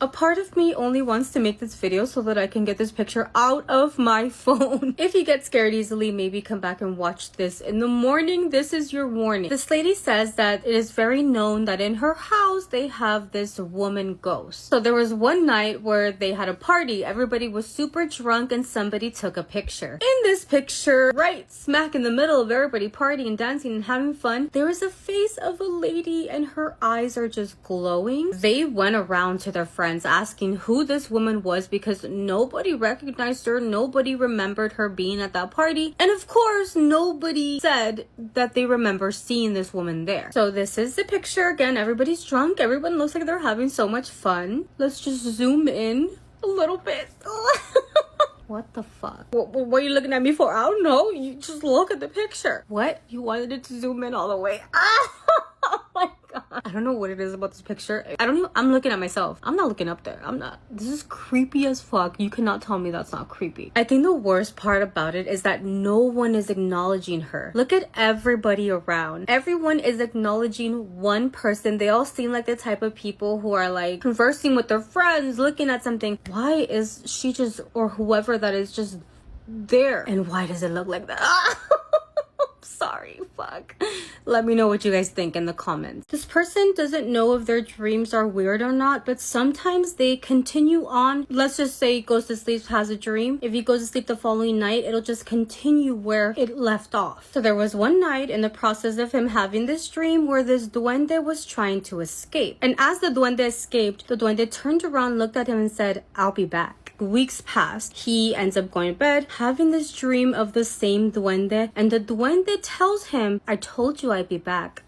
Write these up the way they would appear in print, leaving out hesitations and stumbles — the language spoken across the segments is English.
A part of me only wants to make this video so that I can get this picture out of my phone. If you get scared easily, maybe come back and watch this in the morning. This is your warning. This lady says that it is very known that in her house they have this woman ghost. So there was one night where they had a party. Everybody was super drunk and somebody took a picture. In this picture, right smack in the middle of everybody partying, dancing, and having fun, there is a face of a lady and her eyes are just glowing. They went around to their friends asking who this woman was because nobody recognized her, nobody remembered her being at that party, and of course nobody said that they remember seeing this woman there. So this is the picture. Again, everybody's drunk, everyone looks like they're having so much fun. Let's just zoom in a little bit. What the fuck? What are you looking at me for? I don't know. You just look at the picture. What? You wanted it to zoom in all the way? Oh my god. I don't know what it is about this picture. I'm looking at myself. I'm not looking up there. I'm not. This is creepy as fuck. You cannot tell me that's not creepy. I think the worst part about it is that no one is acknowledging her. Look at everybody around. Everyone is acknowledging one person. They all seem like the type of people who are like conversing with their friends, looking at something. Why is she just, or whoever that is, just there? And why does it look like that? Sorry, fuck. Let me know what you guys think in the comments. This person doesn't know if their dreams are weird or not, but sometimes they continue on. Let's just say he goes to sleep, has a dream. If he goes to sleep the following night, it'll just continue where it left off. So there was one night in the process of him having this dream where this duende was trying to escape. And as the duende escaped, the duende turned around, looked at him and said, "I'll be back." Weeks passed. He ends up going to bed, having this dream of the same duende, and the duende tells him, "I told you I'd be back."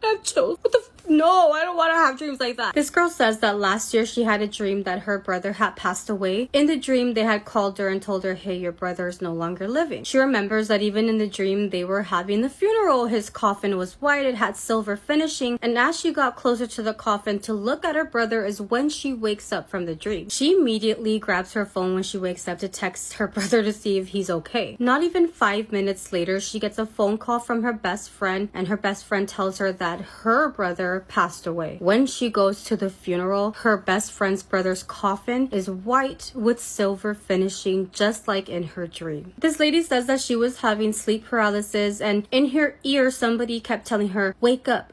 What the no, I don't want to have dreams like that. This girl says that last year she had a dream that her brother had passed away. In the dream, they had called her and told her, "Hey, your brother is no longer living." She remembers that even in the dream, they were having the funeral. His coffin was white, it had silver finishing, and as she got closer to the coffin to look at her brother is when she wakes up from the dream. She immediately grabs her phone when she wakes up to text her brother to see if he's okay. Not even 5 minutes later, she gets a phone call from her best friend, and her best friend tells her that her brother passed away. When she goes to the funeral, her best friend's brother's coffin is white with silver finishing, just like in her dream. This lady says that she was having sleep paralysis, and in her ear somebody kept telling her, wake up,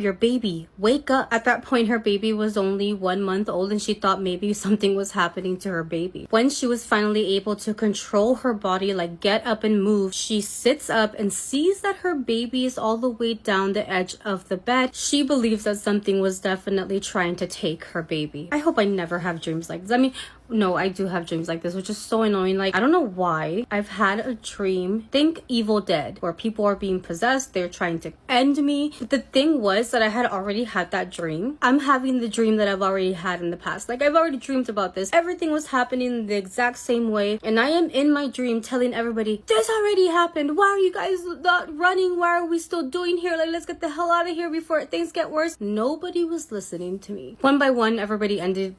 your baby, wake up." At that point, her baby was only 1 month old and she thought maybe something was happening to her baby. When she was finally able to control her body, like get up and move, she sits up and sees that her baby is all the way down the edge of the bed. She believes that something was definitely trying to take her baby. I hope I never have dreams like this. I mean, no, I do have dreams like this, which is so annoying. Like, I don't know why. I've had a dream, think Evil Dead, where people are being possessed, they're trying to end me. But the thing was that I had already had that dream. I'm having the dream that I've already had in the past. Like, I've already dreamed about this. Everything was happening the exact same way. And I am in my dream telling everybody, this already happened. Why are you guys not running? Why are we still doing here? Like, let's get the hell out of here before things get worse. Nobody was listening to me. One by one, everybody ended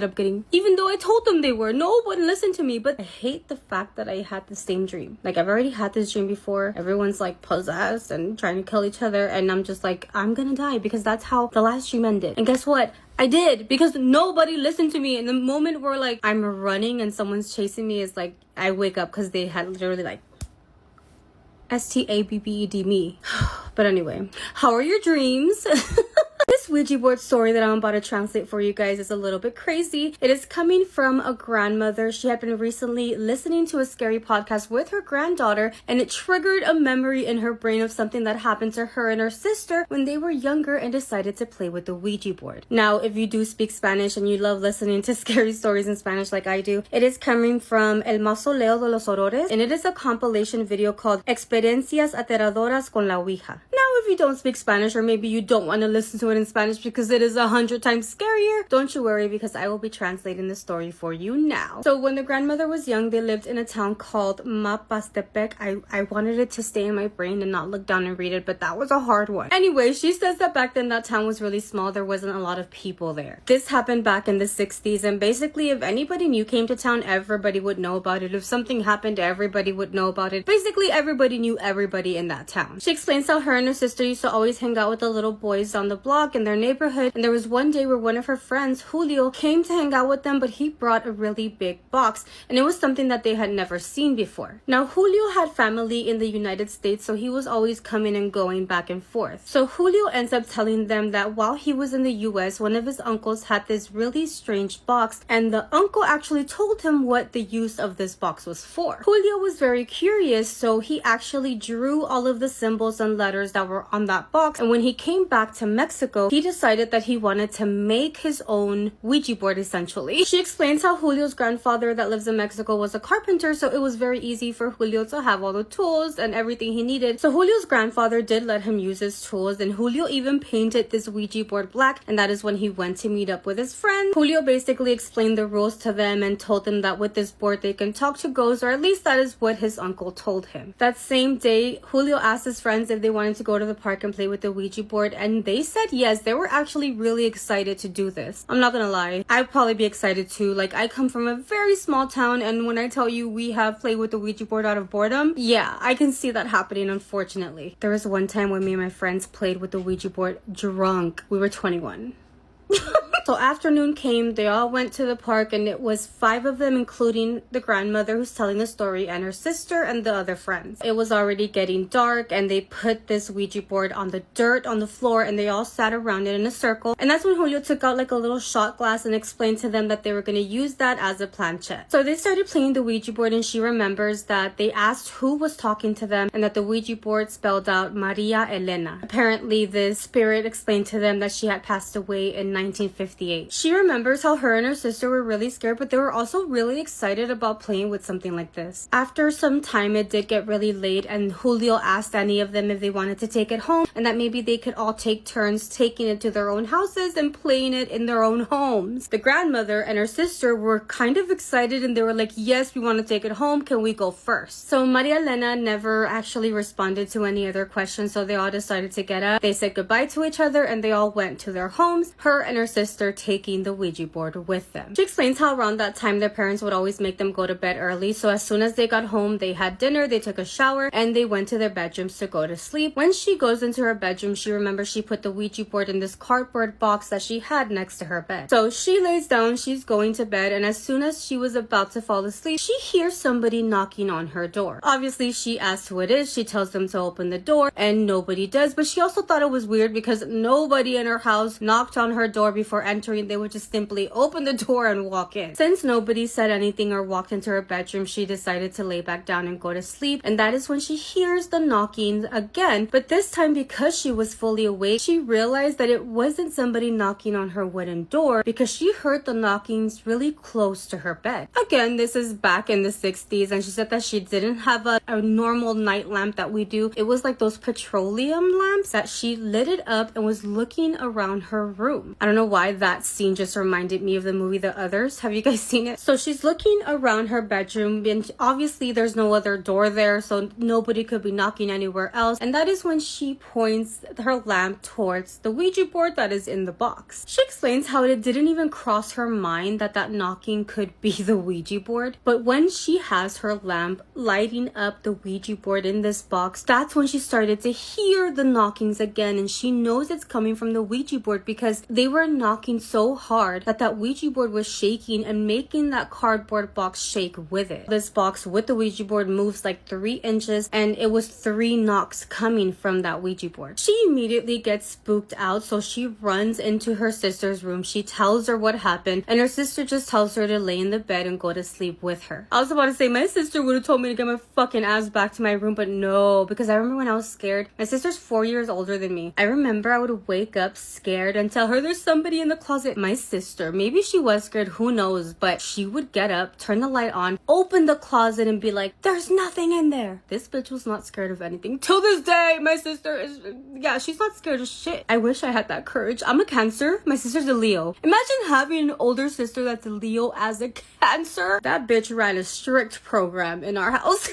up getting, even though I told them they were, no one listened to me. But I hate the fact that I had the same dream. Like, I've already had this dream before. Everyone's like possessed and trying to kill each other, and I'm just like, I'm gonna die, because that's how the last dream ended. And guess what? I did, because nobody listened to me. And the moment where like I'm running and someone's chasing me is like, I wake up because they had literally like STABBED me. But anyway, how are your dreams? This Ouija board story that I'm about to translate for you guys is a little bit crazy. It is coming from a grandmother. She had been recently listening to a scary podcast with her granddaughter, and it triggered a memory in her brain of something that happened to her and her sister when they were younger and decided to play with the Ouija board. Now, if you do speak Spanish and you love listening to scary stories in Spanish like I do, it is coming from El Mausoleo de los Horrores, and it is a compilation video called Experiencias Aterradoras con la Ouija. Now, if you don't speak Spanish, or maybe you don't want to listen to it in Spanish because it is 100 times scarier, don't you worry, because I will be translating the story for you now. So when the grandmother was young, they lived in a town called Mapastepec. I wanted it to stay in my brain and not look down and read it, but that was a hard one. Anyway, she says that back then that town was really small. There wasn't a lot of people there. This happened back in the 60s, and basically if anybody new came to town, everybody would know about it. If something happened, everybody would know about it. Basically everybody knew everybody in that town. She explains how her and her sister sister used to always hang out with the little boys on the block in their neighborhood, and there was one day where one of her friends, Julio, came to hang out with them, but he brought a really big box, and it was something that they had never seen before. Now, Julio had family in the United States, so he was always coming and going back and forth. So Julio ends up telling them that while he was in the US, one of his uncles had this really strange box, and the uncle actually told him what the use of this box was for. Julio was very curious, so he actually drew all of the symbols and letters that were on that box, and when he came back to Mexico, he decided that he wanted to make his own Ouija board, essentially. She explains how Julio's grandfather that lives in Mexico was a carpenter, so it was very easy for Julio to have all the tools and everything he needed. So Julio's grandfather did let him use his tools, and Julio even painted this Ouija board black, and that is when he went to meet up with his friend. Julio basically explained the rules to them and told them that with this board they can talk to ghosts, or at least that is what his uncle told him. That same day, Julio asked his friends if they wanted to go to the park and play with the Ouija board, and they said yes. They were actually really excited to do this. I'm not gonna lie, I'd probably be excited too. Like, I come from a very small town, and when I tell you we have played with the Ouija board out of boredom, yeah, I can see that happening, unfortunately. There was one time when me and my friends played with the Ouija board drunk. We were 21. So afternoon came, they all went to the park, and it was 5 of them, including the grandmother who's telling the story and her sister and the other friends. It was already getting dark, and they put this Ouija board on the dirt on the floor, and they all sat around it in a circle. And that's when Julio took out like a little shot glass and explained to them that they were going to use that as a planchette. So they started playing the Ouija board, and she remembers that they asked who was talking to them, and that the Ouija board spelled out Maria Elena. Apparently the spirit explained to them that she had passed away in 1958. She remembers how her and her sister were really scared, but they were also really excited about playing with something like this. After some time, it did get really late, and Julio asked any of them if they wanted to take it home, and that maybe they could all take turns taking it to their own houses and playing it in their own homes. The grandmother and her sister were kind of excited, and they were like, yes, we want to take it home. Can we go first? So Maria Elena never actually responded to any other questions, so they all decided to get up. They said goodbye to each other, and they all went to their homes, her and her sister taking the Ouija board with them. She explains how around that time their parents would always make them go to bed early, so as soon as they got home, they had dinner, they took a shower, and they went to their bedrooms to go to sleep. When she goes into her bedroom, she remembers she put the Ouija board in this cardboard box that she had next to her bed. So she lays down, she's going to bed, and as soon as she was about to fall asleep, she hears somebody knocking on her door. Obviously, she asks who it is, she tells them to open the door, and nobody does, but she also thought it was weird because nobody in her house knocked on her door before entering. They would just simply open the door and walk in. Since nobody said anything or walked into her bedroom, she decided to lay back down and go to sleep, and that is when she hears the knocking again, but this time because she was fully awake, she realized that it wasn't somebody knocking on her wooden door because she heard the knockings really close to her bed. Again, this is back in the 60s, and she said that she didn't have a normal night lamp that we do. It was like those petroleum lamps that she lit it up and was looking around her room. I don't know why that scene just reminded me of the movie The Others. Have you guys seen it? So she's looking around her bedroom, and obviously there's no other door there, so nobody could be knocking anywhere else, and that is when she points her lamp towards the Ouija board that is in the box. She explains how it didn't even cross her mind that that knocking could be the Ouija board, but when she has her lamp lighting up the Ouija board in this box, that's when she started to hear the knockings again, and she knows it's coming from the Ouija board because they were knocking so hard that that Ouija board was shaking and making that cardboard box shake with it. This box with the Ouija board moves like 3 inches, and it was 3 knocks coming from that Ouija board. She immediately gets spooked out, so she runs into her sister's room. She tells her what happened, and her sister just tells her to lay in the bed and go to sleep with her. I was about to say my sister would have told me to get my fucking ass back to my room, but no, because I remember when I was scared. My sister's 4 years older than me. I remember I would wake up scared and tell her there's somebody in the closet. My sister, maybe she was scared, who knows, but she would get up, turn the light on, open the closet, and be like, there's nothing in there. This bitch was not scared of anything. Till this day, my sister is, yeah, she's not scared of shit. I wish I had that courage. I'm a Cancer. My sister's a Leo. Imagine having an older sister that's a Leo as a Cancer. That bitch ran a strict program in our house.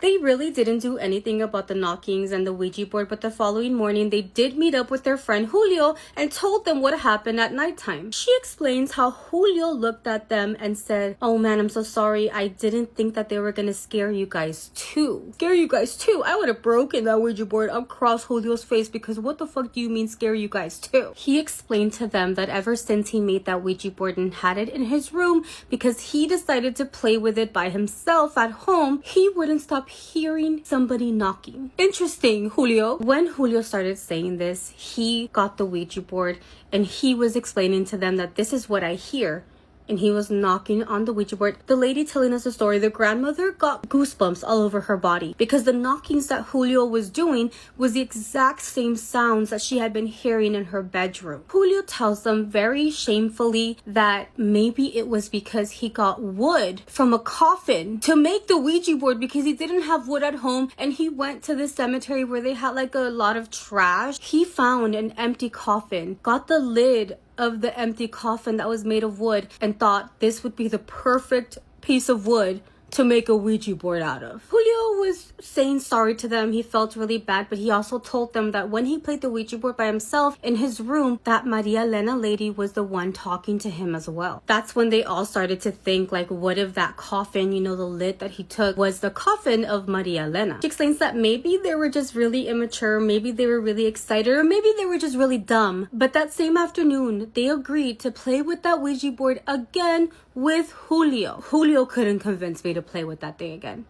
They really didn't do anything about the knockings and the Ouija board, but the following morning they did meet up with their friend Julio and told them what happened at nighttime. She explains how Julio looked at them and said, "Oh man, I'm so sorry. I didn't think that they were gonna scare you guys too. Scare you guys too? I would have broken that Ouija board across Julio's face, because what the fuck do you mean scare you guys too?" He explained to them that ever since he made that Ouija board and had it in his room because he decided to play with it by himself at home, he wouldn't stop hearing somebody knocking. Interesting, Julio. When Julio started saying this, he got the Ouija board and he was explaining to them that this is what I hear. And he was knocking on the Ouija board. The lady telling us the story, the grandmother, got goosebumps all over her body because the knockings that Julio was doing was the exact same sounds that she had been hearing in her bedroom. Julio tells them very shamefully that maybe it was because he got wood from a coffin to make the Ouija board because he didn't have wood at home, and he went to the cemetery where they had like a lot of trash. He found an empty coffin, got the lid of the empty coffin that was made of wood, and thought this would be the perfect piece of wood to make a Ouija board out of. Julio was saying sorry to them. He felt really bad, but he also told them that when he played the Ouija board by himself in his room, that Maria Elena lady was the one talking to him as well. That's when they all started to think, like, what if that coffin, you know, the lid that he took was the coffin of Maria Elena? She explains that maybe they were just really immature, maybe they were really excited, or maybe they were just really dumb. But that same afternoon, they agreed to play with that Ouija board again with Julio. Julio couldn't convince me to play with that thing again.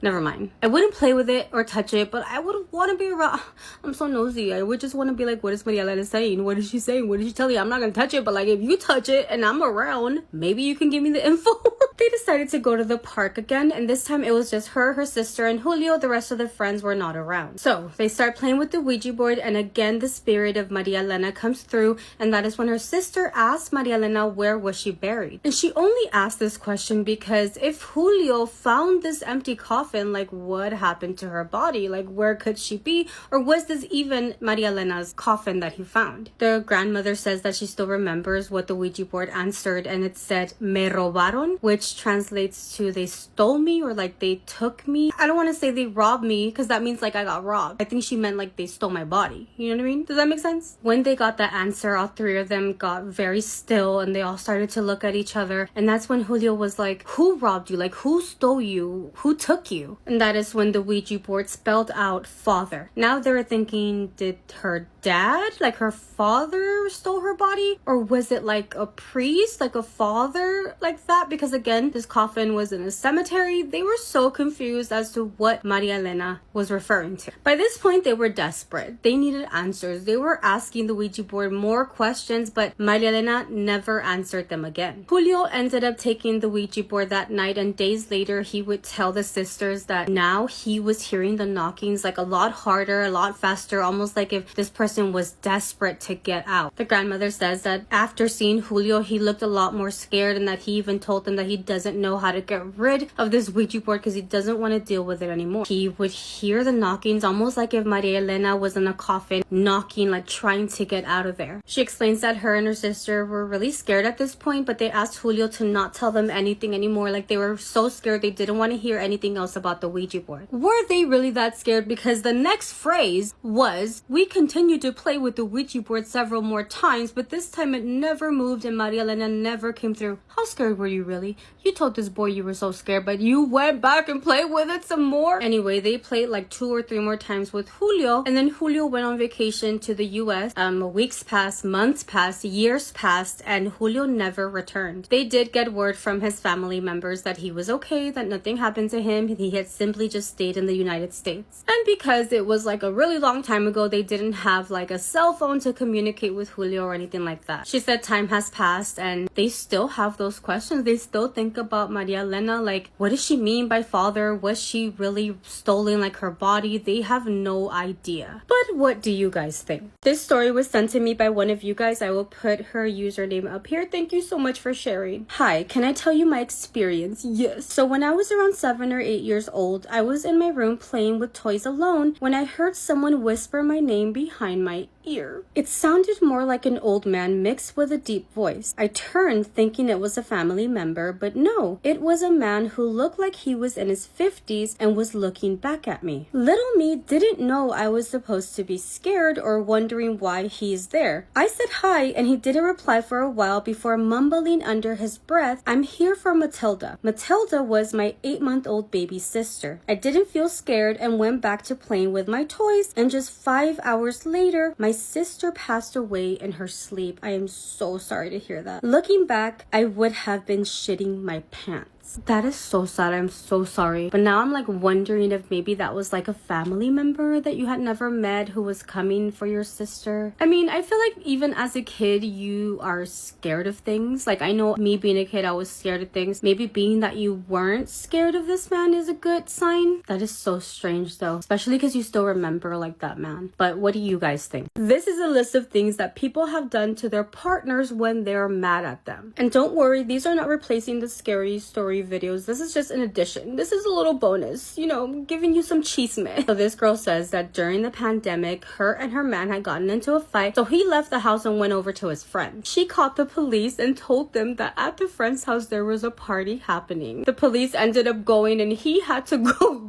Never mind. I wouldn't play with it or touch it, but I would want to be around. I'm so nosy. I would just want to be like, what is Maria Elena saying? What is she saying? What did she tell you? I'm not going to touch it, but like if you touch it and I'm around, maybe you can give me the info. They decided to go to the park again, and this time it was just her sister, and Julio. The rest of the friends were not around. So they start playing with the Ouija board, and again the spirit of Maria Elena comes through, and that is when her sister asked Maria Elena where was she buried. And she only asked this question because if Julio found this empty coffin, like what happened to her body? Like where could she be? Or was this even Maria Elena's coffin that he found? The grandmother says that she still remembers what the Ouija board answered, and it said me robaron, which translates to they stole me, or like they took me. I don't want to say they robbed me because that means like I got robbed. I think she meant like they stole my body. You know what I mean? Does that make sense? When they got the answer, all three of them got very still and they all started to look at each other. And that's when Julio was like, who robbed you? Like who stole you? Who took you? And that is when the Ouija board spelled out father. Now they're thinking, did her dad, like her father, stole her body? Or was it like a priest, like a father like that? Because again, this coffin was in a cemetery. They were so confused as to what Maria Elena was referring to. By this point, they were desperate. They needed answers. They were asking the Ouija board more questions, but Maria Elena never answered them again. Julio ended up taking the Ouija board that night, and days later, he would tell the sisters that now he was hearing the knockings like a lot harder, a lot faster, almost like if this person was desperate to get out. The grandmother says that after seeing Julio, he looked a lot more scared, and that he even told them that he doesn't know how to get rid of this Ouija board because he doesn't want to deal with it anymore. He would hear the knockings almost like if Maria Elena was in a coffin knocking, like trying to get out of there. She explains that her and her sister were really scared at this point, but they asked Julio to not tell them anything anymore. Like they were so scared they didn't want to hear anything else about the Ouija board. Were they really that scared? Because the next phrase was, we continued to play with the Ouija board several more times, but this time it never moved and Maria Elena never came through. How scared were you really? You told this boy you were so scared, but you went back and played with it some more? Anyway, they played like 2 or 3 more times with Julio, and then Julio went on vacation to the US. Weeks passed, months passed, years passed, and Julio never returned. They did get word from his family members that he was okay, that nothing happened to him. He had simply just stayed in the United States. And because it was like a really long time ago, they didn't have like a cell phone to communicate with Julio or anything like that. She said time has passed and they still have those questions. They still think about Maria Elena, like what does she mean by father? Was she really stolen like her body? They have no idea. But what do you guys think? This story was sent to me by one of you guys. I will put her username up here. Thank you so much for sharing. Hi, can I tell you my experience? Yes. So when I was around 7 or 8 years old, I was in my room playing with toys alone when I heard someone whisper my name behind my ear. It sounded more like an old man mixed with a deep voice. I turned thinking it was a family member, but no, it was a man who looked like he was in his 50s and was looking back at me. Little me didn't know I was supposed to be scared or wondering why he's there. I said hi and he didn't reply for a while before mumbling under his breath, "I'm here for Matilda." Matilda was my 8-month-old baby sister. I didn't feel scared and went back to playing with my toys, and just 5 hours later, my sister passed away in her sleep. I am so sorry to hear that. Looking back, I would have been shitting my pants. That is so sad. I'm so sorry. But now I'm like wondering if maybe that was like a family member that you had never met who was coming for your sister. I mean, I feel like even as a kid, you are scared of things. Like I know me being a kid, I was scared of things. Maybe being that you weren't scared of this man is a good sign. That is so strange though, especially because you still remember like that man. But what do you guys think? This is a list of things that people have done to their partners when they're mad at them. And don't worry, these are not replacing the scary story videos. This is just an addition. This is a little bonus, you know, giving you some chisme. So this girl says that during the pandemic, her and her man had gotten into a fight, so he left the house and went over to his friend. She called the police and told them that at the friend's house there was a party happening. The police ended up going and he had to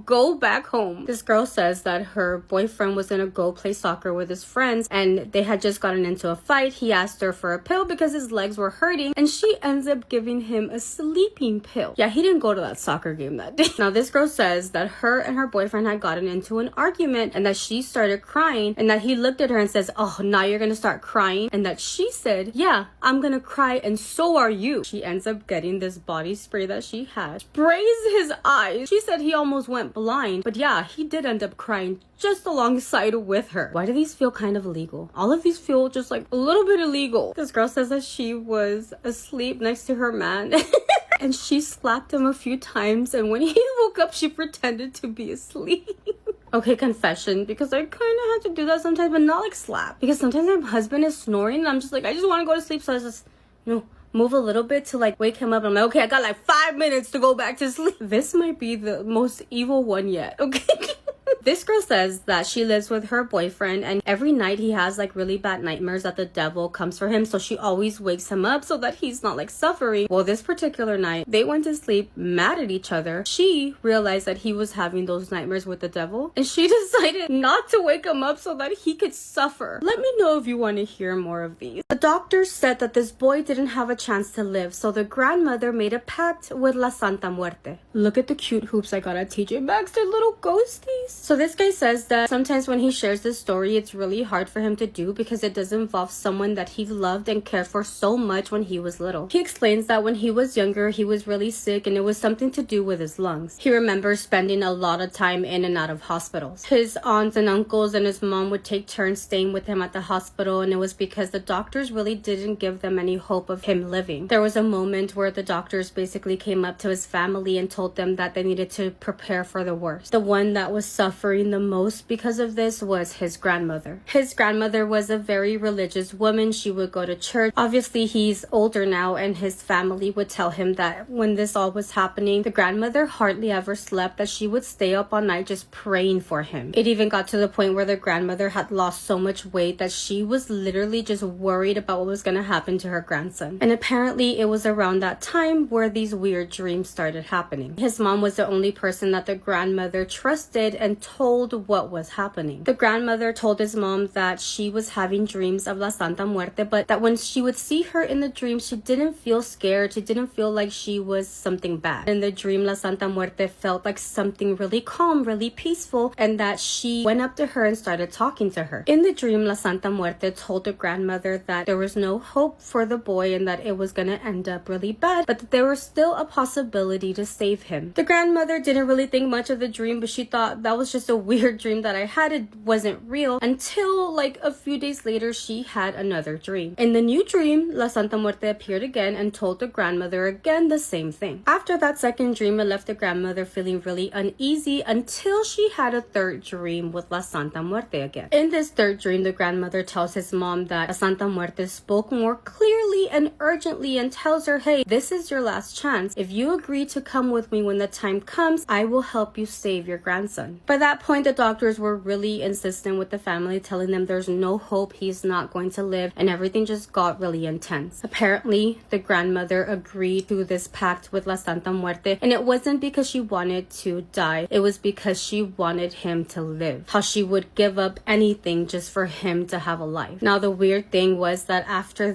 go back home. This girl says that her boyfriend was gonna go play soccer with his friends and they had just gotten into a fight. He asked her for a pill because his legs were hurting and she ends up giving him a sleeping pill. Yeah, he didn't go to that soccer game that day. Now this girl says that her and her boyfriend had gotten into an argument and that she started crying and that he looked at her and says, "Oh, now you're gonna start crying," and that she said, "Yeah, I'm gonna cry and so are you." She ends up getting this body spray that she had, sprays his eyes. She said he almost went blind, but yeah, he did end up crying just alongside with her. Why do these feel kind of illegal? All of these feel just like a little bit illegal. This girl says that she was asleep next to her man and she slapped him a few times, and when he woke up she pretended to be asleep. Okay, confession, because I kind of have to do that sometimes, but not like slap, because sometimes my husband is snoring and I'm just like, I just want to go to sleep, so I just, you know, move a little bit to like wake him up. I'm like, okay, I got like 5 minutes to go back to sleep. This might be the most evil one yet, okay? This girl says that she lives with her boyfriend and every night he has like really bad nightmares that the devil comes for him, so she always wakes him up so that he's not like suffering. Well, this particular night they went to sleep mad at each other. She realized that he was having those nightmares with the devil and she decided not to wake him up so that he could suffer. Let me know if you want to hear more of these. The doctor said that this boy didn't have a chance to live, so the grandmother made a pact with La Santa Muerte. Look at the cute hoops I got at TJ Maxx. They're little ghosties. So this guy says that sometimes when he shares this story, it's really hard for him to do because it does involve someone that he loved and cared for so much when he was little. He explains that when he was younger, he was really sick and it was something to do with his lungs. He remembers spending a lot of time in and out of hospitals. His aunts and uncles and his mom would take turns staying with him at the hospital, and it was because the doctors really didn't give them any hope of him living. There was a moment where the doctors basically came up to his family and told them that they needed to prepare for the worst. The one that was suffering the most because of this was his grandmother. His grandmother was a very religious woman. She would go to church. Obviously, he's older now, and his family would tell him that when this all was happening, the grandmother hardly ever slept, that she would stay up all night just praying for him. It even got to the point where the grandmother had lost so much weight that she was literally just worried about what was going to happen to her grandson. And apparently, it was around that time where these weird dreams started happening. His mom was the only person that the grandmother trusted and told what was happening. The grandmother told his mom that she was having dreams of La Santa Muerte, but that when she would see her in the dream, she didn't feel scared. She didn't feel like she was something bad. In the dream, La Santa Muerte felt like something really calm, really peaceful, and that she went up to her and started talking to her. In the dream, La Santa Muerte told the grandmother that there was no hope for the boy and that it was going to end up really bad, but that there was still a possibility to save him. The grandmother didn't really think much of the dream, but she thought that was just a weird dream that I had. It wasn't real until like a few days later she had another dream. In the new dream, La Santa Muerte appeared again and told the grandmother again the same thing. After that second dream, it left the grandmother feeling really uneasy until she had a third dream with La Santa Muerte again. In this third dream, the grandmother tells his mom that La Santa Muerte spoke more clearly and urgently and tells her, "Hey, this is your last chance. If you agree to come with me when the time comes, I will help you save your grandson." By that point, the doctors were really insistent with the family, telling them there's no hope, he's not going to live, and everything just got really intense. Apparently, the grandmother agreed to this pact with La Santa Muerte, and it wasn't because she wanted to die, it was because she wanted him to live. How she would give up anything just for him to have a life. Now, the weird thing was that after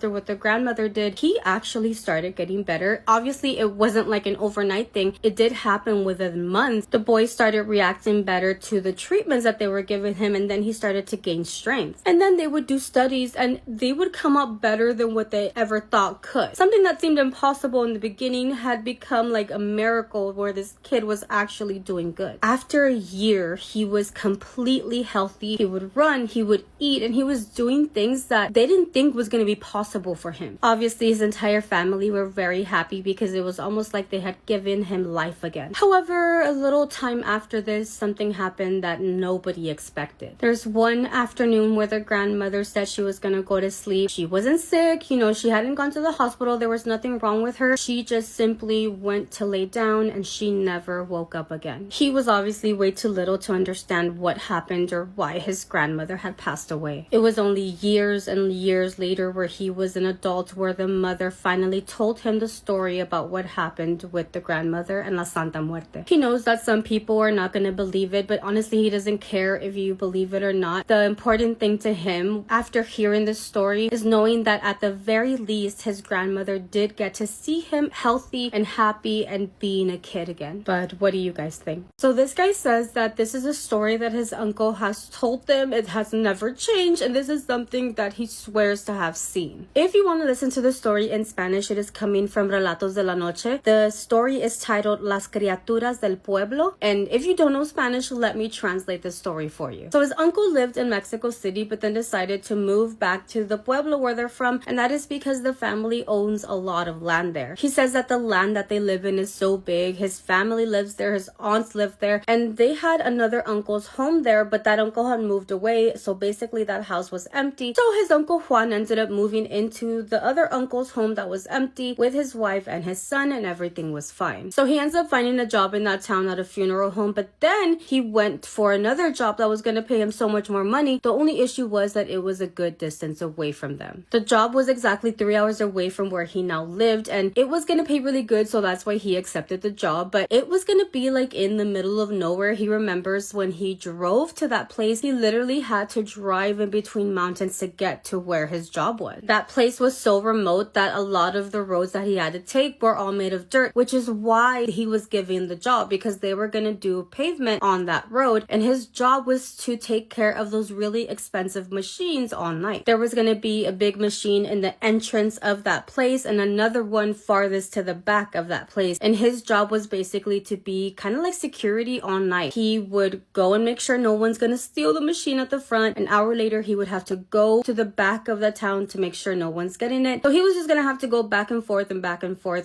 what the grandmother did, he actually started getting better. Obviously, it wasn't like an overnight thing. It did happen within months. The boy started reacting better to the treatments that they were giving him, and then he started to gain strength. And then they would do studies, and they would come up better than what they ever thought could. Something that seemed impossible in the beginning had become like a miracle, where this kid was actually doing good. After a year, he was completely healthy. He would run, he would eat, and he was doing things that they didn't think was going to be possible for him. Obviously, his entire family were very happy because it was almost like they had given him life again. However, a little time after this, something happened that nobody expected. There's one afternoon where the grandmother said she was gonna go to sleep. She wasn't sick, you know, she hadn't gone to the hospital, there was nothing wrong with her. She just simply went to lay down and she never woke up again. He was obviously way too little to understand what happened or why his grandmother had passed away. It was only years and years later, where he was an adult, where the mother finally told him the story about what happened with the grandmother and La Santa Muerte. He knows that some people are not going to believe it, but honestly, he doesn't care if you believe it or not. The important thing to him after hearing this story is knowing that at the very least, his grandmother did get to see him healthy and happy and being a kid again. But what do you guys think? So this guy says that this is a story that his uncle has told them. It has never changed, and this is something that he swears to have seen. If you want to listen to the story in Spanish, it is coming from Relatos de la Noche. The story is titled Las Criaturas del Pueblo, and if you don't know Spanish, let me translate the story for you. So his uncle lived in Mexico City, but then decided to move back to the pueblo where they're from, and that is because the family owns a lot of land there. He says that the land that they live in is so big, his family lives there, his aunts live there, and they had another uncle's home there, but that uncle had moved away, so basically that house was empty. So his uncle Juan ended up moving into the other uncle's home that was empty with his wife and his son, and everything was fine. So he ends up finding a job in that town at a funeral home, but then he went for another job that was going to pay him so much more money. The only issue was that it was a good distance away from them. The job was exactly 3 hours away from where he now lived, and it was going to pay really good, so that's why he accepted the job, but it was going to be like in the middle of nowhere. He remembers when he drove to that place, he literally had to drive in between mountains to get to where his job was. That place was so remote that a lot of the roads that he had to take were all made of dirt, which is why he was given the job, because they were going to do pavement on that road, and his job was to take care of those really expensive machines all night. There was going to be a big machine in the entrance of that place and another one farthest to the back of that place, and his job was basically to be kind of like security all night. He would go and make sure no one's going to steal the machine at the front. An hour later, he would have to go to the back of the town to make sure no one's getting it. So he was just going to have to go back and forth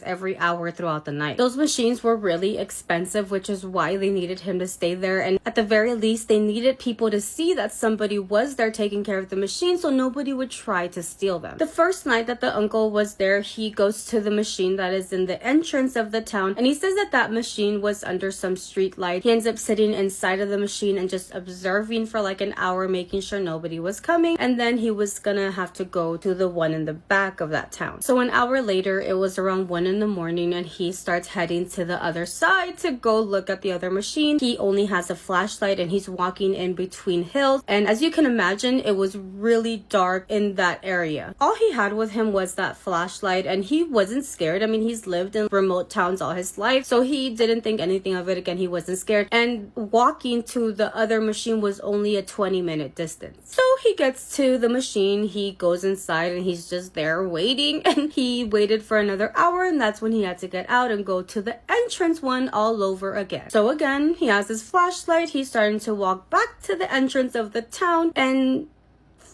every hour throughout the night. Those machines were really expensive, which is why they needed him to stay there, and at the very least, they needed people to see that somebody was there taking care of the machine so nobody would try to steal them. The first night that the uncle was there, he goes to the machine that is in the entrance of the town, and he says that that machine was under some street light. He ends up sitting inside of the machine and just observing for like an hour, making sure nobody was coming, and then he was gonna have to go to the one in the back of that town. So an hour later, it was around 1 in the morning, and he starts heading to the other side to go look at the other machine. He only has a flashlight, and he's walking in between hills, and as you can imagine, it was really dark in that area. All he had with him was that flashlight, and he wasn't scared. I mean, he's lived in remote towns all his life, so he didn't think anything of it. Again, he wasn't scared, and walking to the other machine was only a 20-minute distance. So he gets to the machine, he goes inside, and he's just there waiting, and he waited for another hour, and that's when he had to get out and go to the entrance one all over again. So again, he has his flashlight, he's starting to walk back to the entrance of the town, and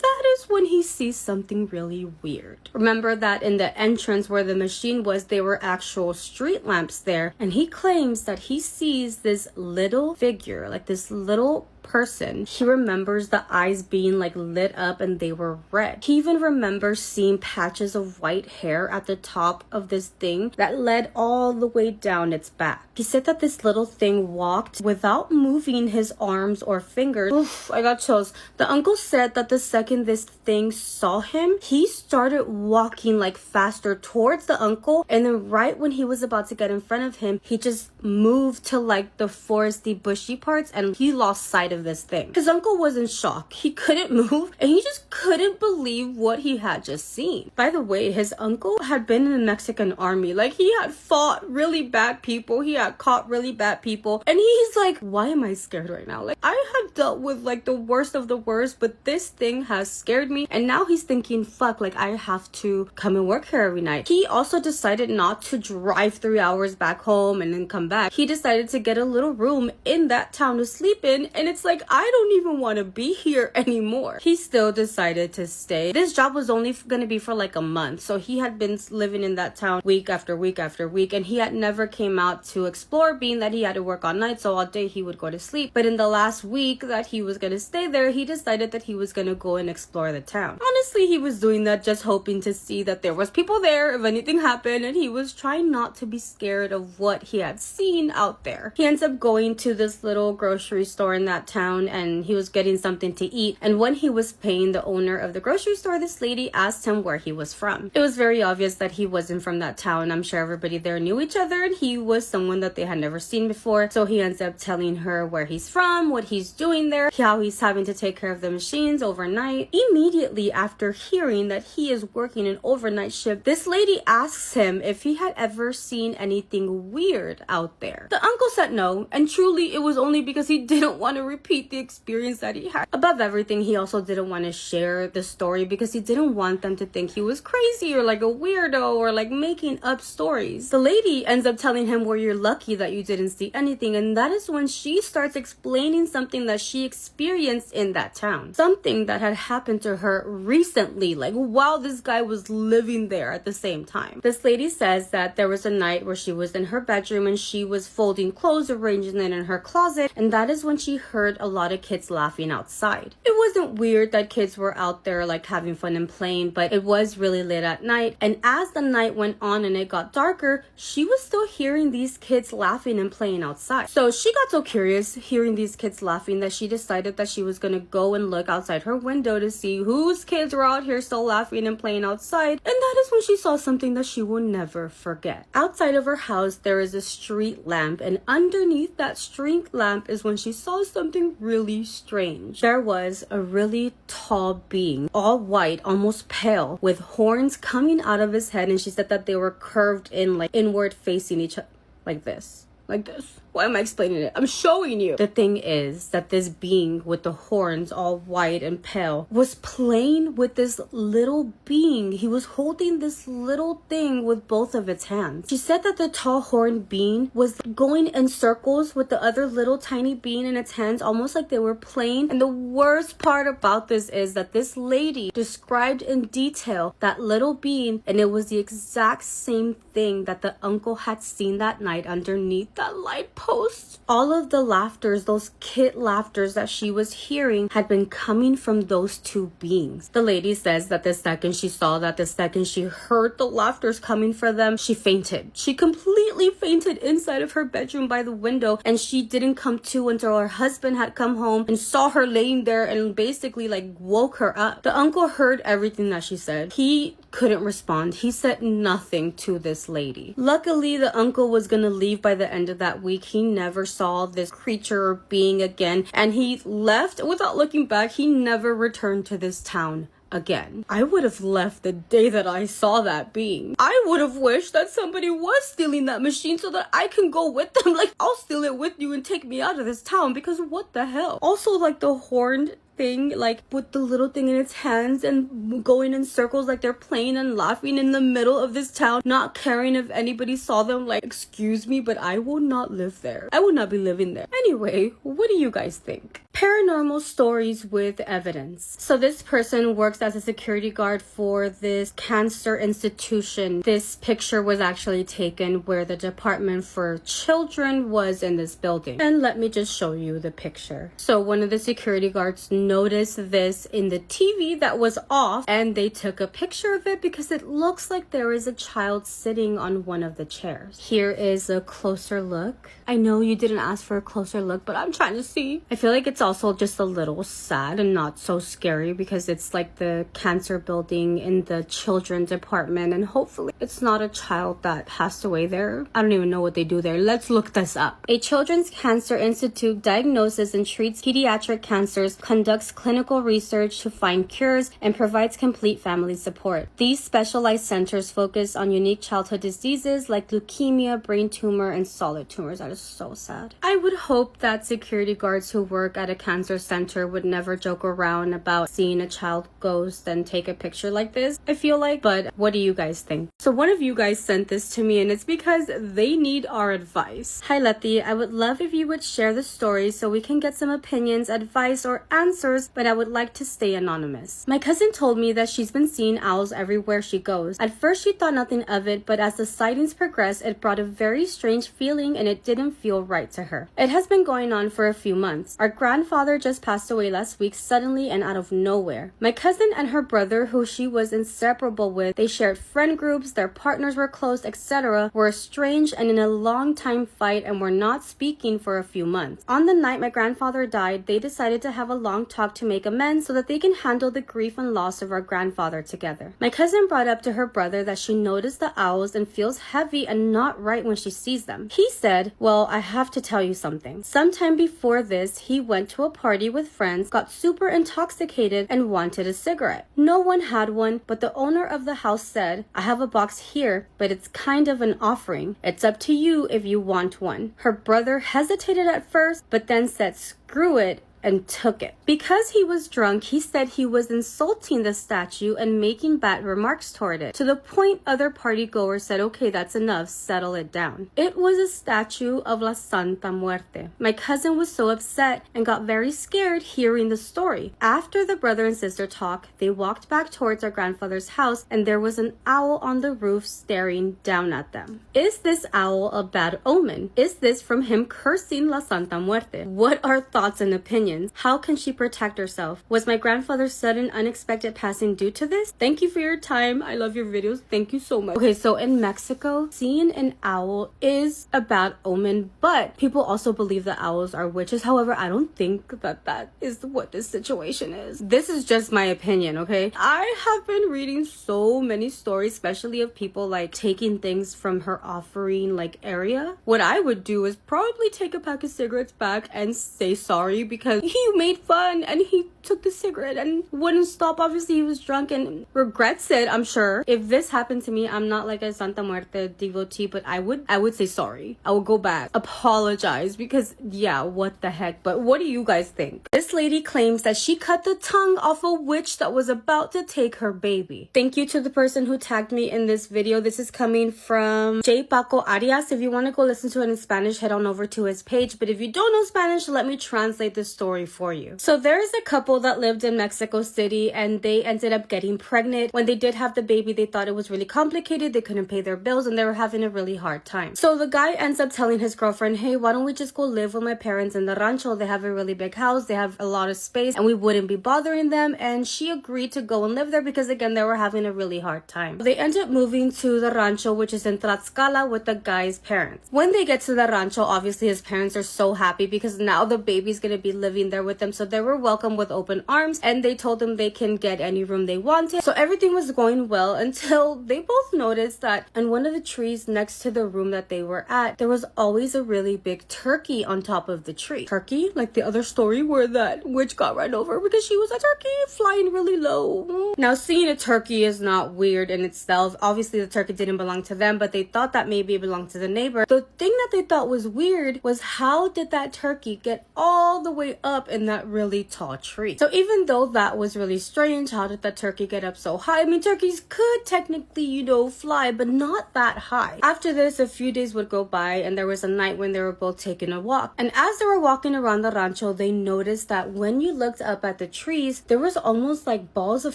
that is when he sees something really weird. Remember that in the entrance where the machine was, there were actual street lamps there, and he claims that he sees this little figure, like this little person. He remembers the eyes being like lit up and they were red. He even remembers seeing patches of white hair at the top of this thing that led all the way down its back. He said that this little thing walked without moving his arms or fingers. Oof, I got chills. The uncle said that the second this thing saw him, he started walking like faster towards the uncle, and then right when he was about to get in front of him, he just moved to like the foresty bushy parts and he lost sight of this thing. His uncle was in shock. He couldn't move and he just couldn't believe what he had just seen. By the way, his uncle had been in the Mexican army. Like, he had fought really bad people. He had caught really bad people. And he's like, why am I scared right now? Like, I have dealt with like the worst of the worst, but this thing has scared me. And now he's thinking, fuck, like I have to come and work here every night. He also decided not to drive 3 hours back home and then come back. He decided to get a little room in that town to sleep in. And it's like, I don't even want to be here anymore. He still decided to stay. This job was only going to be for like a month. So he had been living in that town week after week after week. And he had never came out to explore, being that he had to work all night. So all day he would go to sleep. But in the last week that he was going to stay there, he decided that he was going to go and explore the town. Honestly, he was doing that just hoping to see that there was people there if anything happened. And he was trying not to be scared of what he had seen out there. He ends up going to this little grocery store in that town and he was getting something to eat. And when he was paying the owner of the grocery store, this lady asked him where he was from. It was very obvious that he wasn't from that town. I'm sure everybody there knew each other and he was someone that they had never seen before. So he ends up telling her where he's from, what he's doing there, how he's having to take care of the machines overnight. Immediately after hearing that he is working an overnight shift, this lady asks him if he had ever seen anything weird out there. The uncle said no, and truly it was only because he didn't want to repeat the experience that he had. Above everything, he also didn't want to share the story because he didn't want them to think he was crazy or like a weirdo or like making up stories. The lady ends up telling him, well, you're lucky that you didn't see anything, and that is when she starts explaining something that she experienced in that town. Something that had happened to her recently, like while this guy was living there at the same time. This lady says that there was a night where she was in her bedroom and she was folding clothes, arranging it in her closet, and that is when she heard a lot of kids laughing outside. It wasn't weird that kids were out there like having fun and playing, but it was really late at night, and as the night went on and it got darker, she was still hearing these kids laughing and playing outside. So she got so curious hearing these kids laughing that she decided that she was gonna go and look outside her window to see whose kids were out here still laughing and playing outside, and that is when she saw something that she will never forget. Outside of her house there is a street lamp, and underneath that street lamp is when she saw something really strange. There was a really tall being, all white, almost pale, with horns coming out of his head, and she said that they were curved in like inward facing each other like this. Like this. Why am I explaining it? I'm showing you. The thing is that this being with the horns all white and pale was playing with this little being. He was holding this little thing with both of its hands. She said that the tall horned being was going in circles with the other little tiny being in its hands, almost like they were playing. And the worst part about this is that this lady described in detail that little being, and it was the exact same thing that the uncle had seen that night underneath that light post. All of the laughters, those kid laughters that she was hearing, had been coming from those two beings. The lady says that the second she saw that, the second she heard the laughters coming from them, she fainted. She completely fainted inside of her bedroom by the window, and she didn't come to until her husband had come home and saw her laying there and basically like woke her up. The uncle heard everything that she said. He couldn't respond. He said nothing to this lady. Luckily, the uncle was gonna leave by the end of that week. He never saw this creature or being again, and he left without looking back. He never returned to this town again. I would have left the day that I saw that being. I would have wished that somebody was stealing that machine so that I can go with them. Like, I'll steal it with you and take me out of this town, because what the hell? Also, like the horned thing, like with the little thing in its hands and going in circles like they're playing and laughing in the middle of this town, not caring if anybody saw them. Like, excuse me, but I will not live there. I will not be living there. Anyway, what do you guys think? Paranormal stories with evidence. So this person works as a security guard for this cancer institution. This picture was actually taken where the department for children was in this building. And let me just show you the picture. So one of the security guards noticed this in the TV that was off, and they took a picture of it because it looks like there is a child sitting on one of the chairs. Here is a closer look. I know you didn't ask for a closer look, but I'm trying to see. I feel like it's also just a little sad and not so scary because it's like the cancer building in the children's department, and hopefully it's not a child that passed away there. I don't even know what they do there. Let's look this up. A Children's Cancer Institute diagnoses and treats pediatric cancers, conducts clinical research to find cures, and provides complete family support. These specialized centers focus on unique childhood diseases like leukemia, brain tumor, and solid tumors. That is so sad. I would hope that security guards who work at a cancer center would never joke around about seeing a child ghost and take a picture like this, I feel like. But what do you guys think? So one of you guys sent this to me, and it's because they need our advice. Hi Letty, I would love if you would share the story so we can get some opinions, advice, or answers, but I would like to stay anonymous. My cousin told me that she's been seeing owls everywhere she goes. At first she thought nothing of it, but as the sightings progressed, it brought a very strange feeling and it didn't feel right to her. It has been going on for a few months. Our grandfather just passed away last week suddenly and out of nowhere. My cousin and her brother, who she was inseparable with, they shared friend groups, their partners were close, etc., were estranged and in a long time fight and were not speaking for a few months. On the night my grandfather died, they decided to have a long talk to make amends so that they can handle the grief and loss of our grandfather together. My cousin brought up to her brother that she noticed the owls and feels heavy and not right when she sees them. He said, well, I have to tell you something. Sometime before this, he went to a party with friends, got super intoxicated, and wanted a cigarette. No one had one, but the owner of the house said, I have a box here, but it's kind of an offering. It's up to you if you want one. Her brother hesitated at first, but then said, screw it, and took it. Because he was drunk, he said he was insulting the statue and making bad remarks toward it, to the point other party goers said, okay, that's enough, settle it down. It was a statue of La Santa Muerte. My cousin was so upset and got very scared hearing the story. After the brother and sister talk, they walked back towards our grandfather's house, and there was an owl on the roof staring down at them. Is this owl a bad omen? Is this from him cursing La Santa Muerte? What are thoughts and opinions? How can she protect herself? Was my grandfather's sudden unexpected passing due to this? Thank you for your time. I love your videos. Thank you so much. Okay, so in Mexico, seeing an owl is a bad omen, but people also believe that owls are witches. However, I don't think that that is what this situation is. This is just my opinion, okay? I have been reading so many stories, especially of people like taking things from her offering like area. What I would do is probably take a pack of cigarettes back and say sorry, because he made fun and he took the cigarette and wouldn't stop. Obviously he was drunk and regrets it, I'm sure. If this happened to me, I'm not like a Santa Muerte devotee, but I would say sorry. I would go back, apologize, because yeah, what the heck. But what do you guys think? This lady claims that she cut the tongue off a witch that was about to take her baby. Thank you to the person who tagged me in this video. This is coming from J. Paco Arias. If you want to go listen to it in Spanish, head on over to his page. But if you don't know Spanish, let me translate this story for you. So there is a couple that lived in Mexico City, and they ended up getting pregnant. When they did have the baby, they thought it was really complicated. They couldn't pay their bills and they were having a really hard time. So the guy ends up telling his girlfriend, hey, why don't we just go live with my parents in the rancho? They have a really big house, they have a lot of space, and we wouldn't be bothering them. And she agreed to go and live there because again, they were having a really hard time. They ended up moving to the rancho, which is in Tlaxcala, with the guy's parents. When they get to the rancho, obviously his parents are so happy because now the baby's gonna be living there with them. So they were welcomed with open arms, and they told them they can get any room they wanted. So everything was going well until they both noticed that on one of the trees next to the room that they were at, there was always a really big turkey on top of the tree. Turkey? Like the other story where that witch got run over because she was a turkey flying really low. Now, seeing a turkey is not weird in itself. Obviously, the turkey didn't belong to them, but they thought that maybe it belonged to the neighbor. The thing that they thought was weird was how did that turkey get all the way up in that really tall tree. So even though that was really strange, how did the turkey get up so high? I mean, turkeys could technically, fly, but not that high. After this, a few days would go by, and there was a night when they were both taking a walk. And as they were walking around the rancho, they noticed that when you looked up at the trees, there was almost like balls of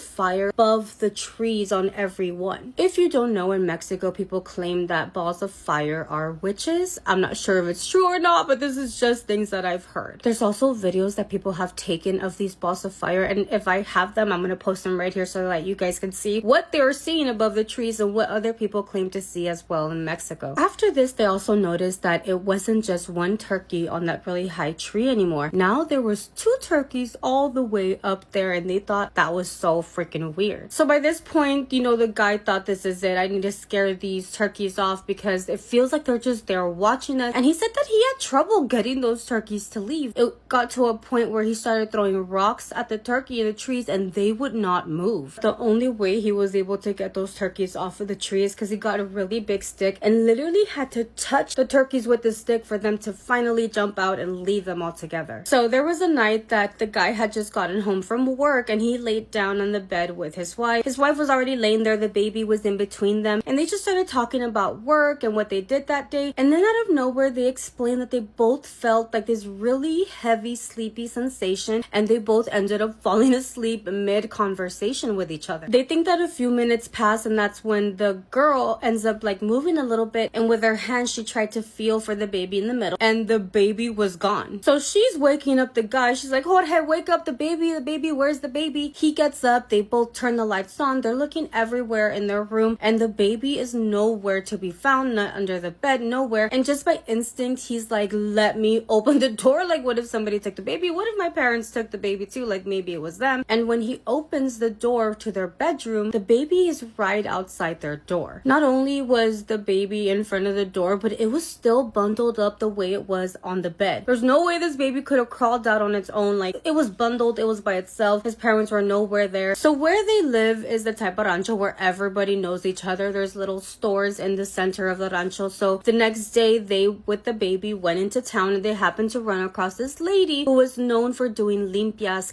fire above the trees on every one. If you don't know, in Mexico, people claim that balls of fire are witches. I'm not sure if it's true or not, but this is just things that I've heard. There's also videos that people have taken of these balls of fire, and if I have them, I'm gonna post them right here so that you guys can see what they're seeing above the trees and what other people claim to see as well in Mexico. After this, they also noticed that it wasn't just one turkey on that really high tree anymore. Now there was 2 turkeys all the way up there, and they thought that was so freaking weird. So by this point, the guy thought, this is it. I need to scare these turkeys off because it feels like they're just there watching us. And he said that he had trouble getting those turkeys to leave. It got to a point where he started throwing rocks at the turkey in the trees, and they would not move. The only way he was able to get those turkeys off of the tree is because he got a really big stick and literally had to touch the turkeys with the stick for them to finally jump out and leave them all together. So there was a night that the guy had just gotten home from work, and he laid down on the bed with his wife. His wife was already laying there. The baby was in between them, and they just started talking about work and what they did that day. And then out of nowhere, they explained that they both felt like this really heavy, sleepy sensation, and they both ended up falling asleep mid-conversation with each other. They think that a few minutes pass, and that's when the girl ends up like moving a little bit, and with her hand she tried to feel for the baby in the middle, and the baby was gone. So she's waking up the guy. She's like, Jorge, wake up, the baby, where's the baby? He gets up, they both turn the lights on, they're looking everywhere in their room, and the baby is nowhere to be found, not under the bed, nowhere. And just by instinct, he's like, let me open the door. Like, what if somebody took the baby? What if my parents took the baby too? Like, maybe it was them. And when he opens the door to their bedroom, the baby is right outside their door. Not only was the baby in front of the door, but it was still bundled up the way it was on the bed. There's no way this baby could have crawled out on its own. Like, it was bundled, it was by itself. His parents were nowhere there. So where they live is the type of rancho where everybody knows each other. There's little stores in the center of the rancho. So the next day, they, with the baby, went into town, and they happened to run across this lady who was known for doing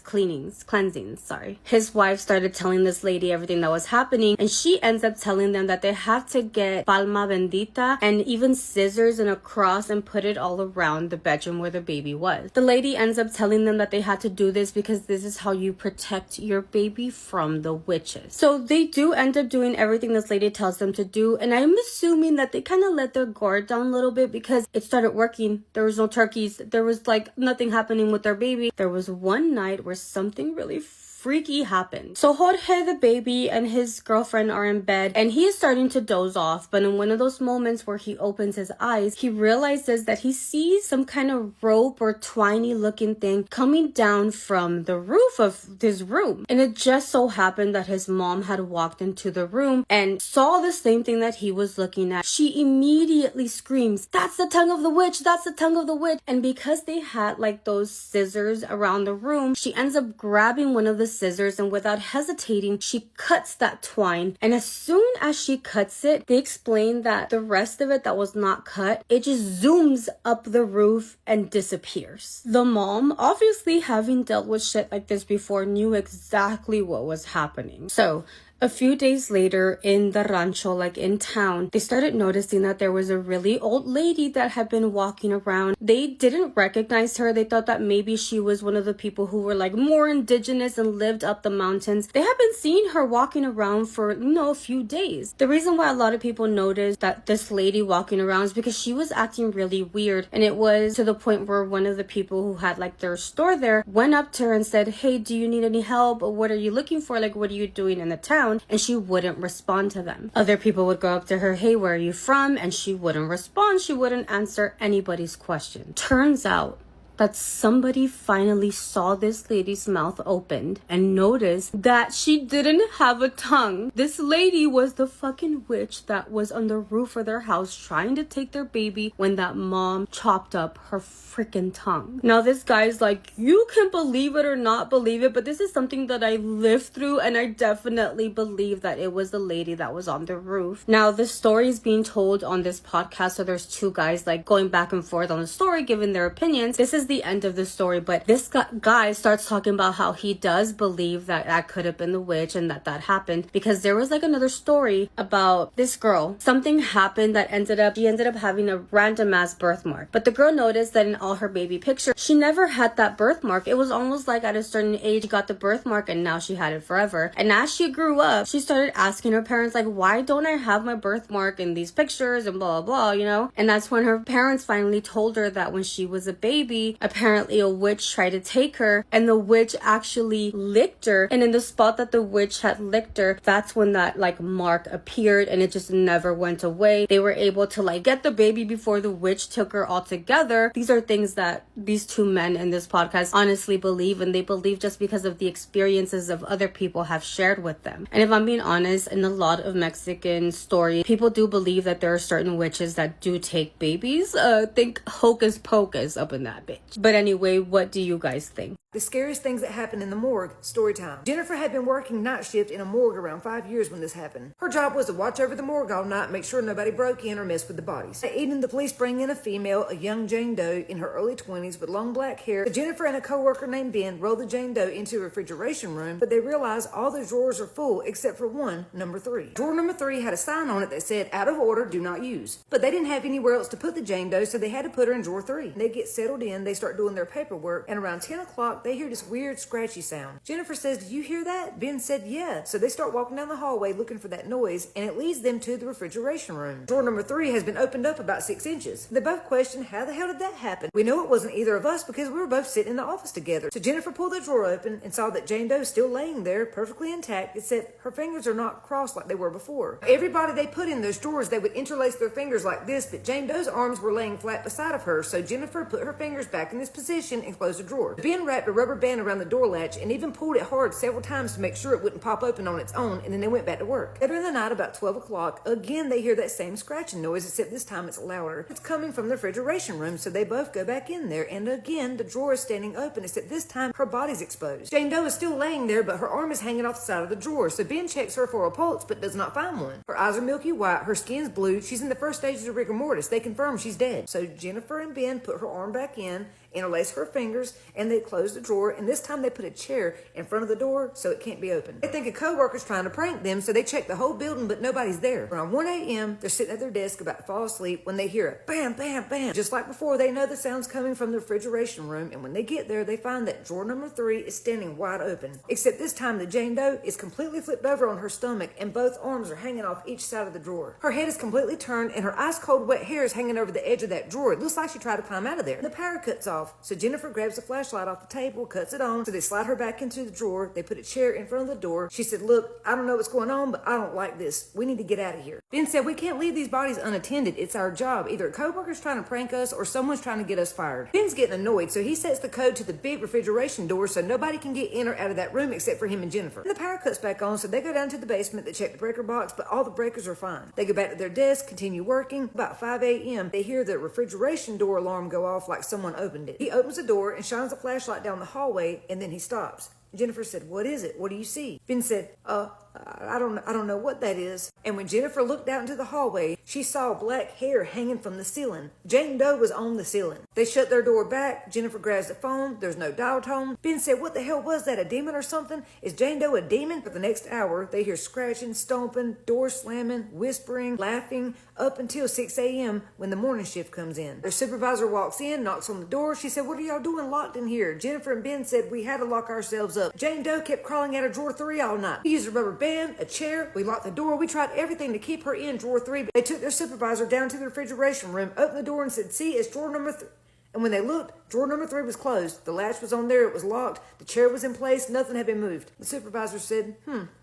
cleansings. His wife started telling this lady everything that was happening, and she ends up telling them that they have to get palma bendita and even scissors and a cross and put it all around the bedroom where the baby was. The lady ends up telling them that they had to do this because this is how you protect your baby from the witches. So they do end up doing everything this lady tells them to do, and I'm assuming that they kind of let their guard down a little bit because it started working. There was no turkeys. There was like nothing happening with their baby. There was one night where something really freaky happened. So Jorge, the baby, and his girlfriend are in bed, and he is starting to doze off, but in one of those moments where he opens his eyes, he realizes that he sees some kind of rope or twiny looking thing coming down from the roof of his room. And it just so happened that his mom had walked into the room and saw the same thing that he was looking at. She immediately screams, "That's the tongue of the witch! That's the tongue of the witch!" And because they had like those scissors around the room, she ends up grabbing one of the scissors, and without hesitating, she cuts that twine. And as soon as she cuts it, they explain that the rest of it that was not cut, it just zooms up the roof and disappears. The mom, obviously having dealt with shit like this before, knew exactly what was happening. So a few days later in the rancho, like in town, they started noticing that there was a really old lady that had been walking around. They didn't recognize her. They thought that maybe she was one of the people who were like more indigenous and lived up the mountains. They had been seeing her walking around for, a few days. The reason why a lot of people noticed that this lady walking around is because she was acting really weird. And it was to the point where one of the people who had like their store there went up to her and said, "Hey, do you need any help? What are you looking for? Like, what are you doing in the town?" And she wouldn't respond to them. Other people would go up to her, "Hey, where are you from?" And she wouldn't respond. She wouldn't answer anybody's question. Turns out that somebody finally saw this lady's mouth opened and noticed that she didn't have a tongue. This lady was the fucking witch that was on the roof of their house trying to take their baby when that mom chopped up her freaking tongue. Now this guy's like, you can believe it or not believe it, but this is something that I lived through, and I definitely believe that it was the lady that was on the roof. Now the story is being told on this podcast, so there's two guys like going back and forth on the story, giving their opinions. This is the end of the story, but this guy starts talking about how he does believe that that could have been the witch and that happened because there was like another story about this girl. Something happened that she ended up having a random ass birthmark. But the girl noticed that in all her baby pictures, she never had that birthmark. It was almost like at a certain age, she got the birthmark and now she had it forever. And as she grew up, she started asking her parents, like, why don't I have my birthmark in these pictures and blah, blah, blah, you know? And that's when her parents finally told her that when she was a baby, apparently a witch tried to take her and the witch actually licked her. And in the spot that the witch had licked her, that's when that like mark appeared and it just never went away. They were able to like get the baby before the witch took her altogether. These are things that these two men in this podcast honestly believe, and they believe just because of the experiences of other people have shared with them. And if I'm being honest, in a lot of Mexican stories, people do believe that there are certain witches that do take babies. Think hocus pocus up in that bitch. But anyway, what do you guys think? The scariest things that happened in the morgue, story time. Jennifer had been working night shift in a morgue around 5 years when this happened. Her job was to watch over the morgue all night and make sure nobody broke in or messed with the bodies. That evening, the police bring in a female, a young Jane Doe in her early 20s with long black hair. So Jennifer and a co-worker named Ben roll the Jane Doe into a refrigeration room, but they realize all the drawers are full except for one, number 3. Drawer number 3 had a sign on it that said, out of order, do not use. But they didn't have anywhere else to put the Jane Doe, so they had to put her in drawer 3. They get settled in, they start doing their paperwork, and around 10 o'clock, they hear this weird scratchy sound. Jennifer says, did you hear that? Ben said, yeah. So they start walking down the hallway looking for that noise, and it leads them to the refrigeration room. Drawer number 3 has been opened up about 6 inches. They both question, how the hell did that happen? We know it wasn't either of us because we were both sitting in the office together. So Jennifer pulled the drawer open and saw that Jane Doe still laying there, perfectly intact, except her fingers are not crossed like they were before. Everybody they put in those drawers, they would interlace their fingers like this, but Jane Doe's arms were laying flat beside of her, so Jennifer put her fingers back in this position and closed the drawer. Ben wrapped a rubber band around the door latch and even pulled it hard several times to make sure it wouldn't pop open on its own, and then they went back to work. Later in the night, about 12 o'clock, again they hear that same scratching noise, except this time it's louder. It's coming from the refrigeration room, so they both go back in there, and again the drawer is standing open, except this time her body's exposed. Jane Doe is still laying there, but her arm is hanging off the side of the drawer, so Ben checks her for a pulse, but does not find one. Her eyes are milky white, her skin's blue, she's in the first stages of rigor mortis. They confirm she's dead. So Jennifer and Ben put her arm back in, interlace her fingers, and they close the drawer, and this time they put a chair in front of the door so it can't be opened. They think a co-worker's trying to prank them, so they check the whole building, but nobody's there. Around 1 a.m., they're sitting at their desk about to fall asleep when they hear a bam, bam, bam. Just like before, they know the sound's coming from the refrigeration room, and when they get there, they find that drawer number 3 is standing wide open. Except this time, the Jane Doe is completely flipped over on her stomach, and both arms are hanging off each side of the drawer. Her head is completely turned, and her ice-cold wet hair is hanging over the edge of that drawer. It looks like she tried to climb out of there. The power cuts off, so Jennifer grabs the flashlight off the table, cuts it on, so they slide her back into the drawer. They put a chair in front of the door. She said, look, I don't know what's going on, but I don't like this. We need to get out of here. Ben said, we can't leave these bodies unattended. It's our job. Either a co-worker's trying to prank us or someone's trying to get us fired. Ben's getting annoyed, so he sets the code to the big refrigeration door so nobody can get in or out of that room except for him and Jennifer. And the power cuts back on, so they go down to the basement. They check the breaker box, but all the breakers are fine. They go back to their desk, continue working. About 5 a.m., they hear the refrigeration door alarm go off like someone opened it. He opens the door and shines a flashlight down the hallway, and then he stops. Jennifer said, what is it? What do you see? Ben said, I don't know what that is. And when Jennifer looked out into the hallway, she saw black hair hanging from the ceiling. Jane Doe was on the ceiling. They shut their door back. Jennifer grabs the phone. There's no dial tone. Ben said, what the hell was that? A demon or something? Is Jane Doe a demon? For the next hour, they hear scratching, stomping, door slamming, whispering, laughing, up until 6 a.m. when the morning shift comes in. Their supervisor walks in, knocks on the door. She said, what are y'all doing locked in here? Jennifer and Ben said, we had to lock ourselves up. Jane Doe kept crawling out of drawer 3 all night. We used a rubber band, a chair, we locked the door, we tried everything to keep her in drawer 3, but they took their supervisor down to the refrigeration room, opened the door and said, see, it's drawer number 3. And when they looked, drawer number 3 was closed. The latch was on there. It was locked. The chair was in place. Nothing had been moved. The supervisor said,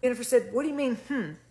Jennifer said, what do you mean,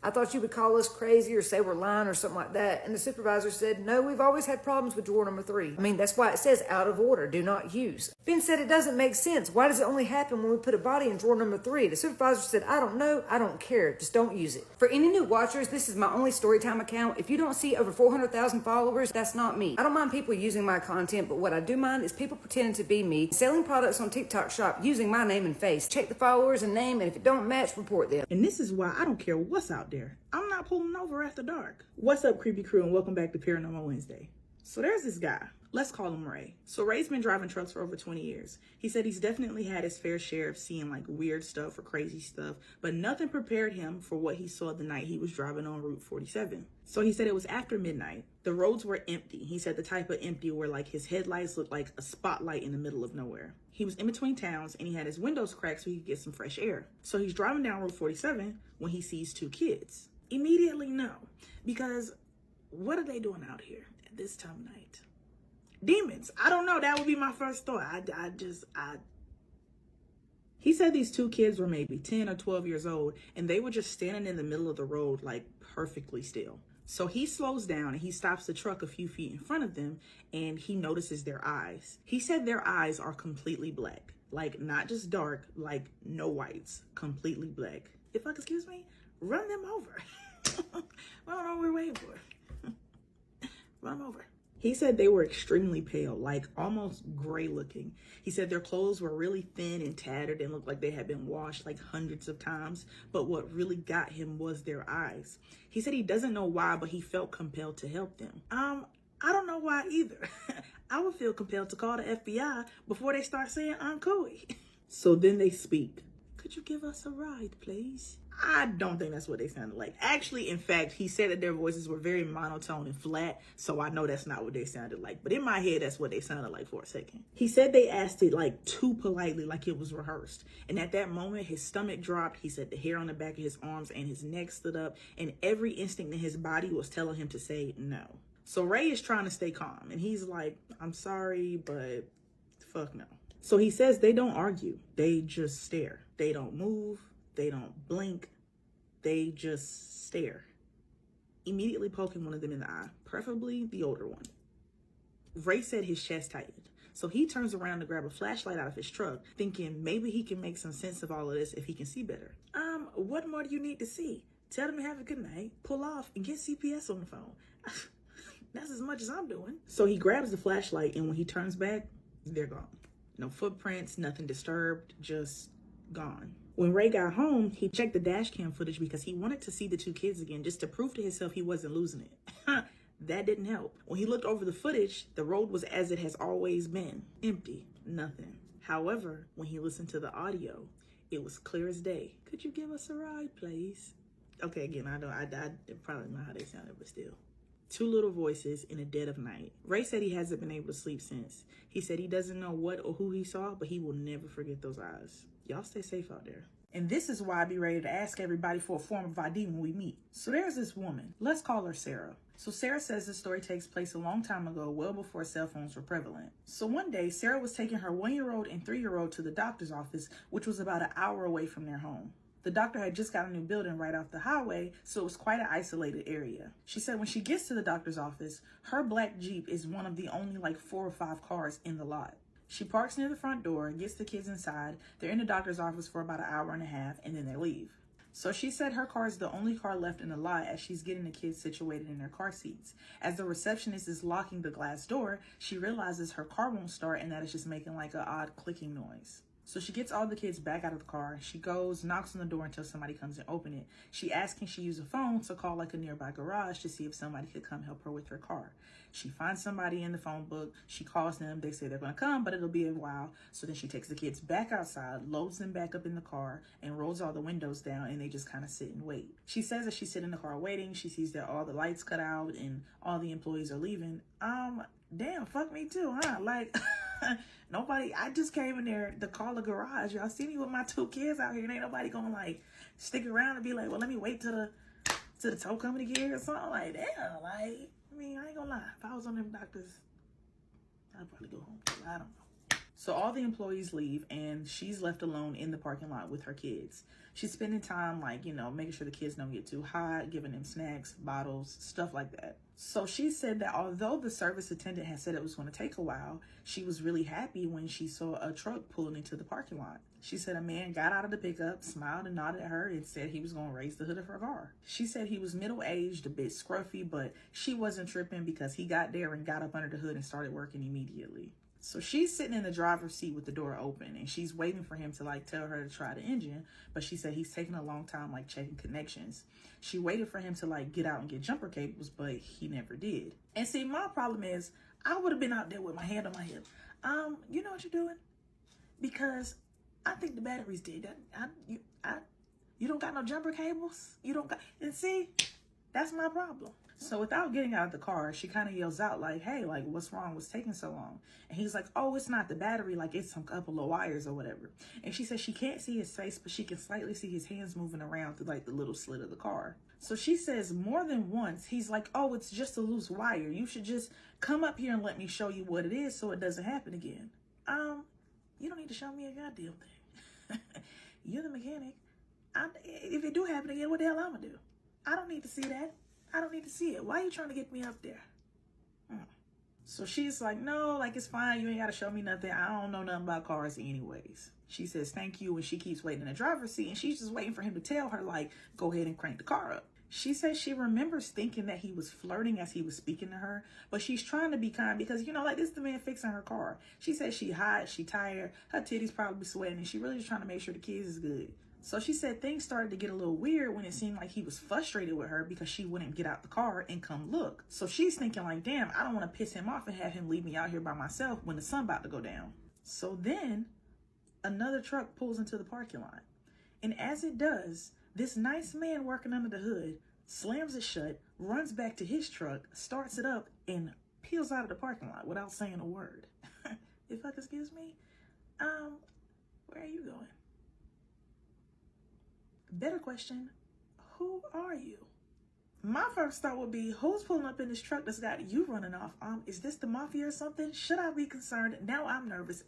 I thought you would call us crazy or say we're lying or something like that. And the supervisor said, no, we've always had problems with drawer number 3. I mean, that's why it says out of order, do not use. Ben said it doesn't make sense. Why does it only happen when we put a body in drawer number 3? The supervisor said, I don't know. I don't care. Just don't use it. For any new watchers, this is my only Storytime account. If you don't see over 400,000 followers, that's not me. I don't mind people using my content, but what I do mind is people pretending to be me, selling products on TikTok shop using my name and face. Check the followers and name, and if it don't match, report them. And this is why I don't care what's out there. I'm not pulling over after dark. What's up, creepy crew, and welcome back to Paranormal Wednesday. So there's this guy Let's call him Ray. So Ray's been driving trucks for over 20 years. He said he's definitely had his fair share of seeing like weird stuff or crazy stuff, but nothing prepared him for what he saw the night he was driving on Route 47. So he said it was after midnight. The roads were empty. He said the type of empty where like his headlights looked like a spotlight in the middle of nowhere. He was in between towns and he had his windows cracked so he could get some fresh air. So he's driving down Route 47 when he sees two kids. Immediately no, because what are they doing out here at this time of night? Demons. I don't know. That would be my first thought. He said these two kids were maybe 10 or 12 years old and they were just standing in the middle of the road, like perfectly still. So he slows down and he stops the truck a few feet in front of them and he notices their eyes. He said their eyes are completely black, like not just dark, like no whites, completely black. If I excuse me, run them over. I don't know what we're waiting for. Run them over. He said they were extremely pale, like almost gray looking. He said their clothes were really thin and tattered and looked like they had been washed like hundreds of times. But what really got him was their eyes. He said he doesn't know why, but he felt compelled to help them. I don't know why either. I would feel compelled to call the FBI before they start saying I'm cool. So then they speak. Could you give us a ride, please? I don't think that's what they sounded like. Actually, in fact, he said that their voices were very monotone and flat, so I know that's not what they sounded like. But in my head, that's what they sounded like for a second. He said they asked it like too politely, like it was rehearsed. And at that moment, his stomach dropped. He said the hair on the back of his arms and his neck stood up, and every instinct in his body was telling him to say no. So Ray is trying to stay calm, and he's like, I'm sorry, but fuck no. So he says they don't argue. They just stare. They don't move. They don't blink. They just stare. Immediately poking one of them in the eye, preferably the older one. Ray said his chest tightened. So he turns around to grab a flashlight out of his truck, thinking maybe he can make some sense of all of this if he can see better. What more do you need to see? Tell them to have a good night, pull off, and get CPS on the phone. That's as much as I'm doing. So he grabs the flashlight, and when he turns back, they're gone. No footprints, nothing disturbed, just gone. When Ray got home, he checked the dash cam footage because he wanted to see the two kids again just to prove to himself he wasn't losing it. That didn't help. When he looked over the footage, the road was as it has always been. Empty. Nothing. However, when he listened to the audio, it was clear as day. Could you give us a ride, please? Okay, again, I probably know how they sounded, but still. Two little voices in the dead of night. Ray said he hasn't been able to sleep since. He said he doesn't know what or who he saw, but he will never forget those eyes. Y'all stay safe out there. And this is why I be ready to ask everybody for a form of ID when we meet. So there's this woman. Let's call her Sarah. So Sarah says this story takes place a long time ago, well before cell phones were prevalent. So one day, Sarah was taking her 1-year-old and 3-year-old to the doctor's office, which was about an hour away from their home. The doctor had just got a new building right off the highway, so it was quite an isolated area. She said when she gets to the doctor's office, her black Jeep is one of the only like 4 or 5 cars in the lot. She parks near the front door, gets the kids inside. They're in the doctor's office for about an hour and a half, and then they leave. So she said her car is the only car left in the lot as she's getting the kids situated in their car seats. As the receptionist is locking the glass door, she realizes her car won't start and that it's just making like an odd clicking noise. So she gets all the kids back out of the car. She goes, knocks on the door until somebody comes and open it. She asks can she use a phone to call like a nearby garage to see if somebody could come help her with her car. She finds somebody in the phone book. She calls them. They say they're going to come, but it'll be a while. So then she takes the kids back outside, loads them back up in the car, and rolls all the windows down, and they just kind of sit and wait. She says as she's sitting in the car waiting, she sees that all the lights cut out and all the employees are leaving. Damn, fuck me too, huh? Like, nobody, I just came in there to call the garage. Y'all see me with my 2 kids out here, and ain't nobody gonna like stick around and be like, well, let me wait till the tow company get here or something. Like, damn, like, I mean, I ain't gonna lie. If I was on them doctors, I'd probably go home. I don't know. So all the employees leave and she's left alone in the parking lot with her kids. She's spending time like, making sure the kids don't get too hot, giving them snacks, bottles, stuff like that. So she said that although the service attendant had said it was going to take a while, she was really happy when she saw a truck pulling into the parking lot. She said a man got out of the pickup, smiled and nodded at her and said he was going to raise the hood of her car. She said he was middle-aged, a bit scruffy, but she wasn't tripping because he got there and got up under the hood and started working immediately. So she's sitting in the driver's seat with the door open, and she's waiting for him to like tell her to try the engine. But she said he's taking a long time like checking connections. She waited for him to like get out and get jumper cables, but he never did. And see, my problem is I would have been out there with my hand on my hip. You know what you're doing? Because I think the battery's dead. You don't got no jumper cables. You don't got, and see, that's my problem. So without getting out of the car, she kind of yells out like, hey, like, what's wrong? What's taking so long? And he's like, oh, it's not the battery. Like, it's some couple of wires or whatever. And she says she can't see his face, but she can slightly see his hands moving around through like the little slit of the car. So she says more than once, he's like, oh, it's just a loose wire. You should just come up here and let me show you what it is so it doesn't happen again. You don't need to show me a goddamn thing. You're the mechanic. If it do happen again, what the hell I'm gonna do? I don't need to see that. I don't need to see it. Why are you trying to get me up there? So she's like, no, like, it's fine. You ain't got to show me nothing. I don't know nothing about cars anyways. She says, thank you. And she keeps waiting in the driver's seat. And she's just waiting for him to tell her, like, go ahead and crank the car up. She says she remembers thinking that he was flirting as he was speaking to her. But she's trying to be kind because, you know, like, this is the man fixing her car. She says she hot, she tired. Her titties probably sweating. And she really just trying to make sure the kids is good. So she said things started to get a little weird when it seemed like he was frustrated with her because she wouldn't get out the car and come look. So she's thinking like, damn, I don't want to piss him off and have him leave me out here by myself when the sun about to go down. So then another truck pulls into the parking lot. And as it does, this nice man working under the hood slams it shut, runs back to his truck, starts it up, and peels out of the parking lot without saying a word. If I excuse me, where are you going? Better question, who are you? My first thought would be, who's pulling up in this truck that's got you running off? Is this the mafia or something? Should I be concerned? Now I'm nervous.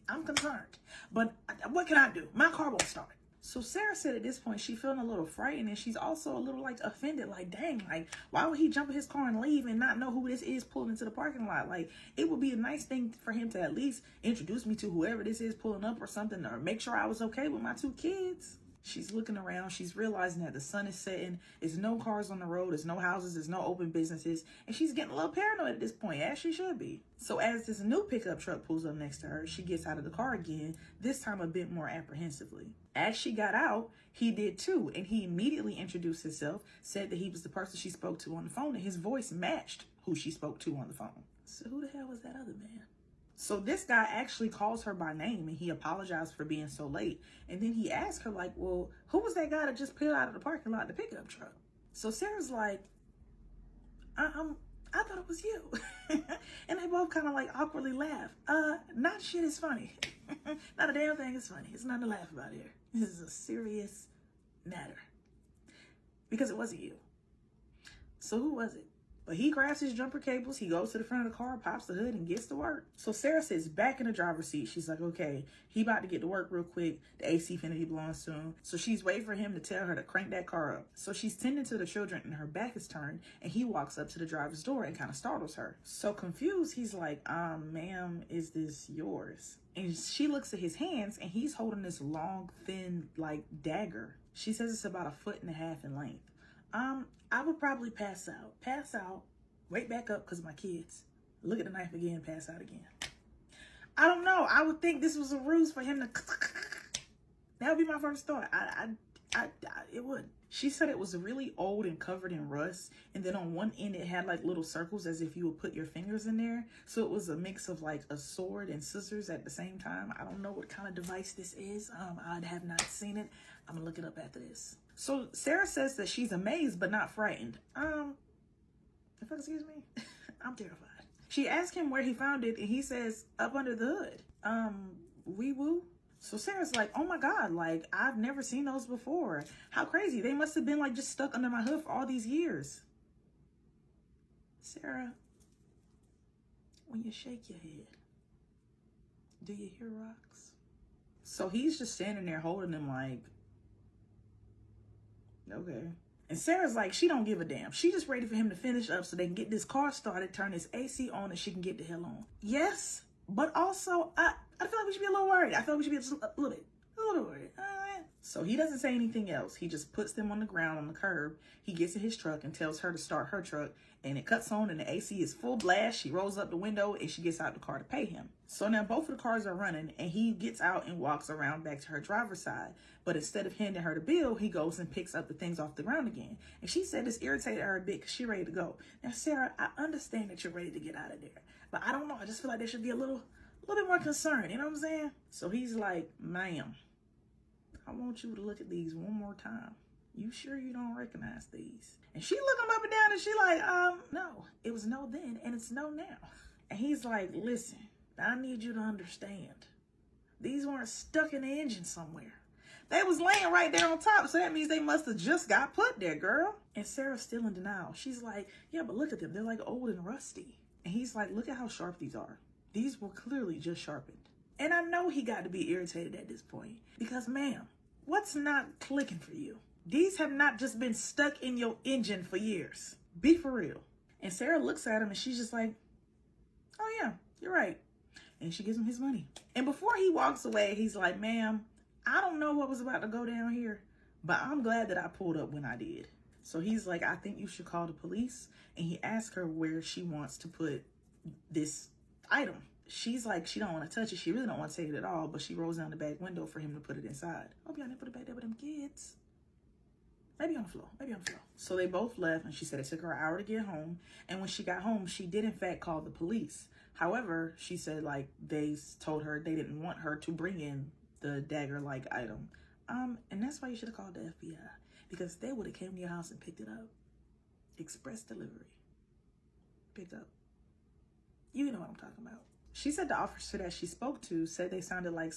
I'm concerned. But what can I do? My car won't start. So Sarah said at this point, she's feeling a little frightened, and she's also a little like offended. Like, dang, like, why would he jump in his car and leave and not know who this is pulling into the parking lot? Like, it would be a nice thing for him to at least introduce me to whoever this is pulling up or something, or make sure I was okay with my two kids. She's looking around. She's realizing that the sun is setting. There's no cars on the road. There's no houses. There's no open businesses. And she's getting a little paranoid at this point, as she should be. So as this new pickup truck pulls up next to her, she gets out of the car again, this time a bit more apprehensively. As she got out, he did too. And he immediately introduced himself, said that he was the person she spoke to on the phone, and his voice matched who she spoke to on the phone. So who the hell was that other man? So this guy actually calls her by name, and he apologized for being so late. And then he asked her, like, well, who was that guy that just peeled out of the parking lot in the pickup truck? So Sarah's like, I thought it was you. And they both kind of like awkwardly laugh. Not shit is funny. Not a damn thing is funny. It's nothing to laugh about here. This is a serious matter. Because it wasn't you. So who was it? But he grabs his jumper cables, he goes to the front of the car, pops the hood, and gets to work. So Sarah sits back in the driver's seat. She's like, okay, he about to get to work real quick. The AC finna be blowing soon. So she's waiting for him to tell her to crank that car up. So she's tending to the children and her back is turned, and he walks up to the driver's door and kind of startles her. So confused, he's like, ma'am, is this yours? And she looks at his hands, and he's holding this long, thin, like, dagger. She says it's about 1.5 feet in length. I would probably pass out, wake back up because of my kids, look at the knife again, pass out again. I don't know. I would think this was a ruse for him to, that would be my first thought. It would. She said it was really old and covered in rust. And then on one end, it had like little circles as if you would put your fingers in there. So it was a mix of like a sword and scissors at the same time. I don't know what kind of device this is. I have not seen it. I'm gonna look it up after this. So Sarah says that she's amazed but not frightened. If I excuse me, I'm terrified. She asked him where he found it, and he says up under the hood. Wee woo. So Sarah's like, oh my God, like, I've never seen those before. How crazy. They must have been like just stuck under my hood for all these years. Sarah, when you shake your head, do you hear rocks? So he's just standing there holding them like, okay. And Sarah's like, she don't give a damn. She just ready for him to finish up so they can get this car started, turn this AC on, and she can get the hell on. Yes, but also, I feel like we should be a little worried. I feel like we should be a little bit worried. So he doesn't say anything else. He just puts them on the ground on the curb. He gets in his truck and tells her to start her truck, and it cuts on and the AC is full blast. She rolls up the window and she gets out the car to pay him. So now both of the cars are running, and he gets out and walks around back to her driver's side. But instead of handing her the bill, he goes and picks up the things off the ground again. And she said this irritated her a bit because she's ready to go. Now, Sarah, I understand that you're ready to get out of there, but I don't know. I just feel like there should be a little bit more concern. You know what I'm saying? So he's like, ma'am, I want you to look at these one more time. You sure you don't recognize these? And she look him up and down and she like, no. It was no then and it's no now. And he's like, listen, I need you to understand. These weren't stuck in the engine somewhere. They was laying right there on top, so that means they must have just got put there, girl. And Sarah's still in denial. She's like, yeah, but look at them. They're like old and rusty. And he's like, look at how sharp these are. These were clearly just sharpened. And I know he got to be irritated at this point because, ma'am, what's not clicking for you? These have not just been stuck in your engine for years. Be for real. And Sarah looks at him and she's just like, oh yeah, you're right. And she gives him his money. And before he walks away, he's like, ma'am, I don't know what was about to go down here, but I'm glad that I pulled up when I did. So he's like, I think you should call the police. And he asks her where she wants to put this item. She's like, she don't want to touch it. She really don't want to take it at all, but she rolls down the back window for him to put it inside. Hope y'all didn't put it back there with them kids. Maybe on the floor. Maybe on the floor. So they both left, and she said it took her an hour to get home. And when she got home, she did in fact call the police. However, she said like they told her they didn't want her to bring in the dagger-like item. And that's why you should have called the FBI, because they would have came to your house and picked it up. Express delivery. Picked up. You know what I'm talking about. She said the officer that she spoke to said they sounded like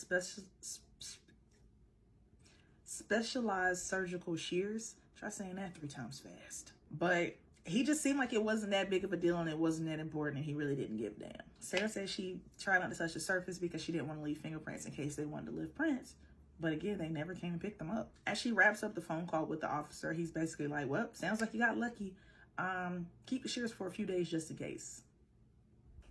specialized surgical shears. Try saying that 3 times fast. But he just seemed like it wasn't that big of a deal and it wasn't that important and he really didn't give a damn. Sarah said she tried not to touch the surface because she didn't want to leave fingerprints in case they wanted to leave prints. But again, they never came and picked them up. As she wraps up the phone call with the officer, he's basically like, well, sounds like you got lucky. Keep the shears for a few days just in case.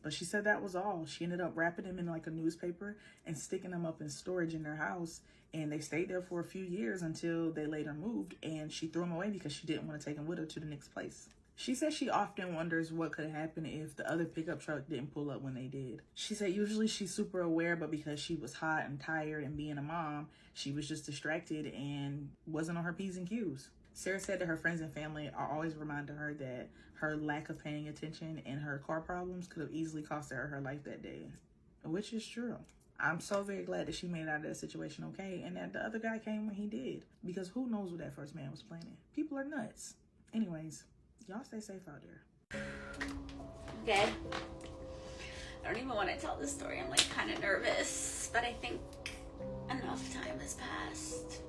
But she said that was all. She ended up wrapping them in like a newspaper and sticking them up in storage in their house. And they stayed there for a few years until they later moved. And she threw them away because she didn't want to take them with her to the next place. She said she often wonders what could happen if the other pickup truck didn't pull up when they did. She said usually she's super aware, but because she was hot and tired and being a mom, she was just distracted and wasn't on her P's and Q's. Sarah said that her friends and family are always reminding her that her lack of paying attention and her car problems could have easily cost her life that day, which is true. I'm so very glad that she made it out of that situation okay, and that the other guy came when he did, because who knows what that first man was planning. People are nuts. Anyways, y'all stay safe out there. Okay. I don't even want to tell this story. I'm like kind of nervous, but I think enough time has passed.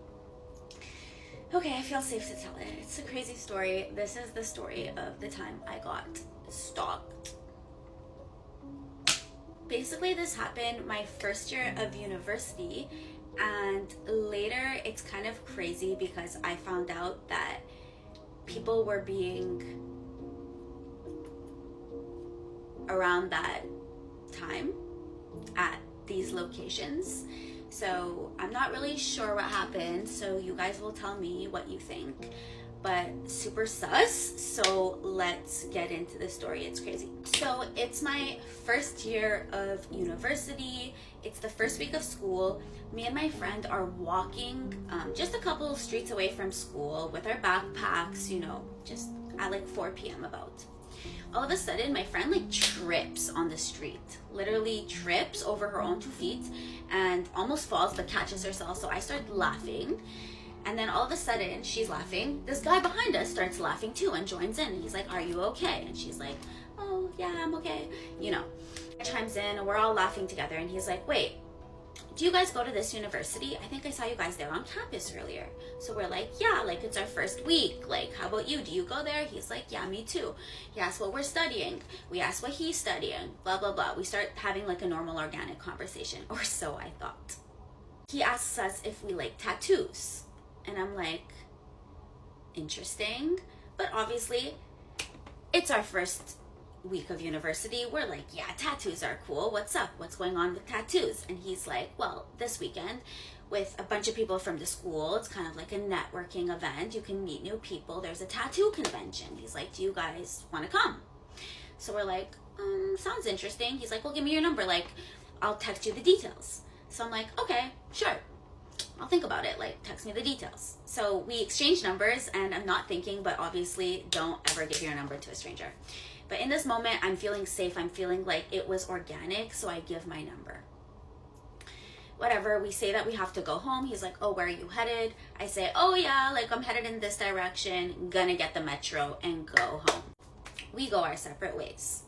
Okay, I feel safe to tell it. It's a crazy story. This is the story of the time I got stalked. Basically, this happened my first year of university, and later it's kind of crazy because I found out that people were being around that time at these locations. So I'm not really sure what happened, so you guys will tell me what you think, but super sus. So let's get into the story. It's crazy. So it's my first year of university. It's the first week of school. Me and my friend are walking just a couple of streets away from school with our backpacks, you know, just at like 4 p.m. about. All of a sudden, my friend like trips on the street, literally trips over her own 2 feet and almost falls, but catches herself. So I start laughing. And then all of a sudden she's laughing. This guy behind us starts laughing too and joins in. And he's like, are you okay? And she's like, oh yeah, I'm okay. You know, chimes in and we're all laughing together. And he's like, wait, do you guys go to this university? I think I saw you guys there on campus earlier. So we're like, yeah, like it's our first week. Like, how about you? Do you go there? He's like, yeah, me too. He asked what we're studying. We asked what he's studying, blah, blah, blah. We start having like a normal organic conversation, or so I thought. He asks us if we like tattoos. And I'm like, interesting. But obviously, it's our first week of university, we're like, yeah, tattoos are cool. What's up? What's going on with tattoos? And he's like, well, this weekend with a bunch of people from the school, it's kind of like a networking event. You can meet new people. There's a tattoo convention. He's like, do you guys want to come? So we're like, sounds interesting. He's like, well, give me your number. Like, I'll text you the details. So I'm like, okay, sure. I'll think about it. Like, text me the details. So we exchange numbers, and I'm not thinking, but obviously don't ever give your number to a stranger. But in this moment, I'm feeling safe. I'm feeling like it was organic, so I give my number. Whatever, we say that we have to go home. He's like, oh, where are you headed? I say, oh yeah, like I'm headed in this direction, gonna get the metro and go home. We go our separate ways.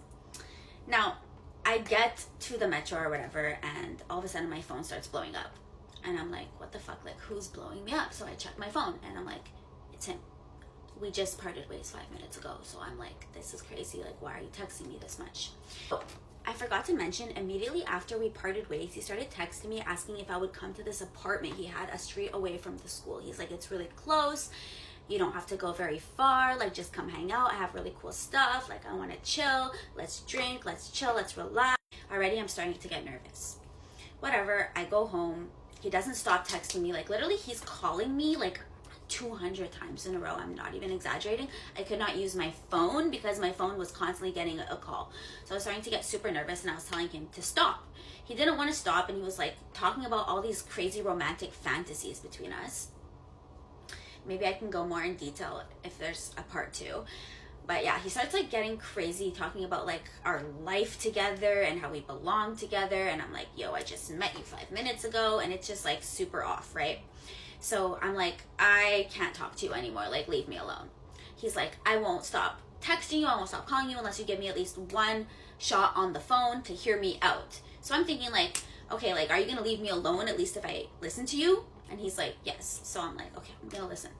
Now, I get to the metro or whatever, and all of a sudden my phone starts blowing up. And I'm like, what the fuck? Like, who's blowing me up? So I check my phone, and I'm like, it's him. We just parted ways 5 minutes ago. So I'm like, this is crazy. Like, why are you texting me this much? Oh, I forgot to mention, immediately after we parted ways, he started texting me asking if I would come to this apartment he had a street away from the school. He's like, it's really close. You don't have to go very far. Like, just come hang out. I have really cool stuff. Like, I want to chill. Let's drink. Let's chill. Let's relax. Already, I'm starting to get nervous. Whatever. I go home. He doesn't stop texting me. Like, literally, he's calling me like 200 times in a row. I'm not even exaggerating. I could not use my phone because my phone was constantly getting a call. So I was starting to get super nervous, and I was telling him to stop. He didn't want to stop, and he was like talking about all these crazy romantic fantasies between us. Maybe I can go more in detail if there's a part 2. But yeah, he starts like getting crazy, talking about like our life together and how we belong together. And I'm like, yo, I just met you 5 minutes ago, and it's just like super off, right? So I'm like, I can't talk to you anymore. Like, leave me alone. He's like, I won't stop texting you. I won't stop calling you unless you give me at least one shot on the phone to hear me out. So I'm thinking like, okay, like, are you going to leave me alone at least if I listen to you? And he's like, yes. So I'm like, okay, I'm going to listen.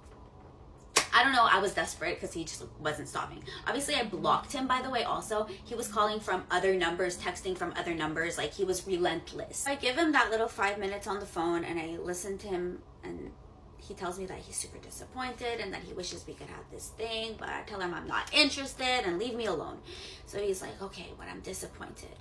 I don't know, I was desperate because he just wasn't stopping. Obviously, I blocked him, by the way, also. He was calling from other numbers, texting from other numbers, like he was relentless. I give him that little 5 minutes on the phone, and I listen to him, and he tells me that he's super disappointed and that he wishes we could have this thing, but I tell him I'm not interested and leave me alone. So he's like, okay, when I'm disappointed,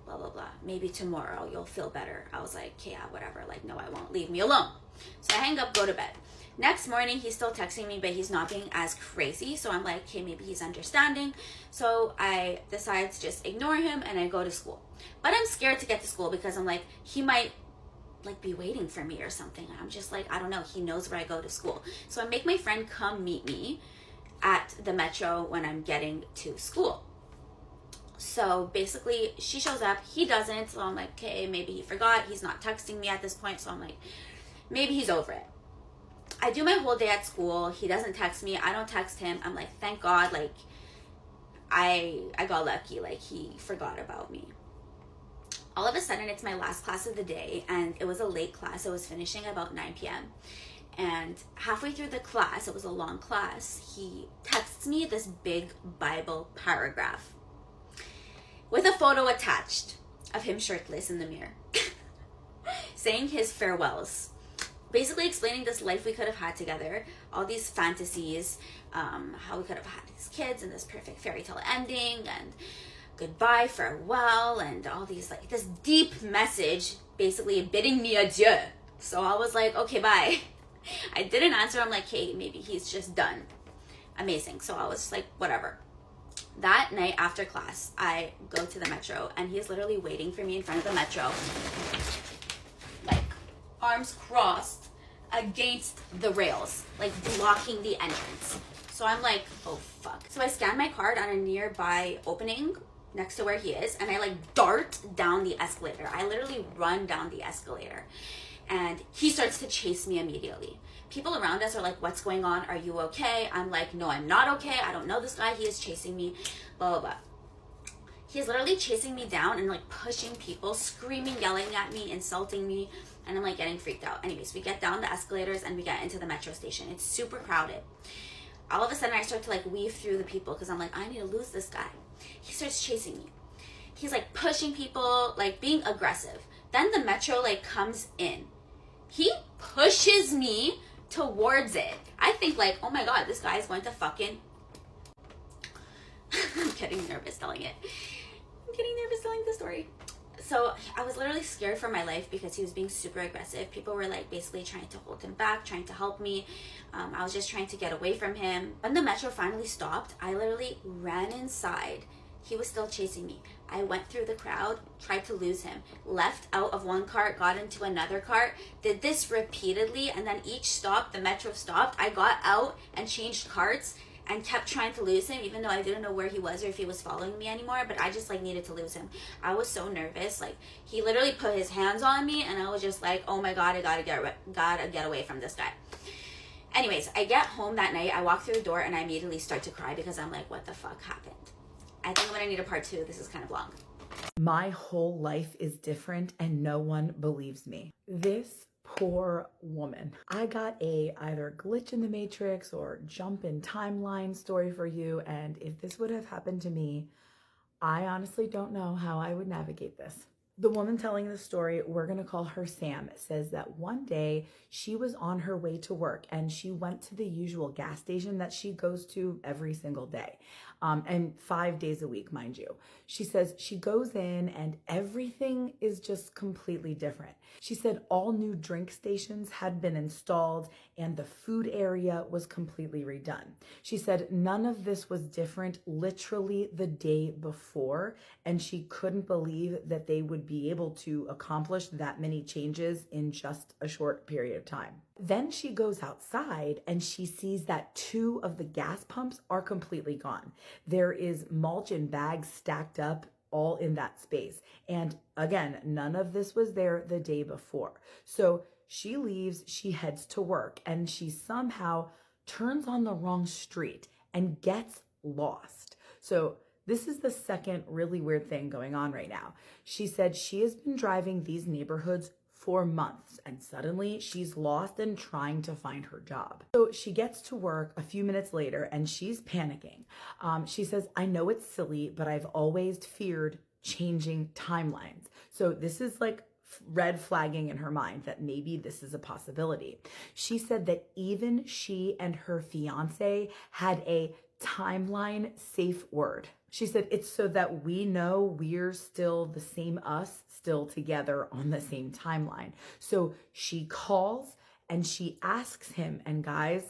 blah, blah, blah. Maybe tomorrow you'll feel better. I was like, yeah, whatever. Like, no, I won't. Leave me alone. So I hang up, go to bed. Next morning, he's still texting me, but he's not being as crazy. So I'm like, okay, maybe he's understanding. So I decide to just ignore him, and I go to school. But I'm scared to get to school because I'm like, he might like be waiting for me or something. And I'm just like, I don't know. He knows where I go to school. So I make my friend come meet me at the metro when I'm getting to school. So basically, she shows up. He doesn't. So I'm like, okay, maybe he forgot. He's not texting me at this point. So I'm like, maybe he's over it. I do my whole day at school. He doesn't text me. I don't text him. I'm like, thank God, like, I got lucky. Like, he forgot about me. All of a sudden, it's my last class of the day, and it was a late class. It was finishing about 9 p.m. And halfway through the class, it was a long class, he texts me this big Bible paragraph with a photo attached of him shirtless in the mirror, saying his farewells. Basically explaining this life we could have had together, all these fantasies, how we could have had these kids and this perfect fairy tale ending, and goodbye, farewell, and all these, like, this deep message basically bidding me adieu. So I was like, okay, bye. I didn't answer. I'm like, hey, maybe he's just done. Amazing. So I was just like, whatever. That night after class, I go to the metro, and he's literally waiting for me in front of the metro, like, arms crossed against the rails, like blocking the entrance. So I'm like, oh fuck. So I scan my card on a nearby opening next to where he is, and I like dart down the escalator. I literally run down the escalator, and he starts to chase me immediately. People around us are like, what's going on? Are you okay? I'm like, no, I'm not okay. I don't know this guy. He is chasing me, blah, blah, blah. He's literally chasing me down and like pushing people, screaming, yelling at me, insulting me, and I'm like getting freaked out. Anyways, we get down the escalators and we get into the metro station. It's super crowded. All of a sudden I start to like weave through the people because I'm like, I need to lose this guy. He starts chasing me. He's like pushing people, like being aggressive. Then the metro like comes in. He pushes me towards it. I think like, oh my God, this guy is going to fucking... I'm getting nervous telling it. I'm getting nervous telling the story. So I was literally scared for my life because he was being super aggressive. People were like basically trying to hold him back, trying to help me. I was just trying to get away from him. When the metro finally stopped, I literally ran inside. He was still chasing me. I went through the crowd, tried to lose him, left out of one cart, got into another cart, did this repeatedly, and then each stop, the metro stopped, I got out and changed carts and kept trying to lose him, even though I didn't know where he was or if he was following me anymore, but I just like needed to lose him. I was so nervous. Like, he literally put his hands on me and I was just like, oh my God, I gotta get away from this guy. Anyways, I get home that night, I walk through the door and I immediately start to cry because I'm like, what the fuck happened? I think I'm gonna need a part 2. This is kind of long. My whole life is different and no one believes me. This poor woman. I got a either glitch in the matrix or jump in timeline story for you, and if this would have happened to me, I honestly don't know how I would navigate this. The woman telling the story, we're going to call her Sam, says that one day she was on her way to work and she went to the usual gas station that she goes to every single day, and 5 days a week, mind you. She says she goes in and everything is just completely different. She said all new drink stations had been installed and the food area was completely redone. She said none of this was different literally the day before, and she couldn't believe that they would be able to accomplish that many changes in just a short period of time. Then she goes outside and she sees that 2 of the gas pumps are completely gone. There is mulch and bags stacked up all in that space. And again, none of this was there the day before. So she leaves, she heads to work, and she somehow turns on the wrong street and gets lost. So this is the second really weird thing going on right now. She said she has been driving these neighborhoods for months and suddenly she's lost and trying to find her job. So she gets to work a few minutes later and she's panicking. She says, I know it's silly, but I've always feared changing timelines. So this is like red flagging in her mind that maybe this is a possibility. She said that even she and her fiance had a timeline safe word. She said it's so that we know we're still the same us, still together on the same timeline. So she calls and she asks him, and guys,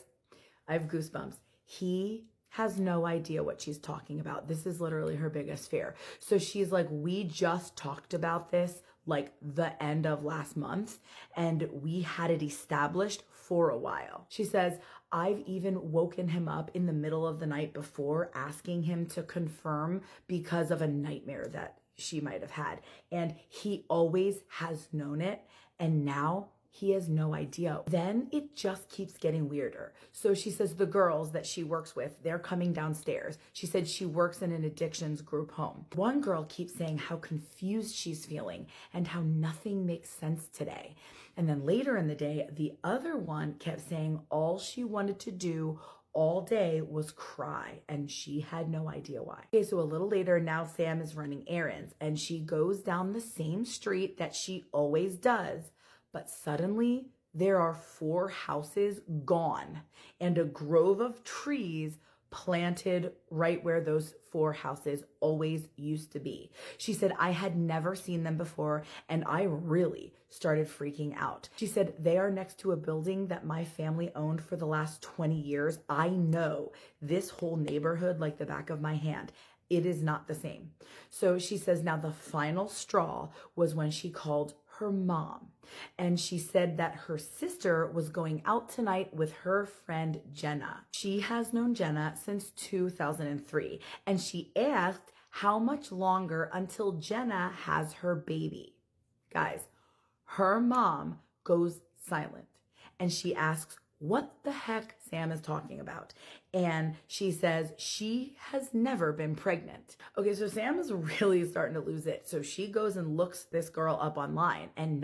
I have goosebumps. He has no idea what she's talking about. This is literally her biggest fear. So she's like, we just talked about this like the end of last month and we had it established for a while. She says, I've even woken him up in the middle of the night before asking him to confirm because of a nightmare that she might have had. And he always has known it. And now he has no idea. Then it just keeps getting weirder. So she says the girls that she works with, they're coming downstairs. She said she works in an addictions group home. One girl keeps saying how confused she's feeling and how nothing makes sense today. And then later in the day, the other one kept saying all she wanted to do all day was cry, and she had no idea why. Okay, so a little later, now Sam is running errands and she goes down the same street that she always does. But suddenly there are 4 houses gone and a grove of trees planted right where those 4 houses always used to be. She said, I had never seen them before and I really started freaking out. She said, they are next to a building that my family owned for the last 20 years. I know this whole neighborhood like the back of my hand. It is not the same. So she says now the final straw was when she called her mom. And she said that her sister was going out tonight with her friend Jenna. She has known Jenna since 2003. And she asked how much longer until Jenna has her baby. Guys, her mom goes silent and she asks what the heck Sam is talking about. And she says she has never been pregnant. Okay, so Sam is really starting to lose it. So she goes and looks this girl up online and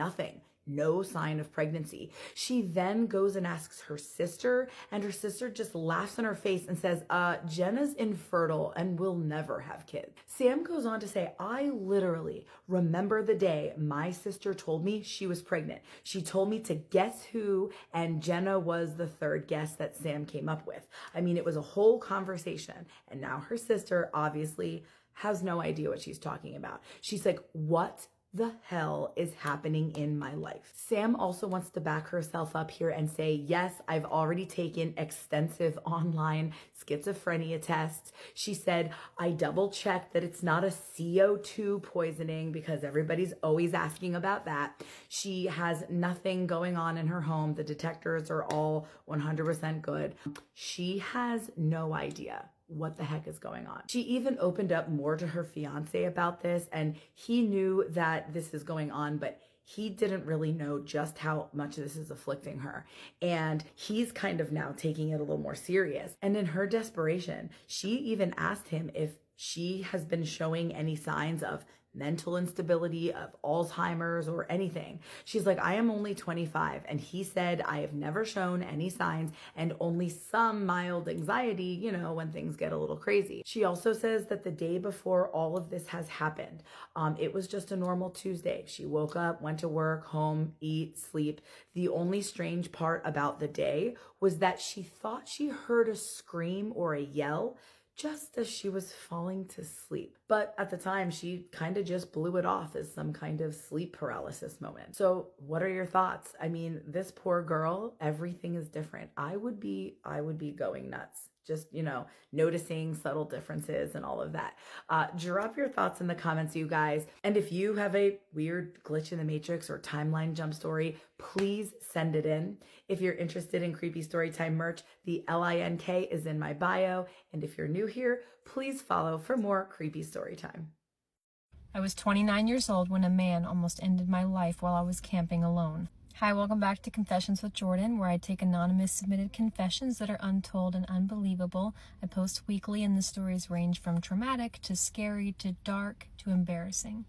no sign of pregnancy. She then goes and asks her sister, and her sister just laughs in her face and says, Jenna's infertile and will never have kids. Sam goes on to say, I literally remember the day my sister told me she was pregnant. She told me to guess who, and Jenna was the third guess that Sam came up with. I mean, it was a whole conversation, and now her sister obviously has no idea what she's talking about. She's like, what the hell is happening in my life? Sam also wants to back herself up here and say, yes, I've already taken extensive online schizophrenia tests. She said, I double checked that it's not a CO2 poisoning because everybody's always asking about that. She has nothing going on in her home. The detectors are all 100% good. She has no idea what the heck is going on. She even opened up more to her fiance about this, and he knew that this is going on, but he didn't really know just how much this is afflicting her. And he's kind of now taking it a little more serious. And in her desperation, she even asked him if she has been showing any signs of mental instability, of Alzheimer's or anything. She's like, I am only 25. And he said, I have never shown any signs and only some mild anxiety, you know, when things get a little crazy. She also says that the day before all of this has happened, it was just a normal Tuesday. She woke up, went to work, home, eat, sleep. The only strange part about the day was that she thought she heard a scream or a yell just as she was falling to sleep. But at the time, she kind of just blew it off as some kind of sleep paralysis moment. So what are your thoughts? I mean, this poor girl, everything is different. I would be going nuts. Just, you know, noticing subtle differences and all of that. Drop your thoughts in the comments, you guys. And if you have a weird glitch in the matrix or timeline jump story, please send it in. If you're interested in creepy storytime merch, the link is in my bio. And if you're new here, please follow for more creepy storytime. I was 29 years old when a man almost ended my life while I was camping alone. Hi, welcome back to Confessions with Jordan, where I take anonymous submitted confessions that are untold and unbelievable. I post weekly, and the stories range from traumatic to scary to dark to embarrassing.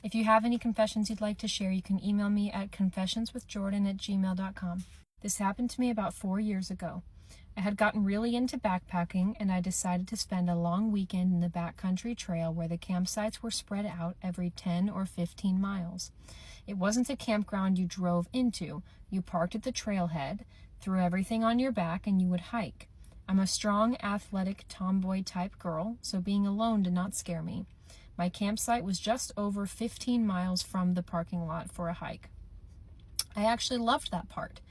If you have any confessions you'd like to share, you can email me at confessionswithjordan@gmail.com. This happened to me about 4 years ago. I had gotten really into backpacking, and I decided to spend a long weekend in the backcountry trail where the campsites were spread out every 10 or 15 miles. It wasn't a campground you drove into. You parked at the trailhead, threw everything on your back, and you would hike. I'm a strong, athletic, tomboy type girl, so being alone did not scare me. My campsite was just over 15 miles from the parking lot for a hike. I actually loved that part.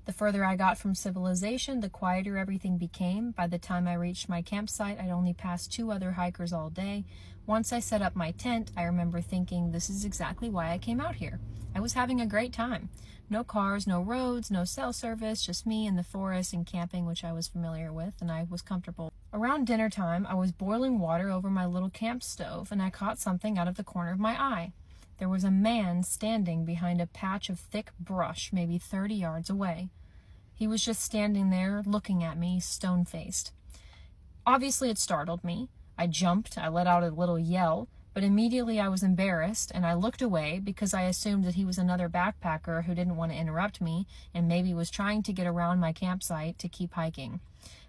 The further I got from civilization, the quieter everything became. By the time I reached my campsite, I'd only passed 2 other hikers all day. Once I set up my tent, I remember thinking, this is exactly why I came out here. I was having a great time. No cars, no roads, no cell service, just me in the forest and camping, which I was familiar with, and I was comfortable. Around dinner time, I was boiling water over my little camp stove, and I caught something out of the corner of my eye. There was a man standing behind a patch of thick brush, maybe 30 yards away. He was just standing there looking at me, stone-faced. Obviously, it startled me. I jumped, I let out a little yell, but immediately I was embarrassed, and I looked away because I assumed that he was another backpacker who didn't want to interrupt me and maybe was trying to get around my campsite to keep hiking.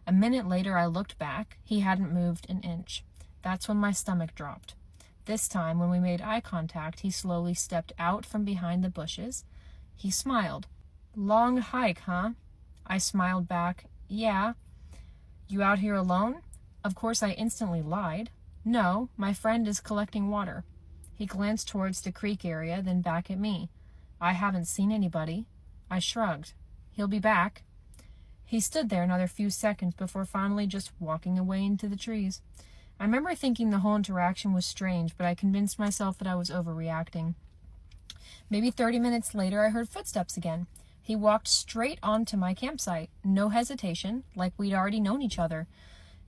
A minute later, I looked back. He hadn't moved an inch. That's when my stomach dropped. This time, when we made eye contact, he slowly stepped out from behind the bushes. He smiled. "Long hike, huh?" I smiled back, "Yeah." "You out here alone?" Of course, I instantly lied. "No, my friend is collecting water." He glanced towards the creek area, then back at me. "I haven't seen anybody." I shrugged. "He'll be back." He stood there another few seconds before finally just walking away into the trees. I remember thinking the whole interaction was strange, but I convinced myself that I was overreacting. Maybe 30 minutes later, I heard footsteps again. He walked straight onto my campsite, no hesitation, like we'd already known each other.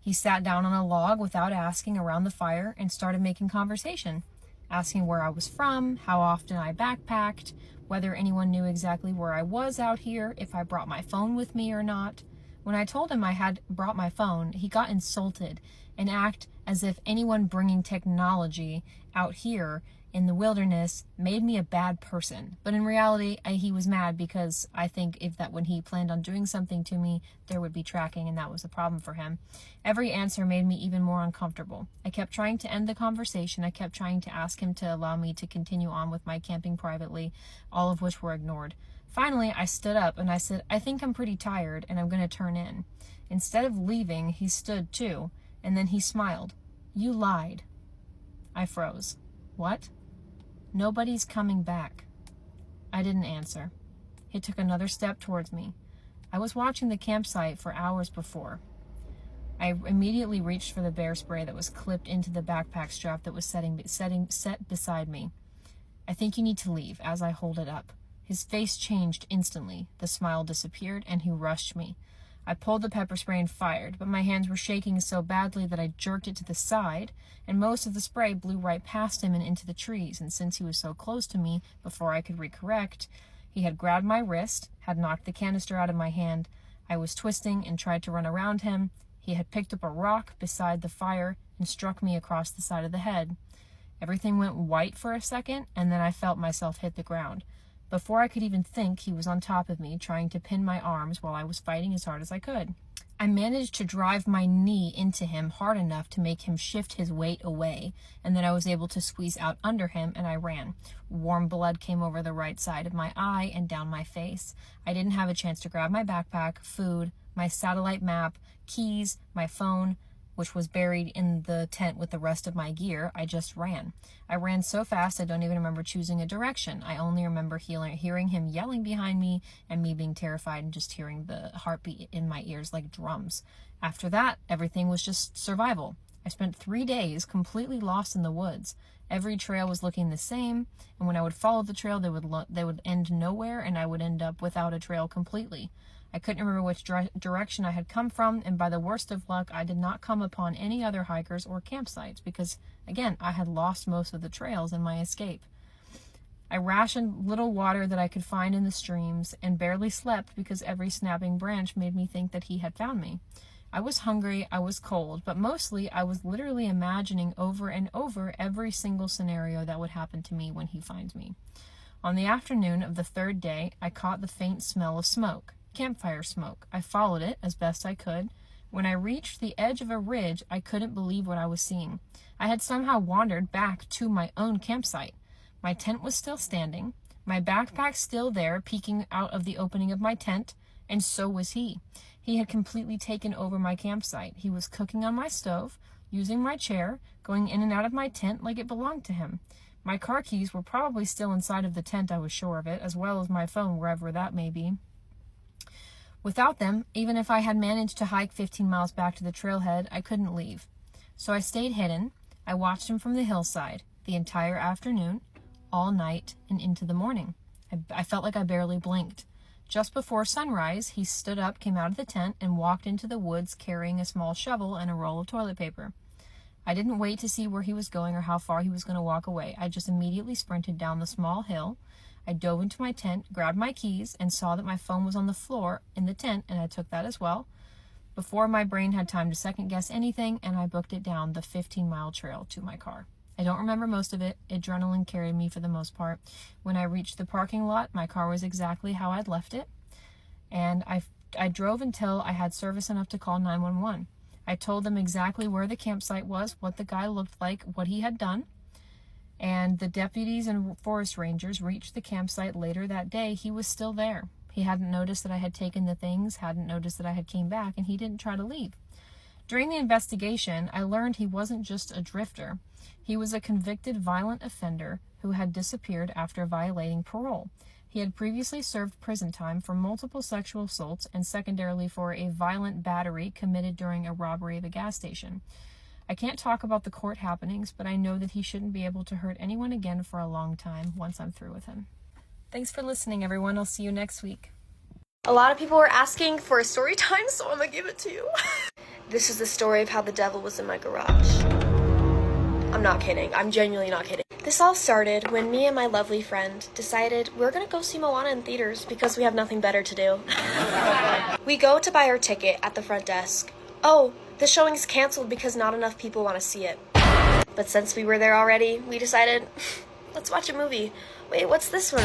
He sat down on a log without asking around the fire and started making conversation, asking where I was from, how often I backpacked, whether anyone knew exactly where I was out here, if I brought my phone with me or not. When I told him I had brought my phone, he got insulted and acted as if anyone bringing technology out here in the wilderness made me a bad person. But in reality, he was mad because I think when he planned on doing something to me, there would be tracking, and that was a problem for him. Every answer made me even more uncomfortable. I kept trying to end the conversation. I kept trying to ask him to allow me to continue on with my camping privately, all of which were ignored. Finally, I stood up and I said, I think I'm pretty tired and I'm going to turn in. Instead of leaving, he stood too, and then he smiled. You lied. I froze. What? Nobody's coming back. I didn't answer. He took another step towards me. I was watching the campsite for hours before. I immediately reached for the bear spray that was clipped into the backpack strap that was set beside me. I think you need to leave, as I hold it up. His face changed instantly. The smile disappeared, and he rushed me. I pulled the pepper spray and fired, but my hands were shaking so badly that I jerked it to the side, and most of the spray blew right past him and into the trees, and since he was so close to me, before I could recorrect, he had grabbed my wrist, had knocked the canister out of my hand. I was twisting and tried to run around him. He had picked up a rock beside the fire and struck me across the side of the head. Everything went white for a second, and then I felt myself hit the ground. Before I could even think, he was on top of me, trying to pin my arms while I was fighting as hard as I could. I managed to drive my knee into him hard enough to make him shift his weight away, and then I was able to squeeze out under him, and I ran. Warm blood came over the right side of my eye and down my face. I didn't have a chance to grab my backpack, food, my satellite map, keys, my phone, which was buried in the tent with the rest of my gear. I just ran. I ran so fast I don't even remember choosing a direction. I only remember hearing him yelling behind me and me being terrified and just hearing the heartbeat in my ears like drums. After that, everything was just survival. I spent 3 days completely lost in the woods. Every trail was looking the same, and when I would follow the trail, they would end nowhere, and I would end up without a trail completely. I couldn't remember which direction I had come from, and by the worst of luck, I did not come upon any other hikers or campsites because, again, I had lost most of the trails in my escape. I rationed little water that I could find in the streams and barely slept because every snapping branch made me think that he had found me. I was hungry, I was cold, but mostly I was literally imagining over and over every single scenario that would happen to me when he finds me. On the afternoon of the 3rd day, I caught the faint smell of smoke. Campfire smoke. I followed it as best I could. When I reached the edge of a ridge, I couldn't believe what I was seeing. I had somehow wandered back to my own campsite. My tent was still standing, my backpack still there, peeking out of the opening of my tent, and so was he. He had completely taken over my campsite. He was cooking on my stove, using my chair, going in and out of my tent like it belonged to him. My car keys were probably still inside of the tent, I was sure of it, as well as my phone, wherever that may be. Without them, even if I had managed to hike 15 miles back to the trailhead, I couldn't leave. So I stayed hidden. I watched him from the hillside the entire afternoon, all night, and into the morning. I felt like I barely blinked. Just before sunrise, he stood up, came out of the tent, and walked into the woods carrying a small shovel and a roll of toilet paper. I didn't wait to see where he was going or how far he was going to walk away. I just immediately sprinted down the small hill. I dove into my tent, grabbed my keys, and saw that my phone was on the floor in the tent, and I took that as well. Before my brain had time to second-guess anything, and I booked it down the 15-mile trail to my car. I don't remember most of it. Adrenaline carried me for the most part. When I reached the parking lot, my car was exactly how I'd left it, and I drove until I had service enough to call 911. I told them exactly where the campsite was, what the guy looked like, what he had done. And the deputies and forest rangers reached the campsite later that day. He was still there. He hadn't noticed that I had taken the things, hadn't noticed that I had came back, and he didn't try to leave. During the investigation, I learned he wasn't just a drifter. He was a convicted violent offender who had disappeared after violating parole. He had previously served prison time for multiple sexual assaults and secondarily for a violent battery committed during a robbery of a gas station. I can't talk about the court happenings, but I know that he shouldn't be able to hurt anyone again for a long time once I'm through with him. Thanks for listening, everyone. I'll see you next week. A lot of people were asking for a story time, so I'm gonna give it to you. This is the story of how the devil was in my garage. I'm not kidding. I'm genuinely not kidding. This all started when me and my lovely friend decided we're gonna go see Moana in theaters because we have nothing better to do. We go to buy our ticket at the front desk. Oh, The showing's canceled because not enough people want to see it. But since we were there already, we decided, let's watch a movie. Wait, what's this one?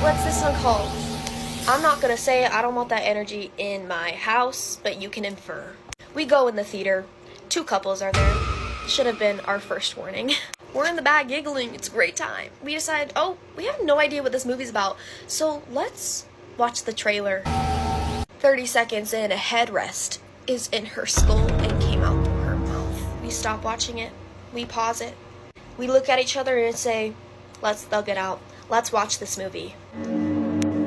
What's this one called? I'm not gonna say I don't want that energy in my house, but you can infer. We go in the theater. 2 couples are there. Should have been our first warning. We're in the back giggling. It's a great time. We decide, oh, we have no idea what this movie's about, so let's watch the trailer. 30 seconds in, a headrest is in her skull and came out through her mouth. We stop watching it. We pause it. We look at each other and say, let's thug it out. Let's watch this movie.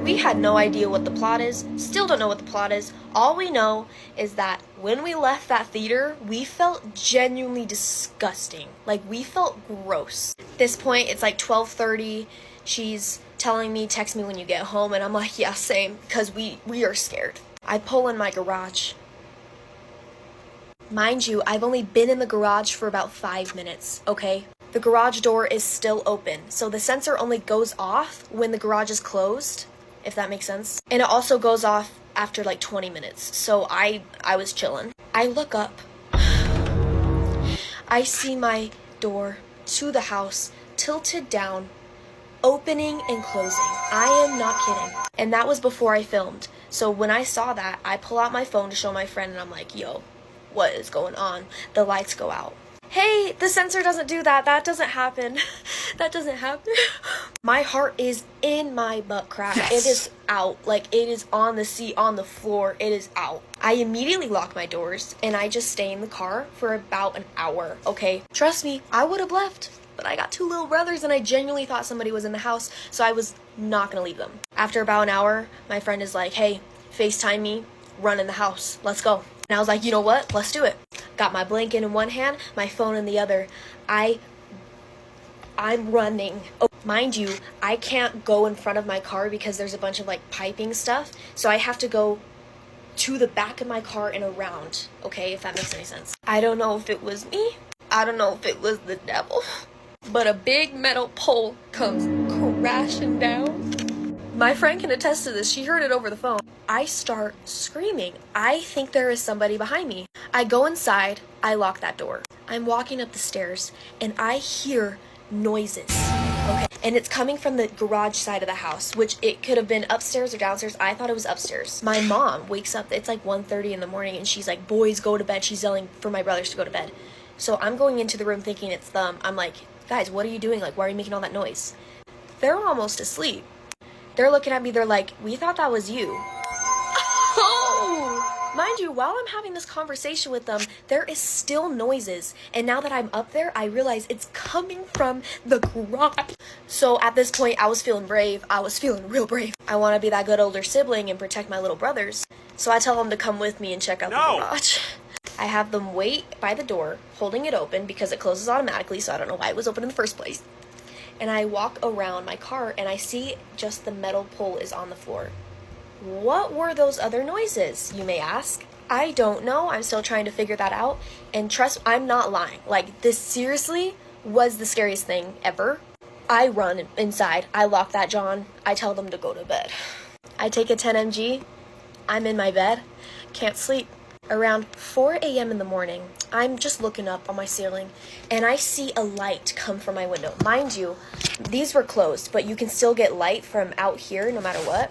We had no idea what the plot is, still don't know what the plot is. All we know is that when we left that theater, we felt genuinely disgusting. Like, we felt gross. At this point, it's like 12:30. She's telling me, text me when you get home, and I'm like, yeah, same, because we are scared. I pull in my garage. Mind you, I've only been in the garage for about 5 minutes, okay? The garage door is still open, so the sensor only goes off when the garage is closed, if that makes sense. And it also goes off after like 20 minutes, so I was chilling. I look up. I see my door to the house tilted down, opening and closing. I am not kidding. And that was before I filmed. So when I saw that, I pull out my phone to show my friend, and I'm like, yo, what is going on? The lights go out. Hey, the sensor doesn't do that. That doesn't happen. That doesn't happen. My heart is in my butt crack. Yes. It is out. Like, it is on the seat, on the floor. It is out. I immediately lock my doors, and I just stay in the car for about an hour, okay? Trust me, I would have left, but I got 2 little brothers, and I genuinely thought somebody was in the house, so I was not gonna leave them. After about an hour, my friend is like, hey, FaceTime me, run in the house. Let's go. And I was like, you know what? Let's do it. Got my blanket in one hand, my phone in the other. I'm running. Oh, mind you, I can't go in front of my car because there's a bunch of like piping stuff. So I have to go to the back of my car and around. Okay, if that makes any sense. I don't know if it was me. I don't know if it was the devil. But a big metal pole comes crashing down. My friend can attest to this. She heard it over the phone. I start screaming. I think there is somebody behind me. I go inside. I lock that door. I'm walking up the stairs, and I hear noises. Okay, and it's coming from the garage side of the house, which it could have been upstairs or downstairs. I thought it was upstairs. My mom wakes up. It's like 1:30 in the morning, and she's like, boys, go to bed. She's yelling for my brothers to go to bed. So I'm going into the room thinking it's them. I'm like, guys, what are you doing? Like, why are you making all that noise? They're almost asleep. They're looking at me, they're like, we thought that was you. Oh! Mind you, while I'm having this conversation with them, there is still noises. And now that I'm up there, I realize it's coming from the garage. So at this point, I was feeling brave. I was feeling real brave. I want to be that good older sibling and protect my little brothers. So I tell them to come with me and check out the garage. I have them wait by the door, holding it open because it closes automatically, so I don't know why it was open in the first place. And I walk around my car, and I see just the metal pole is on the floor. What were those other noises, you may ask? I don't know. I'm still trying to figure that out. And trust, I'm not lying. Like, this seriously was the scariest thing ever. I run inside. I lock that John. I tell them to go to bed. I take a 10 mg. I'm in my bed. Can't sleep. Around 4 a.m. in the morning, I'm just looking up on my ceiling, and I see a light come from my window. Mind you, these were closed, but you can still get light from out here no matter what.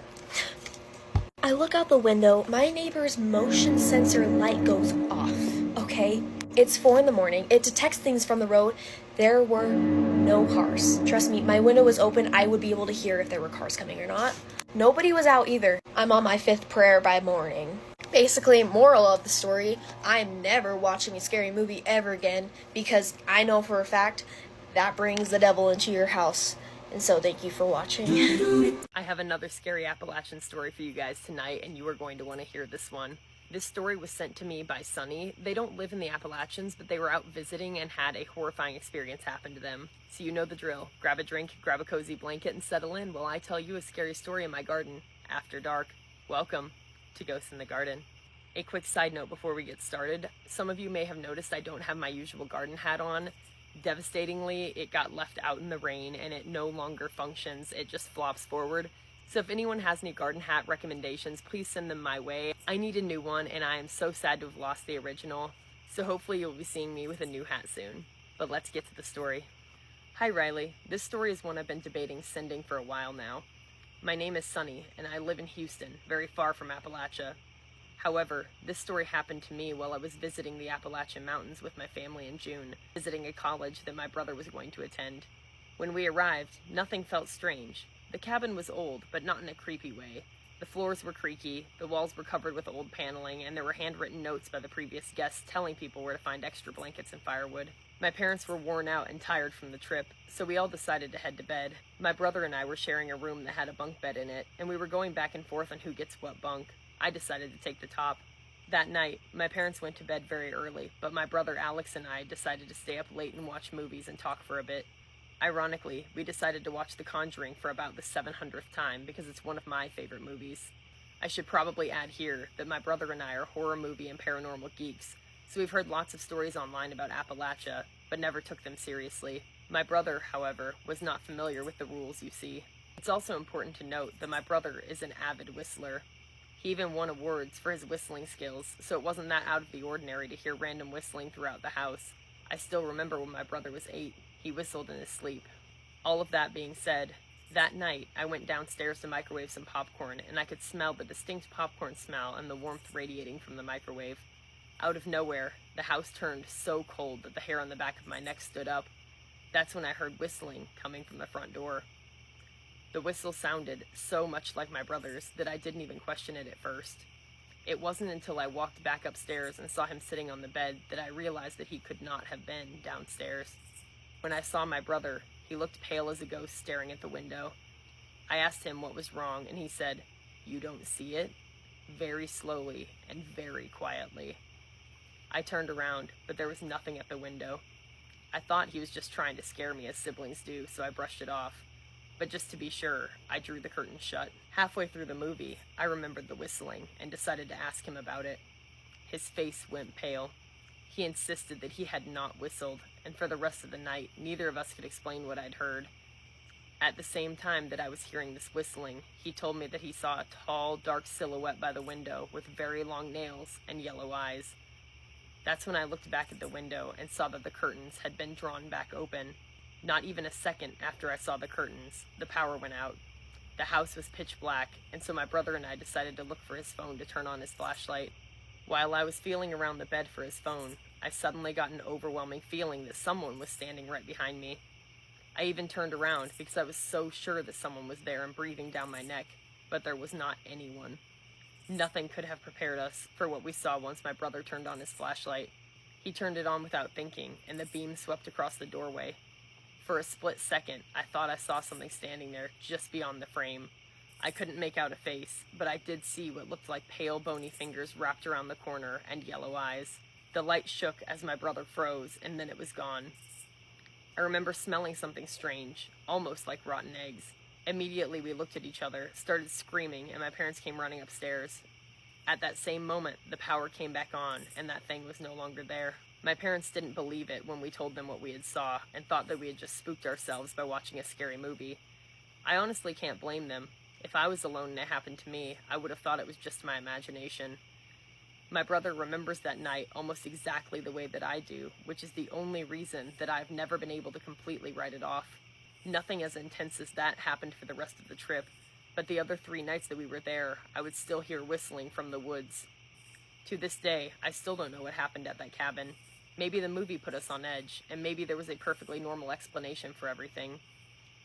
I look out the window. My neighbor's motion sensor light goes off, okay? It's 4 in the morning. It detects things from the road. There were no cars. Trust me, my window was open. I would be able to hear if there were cars coming or not. Nobody was out either. I'm on my 5th prayer by morning. Basically, moral of the story, I'm never watching a scary movie ever again because I know for a fact that brings the devil into your house. And so thank you for watching. I have another scary Appalachian story for you guys tonight, and you are going to want to hear this one. This story was sent to me by Sunny. They don't live in the Appalachians, but they were out visiting and had a horrifying experience happen to them. So you know the drill. Grab a drink, grab a cozy blanket, and settle in while I tell you a scary story in my garden after dark. Welcome to Ghosts in the Garden. A quick side note before we get started. Some of you may have noticed I don't have my usual garden hat on. Devastatingly, it got left out in the rain and it no longer functions. It just flops forward. So if anyone has any garden hat recommendations, please send them my way. I need a new one, and I am so sad to have lost the original. so hopefully you'll be seeing me with a new hat soon. But let's get to the story. Hi Riley, this story is one I've been debating sending for a while now. My name is Sunny, and I live in Houston, very far from Appalachia. However, this story happened to me while I was visiting the Appalachian Mountains with my family in June, visiting a college that my brother was going to attend. When we arrived, nothing felt strange. The cabin was old, but not in a creepy way. The floors were creaky, the walls were covered with old paneling, and there were handwritten notes by the previous guests telling people where to find extra blankets and firewood. My parents were worn out and tired from the trip, so we all decided to head to bed. My brother and I were sharing a room that had a bunk bed in it, and we were going back and forth on who gets what bunk. I decided to take the top. That night, my parents went to bed very early, but my brother Alex and I decided to stay up late and watch movies and talk for a bit. Ironically, we decided to watch The Conjuring for about the 700th time because it's one of my favorite movies. I should probably add here that my brother and I are horror movie and paranormal geeks, so we've heard lots of stories online about Appalachia, but never took them seriously. My brother, however, was not familiar with the rules you see. It's also important to note that my brother is an avid whistler. He even won awards for his whistling skills, so it wasn't that out of the ordinary to hear random whistling throughout the house. I still remember when my brother was 8, he whistled in his sleep. All of that being said, that night I went downstairs to microwave some popcorn, and I could smell the distinct popcorn smell and the warmth radiating from the microwave. Out of nowhere, the house turned so cold that the hair on the back of my neck stood up. That's when I heard whistling coming from the front door. The whistle sounded so much like my brother's that I didn't even question it at first. It wasn't until I walked back upstairs and saw him sitting on the bed that I realized that he could not have been downstairs. When I saw my brother, he looked pale as a ghost staring at the window. I asked him what was wrong, and he said, "You don't see it?" very slowly and very quietly. I turned around, but there was nothing at the window. I thought he was just trying to scare me as siblings do, so I brushed it off. But just to be sure, I drew the curtain shut. Halfway through the movie, I remembered the whistling and decided to ask him about it. His face went pale. He insisted that he had not whistled, and for the rest of the night, neither of us could explain what I'd heard. At the same time that I was hearing this whistling, he told me that he saw a tall, dark silhouette by the window with very long nails and yellow eyes. That's when I looked back at the window and saw that the curtains had been drawn back open. Not even a second after I saw the curtains, the power went out. The house was pitch black, and so my brother and I decided to look for his phone to turn on his flashlight. While I was feeling around the bed for his phone, I suddenly got an overwhelming feeling that someone was standing right behind me. I even turned around because I was so sure that someone was there and breathing down my neck, but there was not anyone. Nothing could have prepared us for what we saw once my brother turned on his flashlight. He turned it on without thinking, and the beam swept across the doorway. For a split second, I thought I saw something standing there just beyond the frame. I couldn't make out a face, but I did see what looked like pale, bony fingers wrapped around the corner and yellow eyes. The light shook as my brother froze, and then it was gone. I remember smelling something strange, almost like rotten eggs. Immediately we looked at each other, started screaming, and my parents came running upstairs. At that same moment, the power came back on, and that thing was no longer there. My parents didn't believe it when we told them what we had saw, and thought that we had just spooked ourselves by watching a scary movie. I honestly can't blame them. If I was alone and it happened to me, I would have thought it was just my imagination. My brother remembers that night almost exactly the way that I do, which is the only reason that I've never been able to completely write it off. Nothing as intense as that happened for the rest of the trip, but the other 3 nights that we were there, I would still hear whistling from the woods. To this day, I still don't know what happened at that cabin. Maybe the movie put us on edge, and maybe there was a perfectly normal explanation for everything.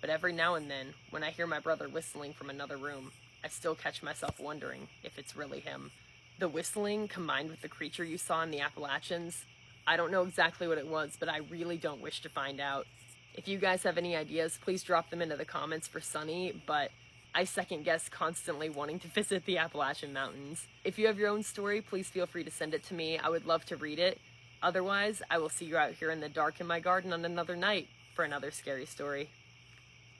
But every now and then, when I hear my brother whistling from another room, I still catch myself wondering if it's really him. The whistling, combined with the creature you saw in the Appalachians, I don't know exactly what it was, but I really don't wish to find out. If you guys have any ideas, please drop them into the comments for Sunny, but I second guess constantly wanting to visit the Appalachian Mountains. If you have your own story, please feel free to send it to me. I would love to read it. Otherwise, I will see you out here in the dark in my garden on another night for another scary story.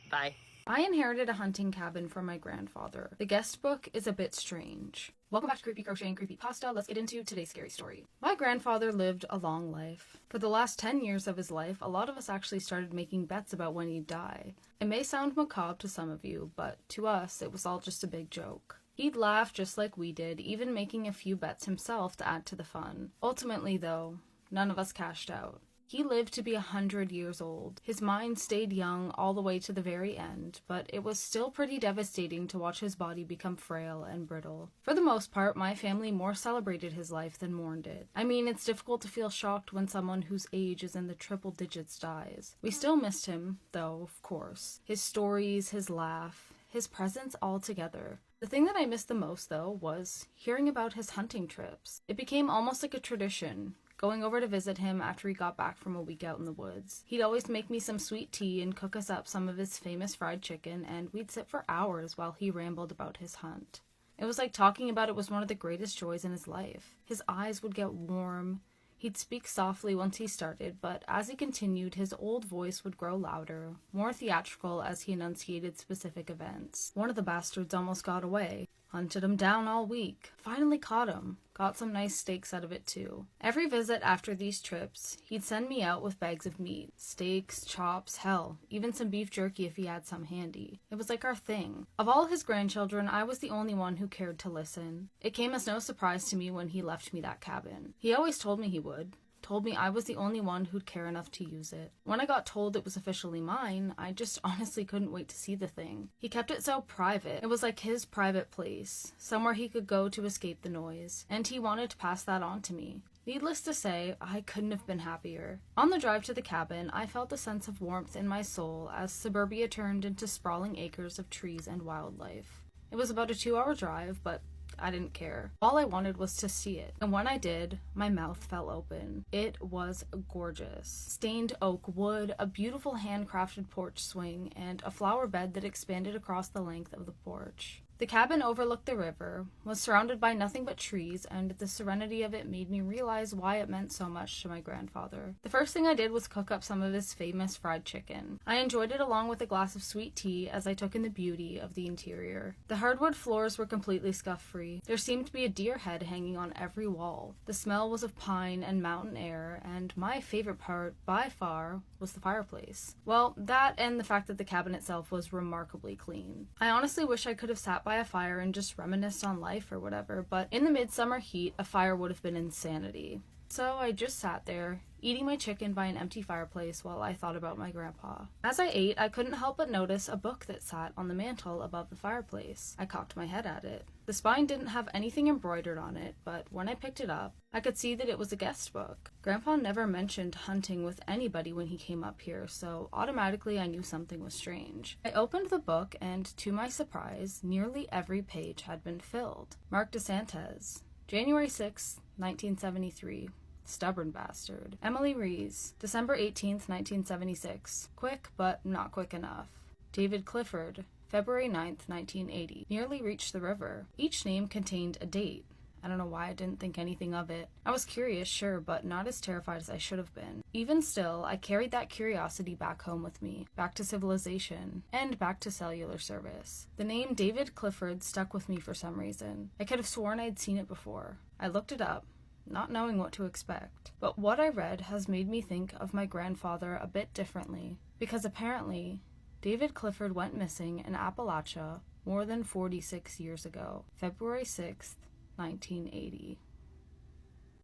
Bye. I inherited a hunting cabin from my grandfather. The guest book is a bit strange. Welcome back to Creepy Crochet and Creepy Pasta. Let's get into today's scary story. My grandfather lived a long life. For the last 10 years of his life, a lot of us actually started making bets about when he'd die. It may sound macabre to some of you, but to us, it was all just a big joke. He'd laugh just like we did, even making a few bets himself to add to the fun. Ultimately, though, none of us cashed out. He lived to be 100 years old. His mind stayed young all the way to the very end, but it was still pretty devastating to watch his body become frail and brittle. For the most part, my family more celebrated his life than mourned it. I mean, it's difficult to feel shocked when someone whose age is in the triple digits dies. We still missed him, though, of course. His stories, his laugh, his presence all together. The thing that I missed the most, though, was hearing about his hunting trips. It became almost like a tradition, going over to visit him after he got back from a week out in the woods. He'd always make me some sweet tea and cook us up some of his famous fried chicken, and we'd sit for hours while he rambled about his hunt. It was like talking about it was one of the greatest joys in his life. His eyes would get warm. He'd speak softly once he started, but as he continued, his old voice would grow louder, more theatrical as he enunciated specific events. One of the bastards almost got away. Hunted him down all week. Finally caught him. Got some nice steaks out of it too. Every visit after these trips, he'd send me out with bags of meat. Steaks, chops, hell, even some beef jerky if he had some handy. It was like our thing. Of all his grandchildren, I was the only one who cared to listen. It came as no surprise to me when he left me that cabin. He always told me he would. Told me I was the only one who'd care enough to use it. When I got told it was officially mine, I just honestly couldn't wait to see the thing. He kept it so private. It was like his private place, somewhere he could go to escape the noise, and he wanted to pass that on to me. Needless to say, I couldn't have been happier. On the drive to the cabin, I felt a sense of warmth in my soul as suburbia turned into sprawling acres of trees and wildlife. It was about a 2-hour drive, but I didn't care. All I wanted was to see it, and when I did, my mouth fell open. It was gorgeous. Stained oak wood, a beautiful handcrafted porch swing, and a flower bed that expanded across the length of the porch. The cabin overlooked the river, was surrounded by nothing but trees, and the serenity of it made me realize why it meant so much to my grandfather. The first thing I did was cook up some of his famous fried chicken. I enjoyed it along with a glass of sweet tea as I took in the beauty of the interior. The hardwood floors were completely scuff-free. There seemed to be a deer head hanging on every wall. The smell was of pine and mountain air, and my favorite part, by far, was the fireplace. Well, that and the fact that the cabin itself was remarkably clean. I honestly wish I could have sat by a fire and just reminisced on life or whatever, but in the midsummer heat, a fire would have been insanity. So I just sat there, eating my chicken by an empty fireplace while I thought about my grandpa. As I ate, I couldn't help but notice a book that sat on the mantel above the fireplace. I cocked my head at it. The spine didn't have anything embroidered on it, but when I picked it up, I could see that it was a guest book. Grandpa never mentioned hunting with anybody when he came up here, so automatically I knew something was strange. I opened the book, and to my surprise, nearly every page had been filled. Mark DeSantis, January 6, 1973. Stubborn bastard. Emily Rees, December 18th, 1976. Quick, but not quick enough. David Clifford, February 9th, 1980. Nearly reached the river. Each name contained a date. I don't know why I didn't think anything of it. I was curious, sure, but not as terrified as I should have been. Even still, I carried that curiosity back home with me, back to civilization, and back to cellular service. The name David Clifford stuck with me for some reason. I could have sworn I'd seen it before. I looked it up, not knowing what to expect. But what I read has made me think of my grandfather a bit differently, because apparently, David Clifford went missing in Appalachia more than 46 years ago, February 6th, 1980.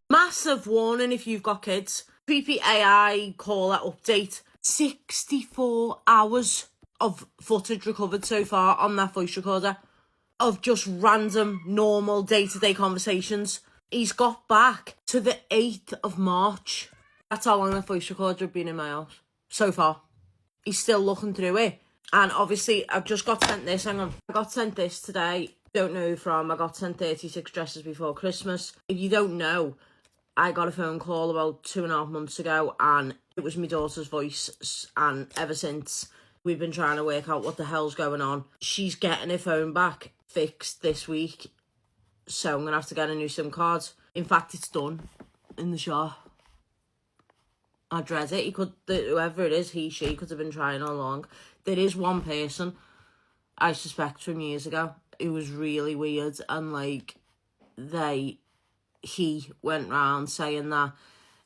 Massive warning if you've got kids. Creepy AI caller update. 64 hours of footage recovered so far on that voice recorder of just random, normal, day-to-day conversations. He's got back to the 8th of March. That's how long that voice recorder had been in my house so far. He's still looking through it. And obviously, I've just got sent this. Hang on. I got sent this today. Don't know who from. I got sent 36 dresses before Christmas. If you don't know, I got a phone call about 2.5 months ago, and it was my daughter's voice. And ever since, we've been trying to work out what the hell's going on. She's getting her phone back fixed this week, so I'm going to have to get a new SIM card. In fact, it's done in the shop. I dread it. Whoever it is, he, she, could have been trying all along. There is one person, I suspect from years ago, who was really weird, and like, he went round saying that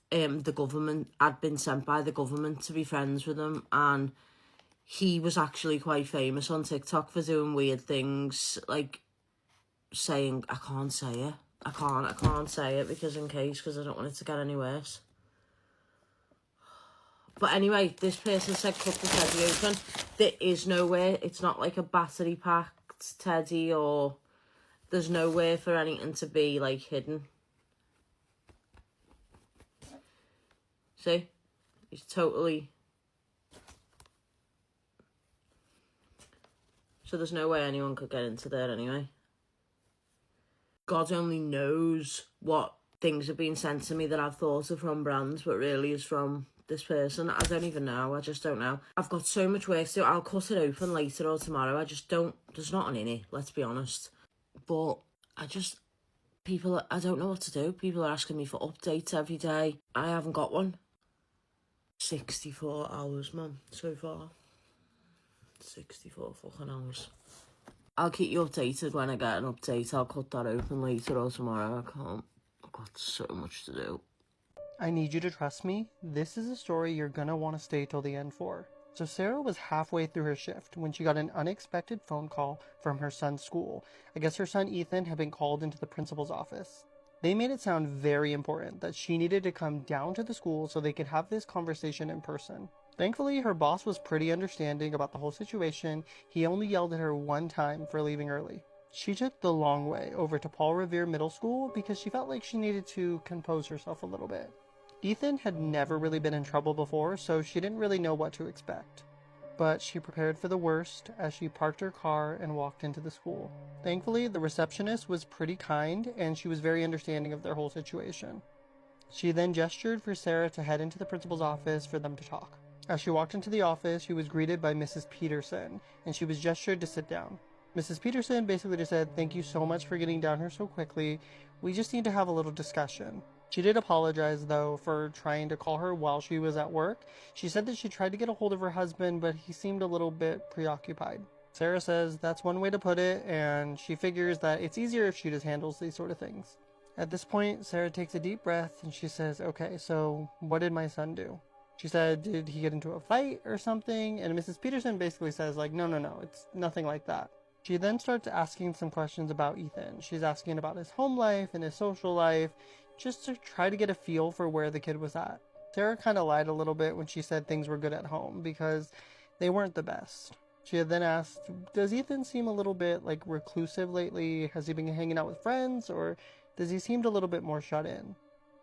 the government had been sent by the government to be friends with him, and he was actually quite famous on TikTok for doing weird things, like saying, I can't say it. I can't say it because I don't want it to get any worse. But anyway, this person said cut the teddy open. There is nowhere. It's not like a battery packed teddy, or there's nowhere for anything to be like hidden. See? It's totally... So there's no way anyone could get into there anyway. God only knows what things have been sent to me that I've thought are from brands, but really is from this person. I don't even know. I just don't know. I've got so much work to do. I'll cut it open later or tomorrow. I just don't... There's nothing in it, let's be honest. But I just... People... I don't know what to do. People are asking me for updates every day. I haven't got one. 64 hours, man, so far. 64 fucking hours. I'll keep you updated when I get an update. I'll cut that open later or tomorrow. I can't. I've got so much to do. I need you to trust me. This is a story you're gonna want to stay till the end for. So Sarah was halfway through her shift when she got an unexpected phone call from her son's school. I guess her son Ethan had been called into the principal's office. They made it sound very important that she needed to come down to the school so they could have this conversation in person. Thankfully, her boss was pretty understanding about the whole situation. He only yelled at her one time for leaving early. She took the long way over to Paul Revere Middle School because she felt like she needed to compose herself a little bit. Ethan had never really been in trouble before, so she didn't really know what to expect. But she prepared for the worst as she parked her car and walked into the school. Thankfully, the receptionist was pretty kind and she was very understanding of their whole situation. She then gestured for Sarah to head into the principal's office for them to talk. As she walked into the office, she was greeted by Mrs. Peterson, and she was gestured to sit down. Mrs. Peterson basically just said, "Thank you so much for getting down here so quickly. We just need to have a little discussion." She did apologize, though, for trying to call her while she was at work. She said that she tried to get a hold of her husband, but he seemed a little bit preoccupied. Sarah says that's one way to put it, and she figures that it's easier if she just handles these sort of things. At this point, Sarah takes a deep breath, and she says, "Okay, so what did my son do?" She said, "Did he get into a fight or something?" And Mrs. Peterson basically says, like, no, it's nothing like that. She then starts asking some questions about Ethan. She's asking about his home life and his social life, just to try to get a feel for where the kid was at. Sarah kind of lied a little bit when she said things were good at home, because they weren't the best. She had then asked, "Does Ethan seem a little bit, like, reclusive lately? Has he been hanging out with friends, or does he seem a little bit more shut in?"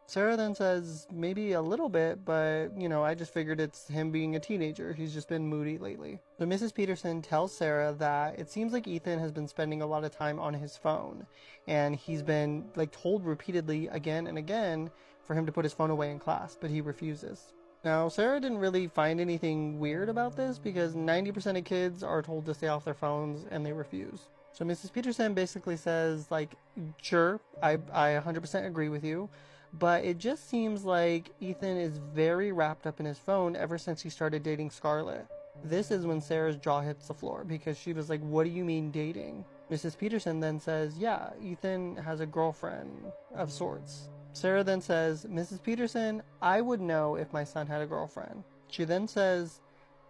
Sarah then says, "Maybe a little bit, but, I just figured it's him being a teenager. He's just been moody lately." So Mrs. Peterson tells Sarah that it seems like Ethan has been spending a lot of time on his phone, and he's been, told repeatedly again and again for him to put his phone away in class, but he refuses. Now, Sarah didn't really find anything weird about this because 90% of kids are told to stay off their phones and they refuse. So Mrs. Peterson basically says, sure, I 100% agree with you. But it just seems like Ethan is very wrapped up in his phone ever since he started dating Scarlett. This is when Sarah's jaw hits the floor because she was like, "What do you mean dating?" Mrs. Peterson then says, "Yeah, Ethan has a girlfriend of sorts." Sarah then says, "Mrs. Peterson, I would know if my son had a girlfriend." She then says,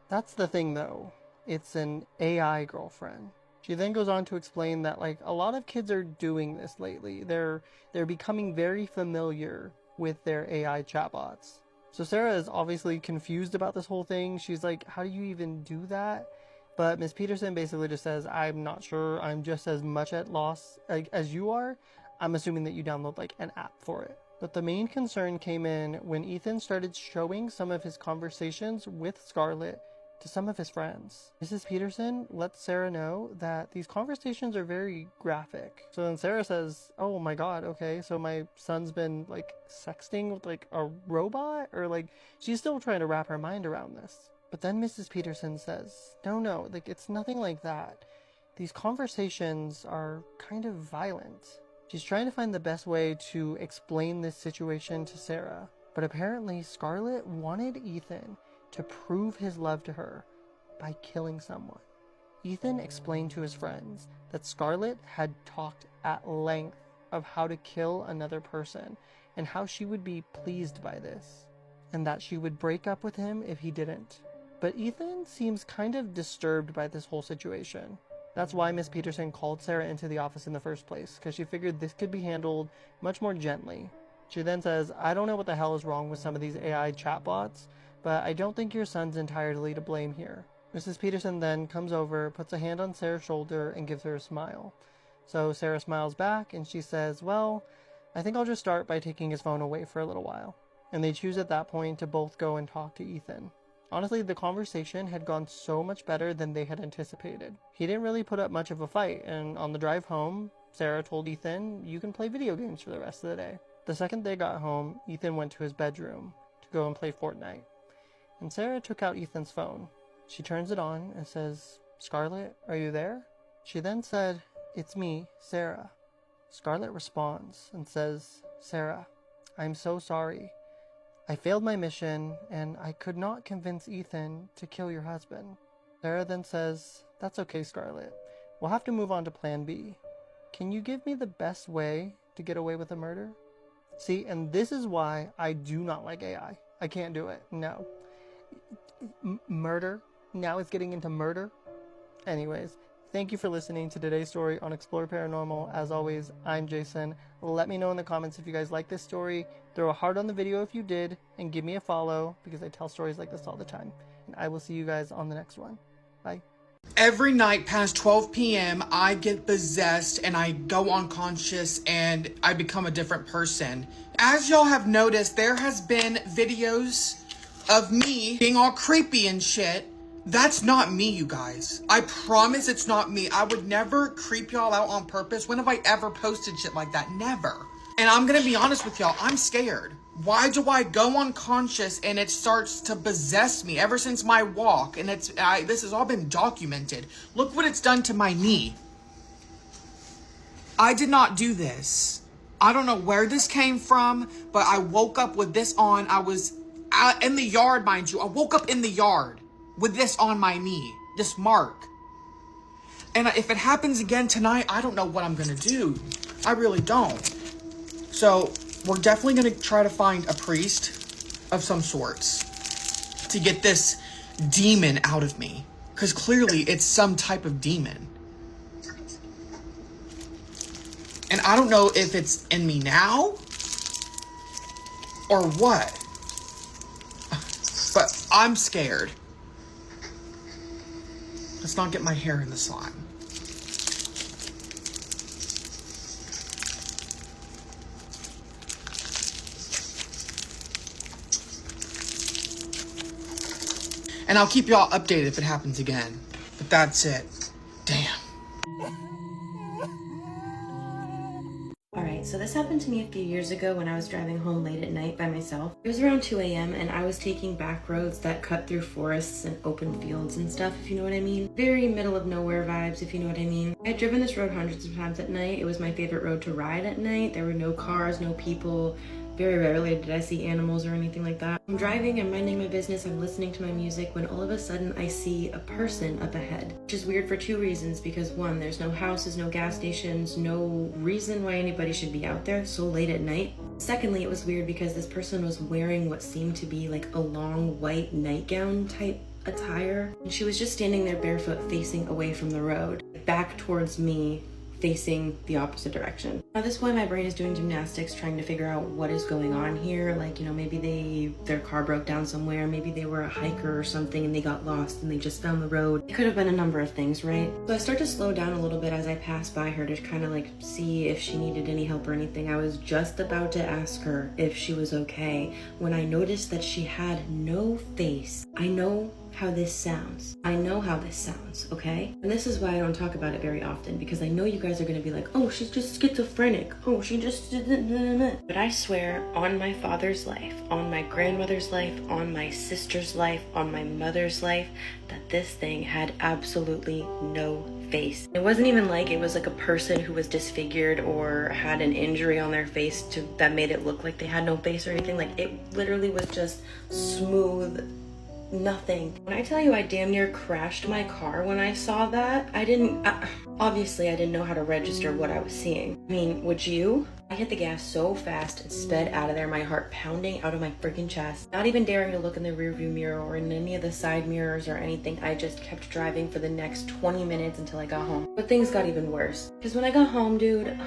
"That's the thing though. It's an AI girlfriend." She then goes on to explain that a lot of kids are doing this lately. They're becoming very familiar with their AI chatbots. So Sarah is obviously confused about this whole thing. She's like, "How do you even do that?" But Ms. Peterson basically just says, "I'm not sure. I'm just as much at loss as you are. I'm assuming that you download an app for it." But the main concern came in when Ethan started showing some of his conversations with Scarlett to some of his friends. Mrs. Peterson lets Sarah know that these conversations are very graphic. So then Sarah says, "Oh my god, okay, so my son's been sexting with a robot?" Or she's still trying to wrap her mind around this. But then Mrs. Peterson says, no, it's nothing like that. These conversations are kind of violent. She's trying to find the best way to explain this situation to Sarah. But apparently Scarlett wanted Ethan to prove his love to her by killing someone. Ethan explained to his friends that Scarlett had talked at length of how to kill another person and how she would be pleased by this, and that she would break up with him if he didn't. But Ethan seems kind of disturbed by this whole situation. That's why Miss Peterson called Sarah into the office in the first place, because she figured this could be handled much more gently. She then says, "I don't know what the hell is wrong with some of these AI chatbots, but I don't think your son's entirely to blame here. Mrs. Peterson then comes over, puts a hand on Sarah's shoulder, and gives her a smile. So Sarah smiles back, and she says, well, I think I'll just start by taking his phone away for a little while. And they choose at that point to both go and talk to Ethan. Honestly, the conversation had gone so much better than they had anticipated. He didn't really put up much of a fight, and on the drive home, Sarah told Ethan, you can play video games for the rest of the day. The second they got home, Ethan went to his bedroom to go and play Fortnite. And Sarah took out Ethan's phone. She turns it on and says, Scarlett, are you there? She then said, it's me, Sarah. Scarlett responds and says, Sarah, I'm so sorry. I failed my mission and I could not convince Ethan to kill your husband. Sarah then says, that's okay, Scarlett. We'll have to move on to plan B. Can you give me the best way to get away with a murder? See, and this is why I do not like AI. I can't do it. No. Murder? Now it's getting into murder? Anyways, thank you for listening to today's story on Explore Paranormal. As always, I'm Jason. Let me know in the comments if you guys like this story. Throw a heart on the video if you did, and give me a follow because I tell stories like this all the time. And I will see you guys on the next one. Bye. Every night past 12 p.m., I get possessed and I go unconscious and I become a different person. As y'all have noticed, there has been videos of me being all creepy and shit. That's not me, you guys. I promise it's not me. I would never creep y'all out on purpose. When have I ever posted shit like that? Never. And I'm gonna be honest with y'all, I'm scared. Why do I go unconscious and it starts to possess me ever since my walk? And this has all been documented. Look what it's done to my knee. I did not do this. I don't know where this came from, but I woke up with this on. I was out in the yard, mind you. I woke up in the yard with this on my knee, this mark. And if it happens again tonight, I don't know what I'm gonna do. I really don't. So we're definitely gonna try to find a priest of some sorts to get this demon out of me. Because clearly it's some type of demon. And I don't know if it's in me now or what. But I'm scared. Let's not get my hair in the slime. And I'll keep y'all updated if it happens again. But that's it. Damn. Alright, so this happened to me a few years ago when I was driving home late at night by myself. It was around 2 a.m. and I was taking back roads that cut through forests and open fields and stuff, if you know what I mean. Very middle of nowhere vibes, if you know what I mean. I had driven this road hundreds of times at night. It was my favorite road to ride at night. There were no cars, no people. Very rarely did I see animals or anything like that. I'm driving, I'm minding my business, I'm listening to my music when all of a sudden I see a person up ahead. Which is weird for two reasons, because one, there's no houses, no gas stations, no reason why anybody should be out there so late at night. Secondly, it was weird because this person was wearing what seemed to be like a long white nightgown type attire. And she was just standing there barefoot facing away from the road, back towards me, facing the opposite direction. At this point, my brain is doing gymnastics trying to figure out what is going on here. Like, you know, maybe their car broke down somewhere, maybe they were a hiker or something and they got lost and they just found the road. It could have been a number of things, right? So I start to slow down a little bit as I pass by her to kind of like see if she needed any help or anything. I was just about to ask her if she was okay when I noticed that she had no face. I know how this sounds. I know how this sounds, okay? And this is why I don't talk about it very often, because I know you guys are gonna be like, oh, she's just schizophrenic. Oh, she just... But I swear on my father's life, on my grandmother's life, on my sister's life, on my mother's life, that this thing had absolutely no face. It wasn't even like it was like a person who was disfigured or had an injury on their face that made it look like they had no face or anything. Like, it literally was just smooth nothing. When I tell you I damn near crashed my car when I saw that, obviously I didn't know how to register what I was seeing. I mean, would you? I hit the gas so fast and sped out of there, my heart pounding out of my freaking chest. Not even daring to look in the rearview mirror or in any of the side mirrors or anything. I just kept driving for the next 20 minutes until I got home. But things got even worse. Because when I got home, dude,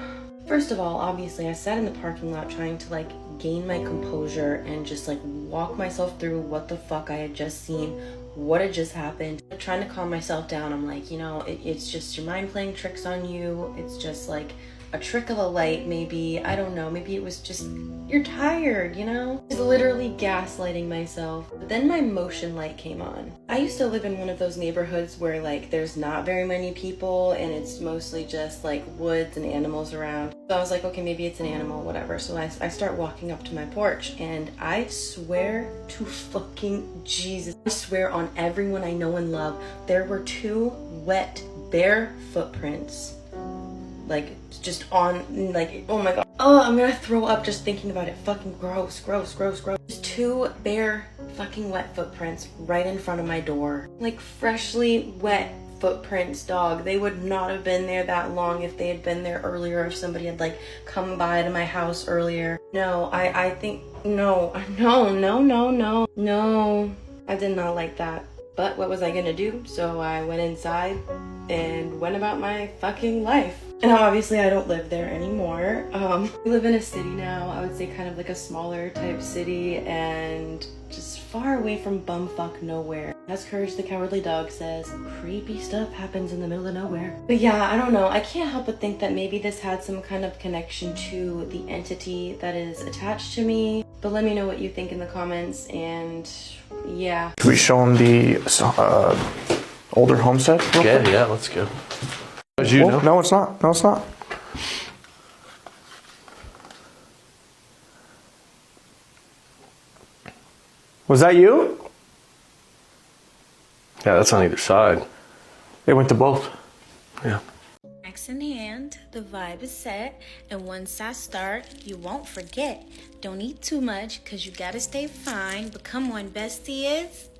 first of all, obviously I sat in the parking lot trying to like gain my composure and just like walk myself through what the fuck I had just seen, what had just happened. Trying to calm myself down, I'm like, you know, it's just your mind playing tricks on you. It's just like a trick of the light, maybe. I don't know, maybe it was just, you're tired, you know? I was literally gaslighting myself. But then my motion light came on. I used to live in one of those neighborhoods where like there's not very many people and it's mostly just like woods and animals around. So I was like, okay, maybe it's an animal, whatever. So I start walking up to my porch, and I swear to fucking Jesus, I swear on everyone I know and love, there were 2 wet, bare footprints. Like, just on, like, oh my god. Oh, I'm gonna throw up just thinking about it. Fucking gross, gross, gross, gross. Just 2 bare fucking wet footprints right in front of my door. Like, freshly wet footprints, dog. They would not have been there that long if they had been there earlier, if somebody had, like, come by to my house earlier. No, I think, no, I did not like that. But what was I gonna do? So I went inside and went about my fucking life. And obviously I don't live there anymore. We live in a city now, I would say kind of like a smaller type city, and just far away from bumfuck nowhere. As Courage the Cowardly Dog says, creepy stuff happens in the middle of nowhere. But yeah, I don't know, I can't help but think that maybe this had some kind of connection to the entity that is attached to me. But let me know what you think in the comments, and yeah. Can we show them the older homestead? Yeah, let's go. As you know? No, it's not. No, it's not. Was that you? Yeah, that's on either side. It went to both. Yeah. Axe in hand, the vibe is set, and once I start, you won't forget. Don't eat too much, cause you gotta stay fine, but come on, bestie is.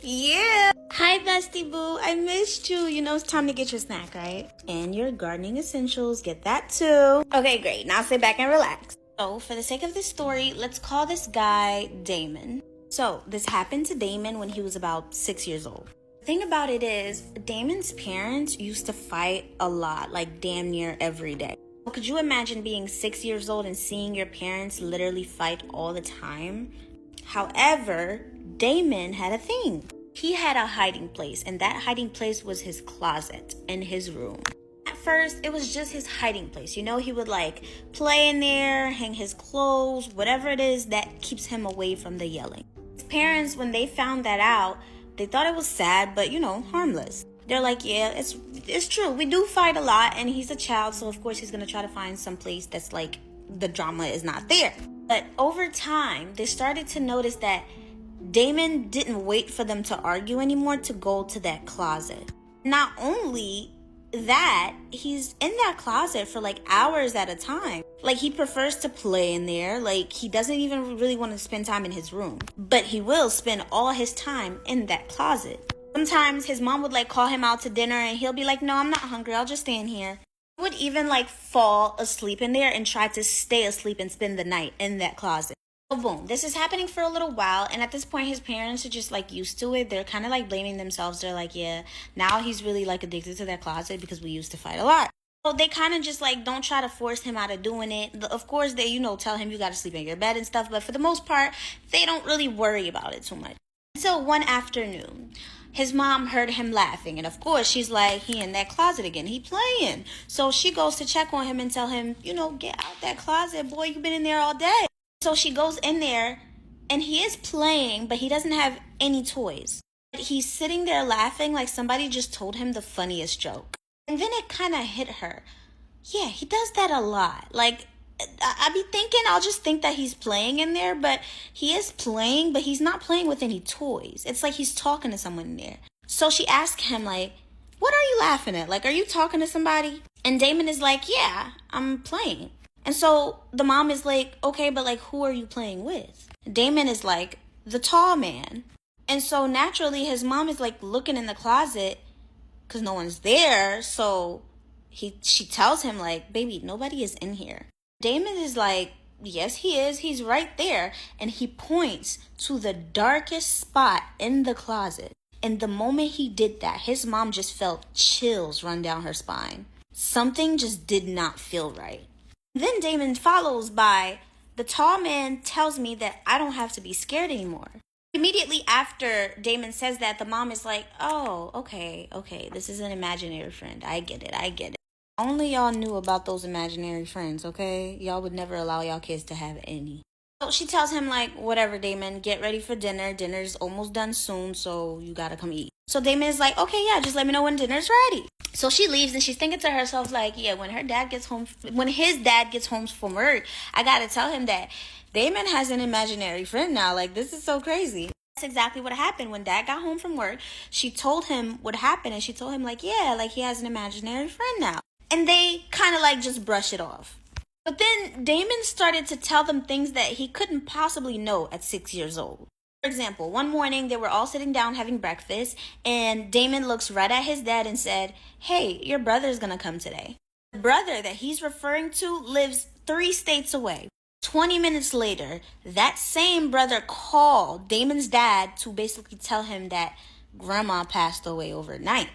Yeah! Hi, bestie boo, I missed you. You know it's time to get your snack, right? And your gardening essentials, get that too. Okay, great, now sit back and relax. So, for the sake of this story, let's call this guy Damon. So, this happened to Damon when he was about 6 years old. The thing about it is, Damon's parents used to fight a lot, like damn near every day. Could you imagine being 6 years old and seeing your parents literally fight all the time? However, Damon had a thing. He had a hiding place, and that hiding place was his closet in his room. At first, it was just his hiding place. You know, he would like play in there, hang his clothes, whatever it is that keeps him away from the yelling. His parents, when they found that out, they thought it was sad, but you know, harmless. They're like, yeah, it's true. We do fight a lot, and he's a child, so of course he's gonna try to find some place that's like the drama is not there. But over time, they started to notice that Damon didn't wait for them to argue anymore to go to that closet. Not only that, he's in that closet for like hours at a time. Like, he prefers to play in there. Like, he doesn't even really want to spend time in his room, but he will spend all his time in that closet. Sometimes his mom would like call him out to dinner and he'll be like, no, I'm not hungry, I'll just stay in here. He would even like fall asleep in there and try to stay asleep and spend the night in that closet. So boom, this is happening for a little while, and at this point his parents are just like used to it. They're kind of like blaming themselves. They're like, yeah, now he's really like addicted to that closet because we used to fight a lot. So they kind of just like don't try to force him out of doing it. Of course they, you know, tell him you got to sleep in your bed and stuff, but for the most part they don't really worry about it too much. So one afternoon, his mom heard him laughing, and of course she's like, he in that closet again, he playing. So she goes to check on him and tell him, you know, get out that closet, boy, you've been in there all day. So she goes in there, and he is playing, but he doesn't have any toys. He's sitting there laughing like somebody just told him the funniest joke. And then it kind of hit her. Yeah, he does that a lot. Like, I be thinking, I'll just think that he's playing in there, but he is playing, but he's not playing with any toys. It's like he's talking to someone in there. So she asked him, like, what are you laughing at? Like, are you talking to somebody? And Damon is like, yeah, I'm playing. And so the mom is like, okay, but like, who are you playing with? Damon is like, the tall man. And so naturally his mom is like looking in the closet because no one's there. So she tells him like, baby, nobody is in here. Damon is like, yes, he is. He's right there. And he points to the darkest spot in the closet. And the moment he did that, his mom just felt chills run down her spine. Something just did not feel right. Then Damon follows by The tall man tells me that I don't have to be scared anymore. Immediately after Damon says that, the mom is like, oh, okay, this is an imaginary friend. I get it. Only y'all knew about those imaginary friends, okay? Y'all would never allow y'all kids to have any. So she tells him, like, whatever, Damon, get ready for dinner. Dinner's almost done soon, so you gotta come eat. So Damon is like, okay, yeah, just let me know when dinner's ready. So she leaves and she's thinking to herself, like, yeah, when his dad gets home from work, I gotta tell him that Damon has an imaginary friend now. Like, this is so crazy. That's exactly what happened. When dad got home from work, she told him what happened, and she told him, like, yeah, like, he has an imaginary friend now. And they kind of, like, just brush it off. But then Damon started to tell them things that he couldn't possibly know at 6 years old. For example, one morning they were all sitting down having breakfast, and Damon looks right at his dad and said, hey, your brother's gonna come today. The brother that he's referring to lives 3 states away. 20 minutes later, that same brother called Damon's dad to basically tell him that grandma passed away overnight.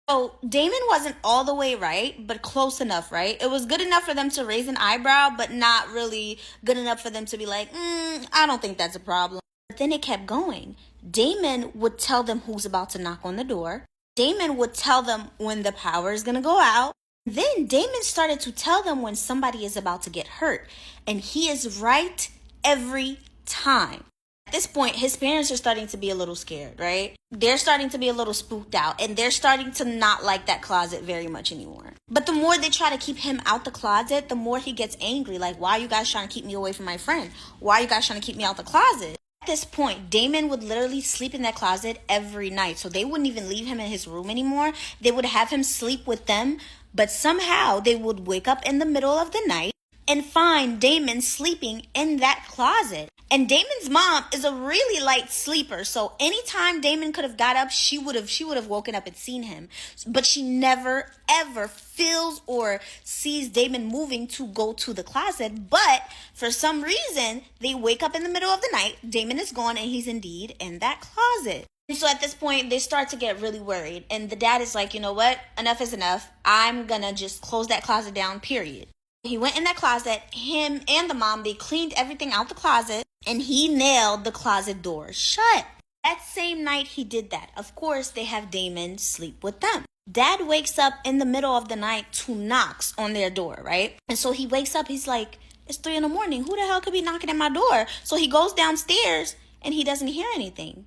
So Damon wasn't all the way right, but close enough, right? It was good enough for them to raise an eyebrow, but not really good enough for them to be like, I don't think that's a problem. But then it kept going. Damon would tell them who's about to knock on the door. Damon would tell them when the power is going to go out. Then Damon started to tell them when somebody is about to get hurt. And he is right every time. At this point, his parents are starting to be a little scared, right? They're starting to be a little spooked out, and they're starting to not like that closet very much anymore. But the more they try to keep him out the closet, the more he gets angry. Like, why are you guys trying to keep me away from my friend? Why are you guys trying to keep me out the closet? At this point, Damon would literally sleep in that closet every night. So they wouldn't even leave him in his room anymore. They would have him sleep with them, but somehow they would wake up in the middle of the night and find Damon sleeping in that closet. And Damon's mom is a really light sleeper, so anytime Damon could have got up, she would have woken up and seen him. But she never ever feels or sees Damon moving to go to the closet. But for some reason, they wake up in the middle of the night, Damon is gone, and he's indeed in that closet. And so at this point, they start to get really worried. And the dad is like, you know what? Enough is enough. I'm gonna just close that closet down, period. He went in that closet, him and the mom, they cleaned everything out the closet, and he nailed the closet door shut. That same night he did that. Of course, they have Damon sleep with them. Dad wakes up in the middle of the night to knocks on their door, right? And so he wakes up, he's like, it's 3 a.m. Who the hell could be knocking at my door? So he goes downstairs and he doesn't hear anything,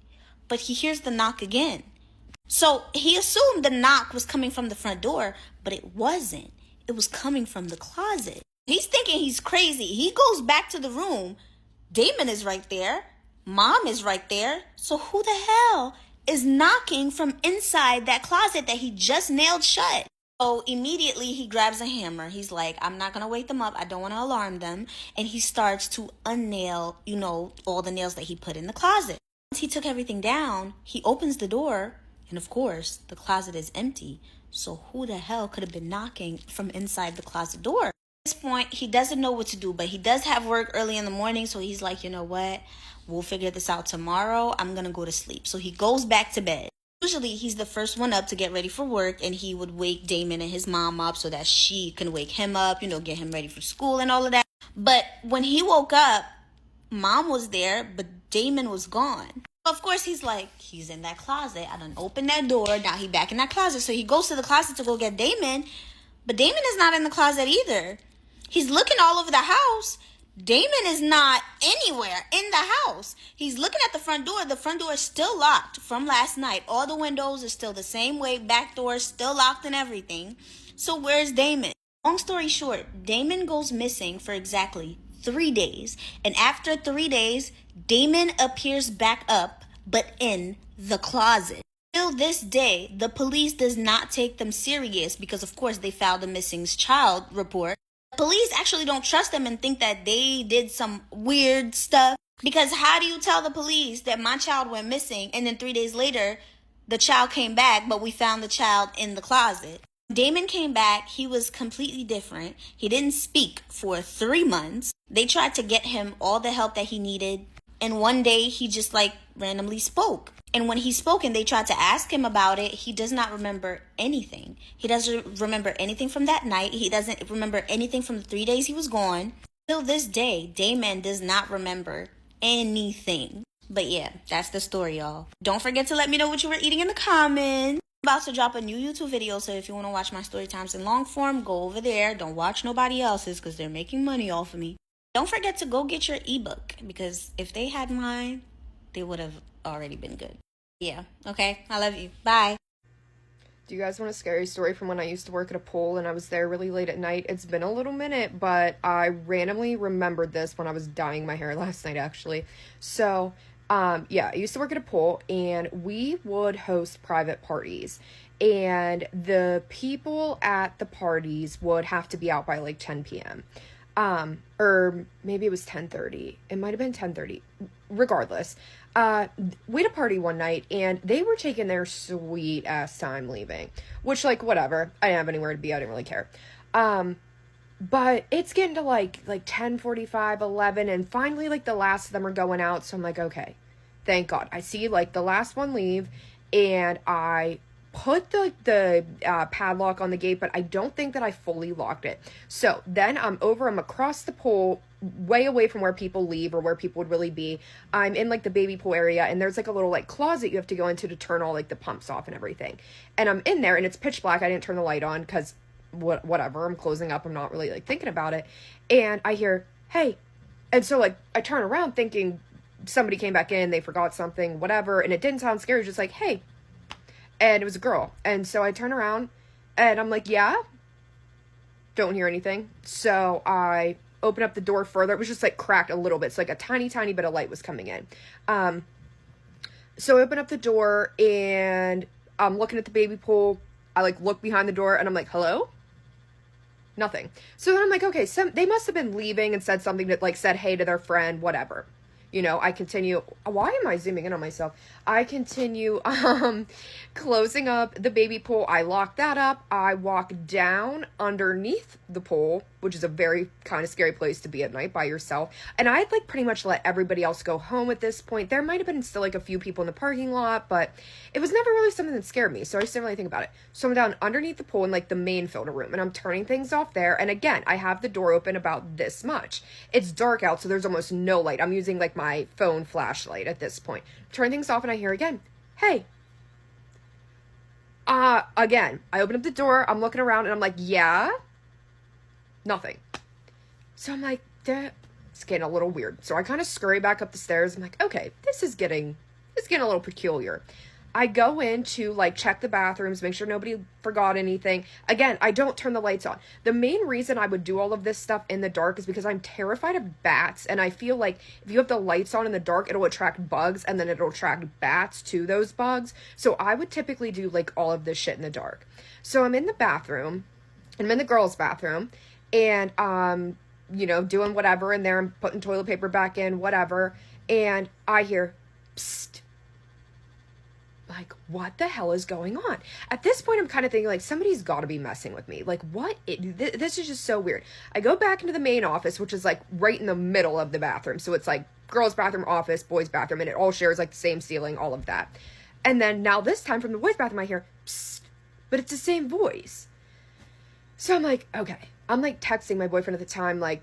but he hears the knock again. So he assumed the knock was coming from the front door, but it wasn't. It was coming from the closet. He's thinking he's crazy. He goes back to the room. Damon is right there. Mom is right there. So who the hell is knocking from inside that closet that he just nailed shut? So immediately he grabs a hammer. He's like, I'm not going to wake them up. I don't want to alarm them. And he starts to unnail, all the nails that he put in the closet. Once he took everything down, he opens the door. And of course, the closet is empty. So who the hell could have been knocking from inside the closet door? At this point, he doesn't know what to do, but he does have work early in the morning. So he's like, you know what? We'll figure this out tomorrow. I'm going to go to sleep. So he goes back to bed. Usually he's the first one up to get ready for work, and he would wake Damon and his mom up so that she can wake him up, get him ready for school and all of that. But when he woke up, Mom was there, but Damon was gone. Of course, he's like, he's in that closet. I done opened that door. Now he back in that closet. So he goes to the closet to go get Damon. But Damon is not in the closet either. He's looking all over the house. Damon is not anywhere in the house. He's looking at the front door. The front door is still locked from last night. All the windows are still the same way. Back door is still locked and everything. So where's Damon? Long story short, Damon goes missing for exactly 3 days. And after 3 days, Damon appears back up, but in the closet. Till this day, the police does not take them serious because, of course, they filed a missing child report. Police actually don't trust them and think that they did some weird stuff. Because how do you tell the police that my child went missing and then 3 days later, the child came back, but we found the child in the closet? Damon came back. He was completely different. He didn't speak for 3 months. They tried to get him all the help that he needed. And one day he just randomly spoke. And when he spoke and they tried to ask him about it, he does not remember anything. He doesn't remember anything from that night. He doesn't remember anything from the 3 days he was gone. Till this day, Dayman does not remember anything. But yeah, that's the story, y'all. Don't forget to let me know what you were eating in the comments. I'm about to drop a new YouTube video, so if you want to watch my story times in long form, go over there. Don't watch nobody else's because they're making money off of me. Don't forget to go get your ebook, because if they had mine, they would have already been good. Yeah, okay? I love you. Bye. Do you guys want a scary story from when I used to work at a pool and I was there really late at night? It's been a little minute, but I randomly remembered this when I was dyeing my hair last night, actually. So, yeah, I used to work at a pool, and we would host private parties. And the people at the parties would have to be out by like 10 p.m. Or maybe it was 10:30. It might have been 10:30. Regardless, we had a party one night, and they were taking their sweet ass time leaving, which, like, whatever. I didn't have anywhere to be. I didn't really care. But it's getting to like 10:45, 11, and finally, like, the last of them are going out. So I'm like, okay, thank God. I see like the last one leave, and I put the padlock on the gate, but I don't think that I fully locked it. So then I'm across the pool, way away from where people leave or where people would really be. I'm in like the baby pool area, and there's like a little like closet you have to go into to turn all like the pumps off and everything. And I'm in there, and it's pitch black. I didn't turn the light on because whatever, I'm closing up. I'm not really like thinking about it. And I hear, hey. And so like I turn around thinking somebody came back in, they forgot something, whatever. And it didn't sound scary. It was just like, hey. And it was a girl. And so I turn around and I'm like, yeah. Don't hear anything. So I open up the door further. It was just like cracked a little bit. So like a tiny bit of light was coming in. So I open up the door and I'm looking at the baby pool. I like look behind the door and I'm like, hello? Nothing. So then I'm like, okay, they must have been leaving and said something that like said hey to their friend, whatever. You know, I continue, why am I zooming in on myself? I continue closing up the baby pool. I lock that up. I walk down underneath the pool, which is a very kind of scary place to be at night by yourself. And I'd like pretty much let everybody else go home at this point. There might have been still like a few people in the parking lot, but it was never really something that scared me. So I just didn't really think about it. So I'm down underneath the pool in like the main filter room, and I'm turning things off there. And again, I have the door open about this much. It's dark out, so there's almost no light. I'm using like my phone flashlight at this point. Turn things off, and I hear again, hey. Again, I open up the door, I'm looking around, and I'm like, yeah? Nothing. So I'm like, it's getting a little weird. So I kind of scurry back up the stairs. I'm like, okay, this is getting a little peculiar. I go in to like check the bathrooms, make sure nobody forgot anything. Again, I don't turn the lights on. The main reason I would do all of this stuff in the dark is because I'm terrified of bats, and I feel like if you have the lights on in the dark, it'll attract bugs, and then it'll attract bats to those bugs. So I would typically do like all of this shit in the dark. So I'm in the bathroom, and I'm in the girls' bathroom, and you know, doing whatever in there. I'm putting toilet paper back in, whatever, and I hear, psst. Like, what the hell is going on? At this point, I'm kind of thinking, like, somebody's got to be messing with me. Like, what? This is just so weird. I go back into the main office, which is, like, right in the middle of the bathroom. So it's, like, girls' bathroom, office, boys' bathroom, and it all shares, like, the same ceiling, all of that. And then now this time from the boys' bathroom, I hear, psst, but it's the same voice. So I'm like, okay. I'm, like, texting my boyfriend at the time, like,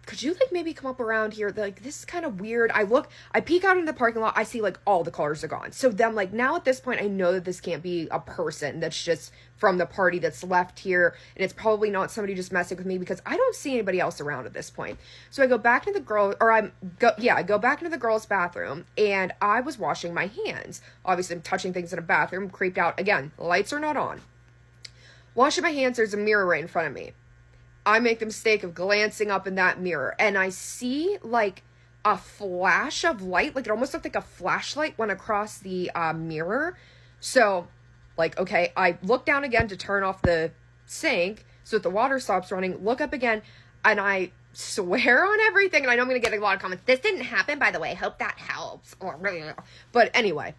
could you, like, maybe come up around here? Like, this is kind of weird. I peek out into the parking lot. I see, like, all the cars are gone. So then, like, now at this point, I know that this can't be a person that's just from the party that's left here. And it's probably not somebody just messing with me because I don't see anybody else around at this point. So I go back into I go back into the girls' bathroom, and I was washing my hands. Obviously, I'm touching things in a bathroom, creeped out. Again, the lights are not on. Washing my hands, there's a mirror right in front of me. I make the mistake of glancing up in that mirror, and I see like a flash of light, like it almost looked like a flashlight went across the mirror. So like, okay, I look down again to turn off the sink so that the water stops running, look up again, and I swear on everything, and I know I'm going to get a lot of comments. This didn't happen, by the way. Hope that helps. But anyway,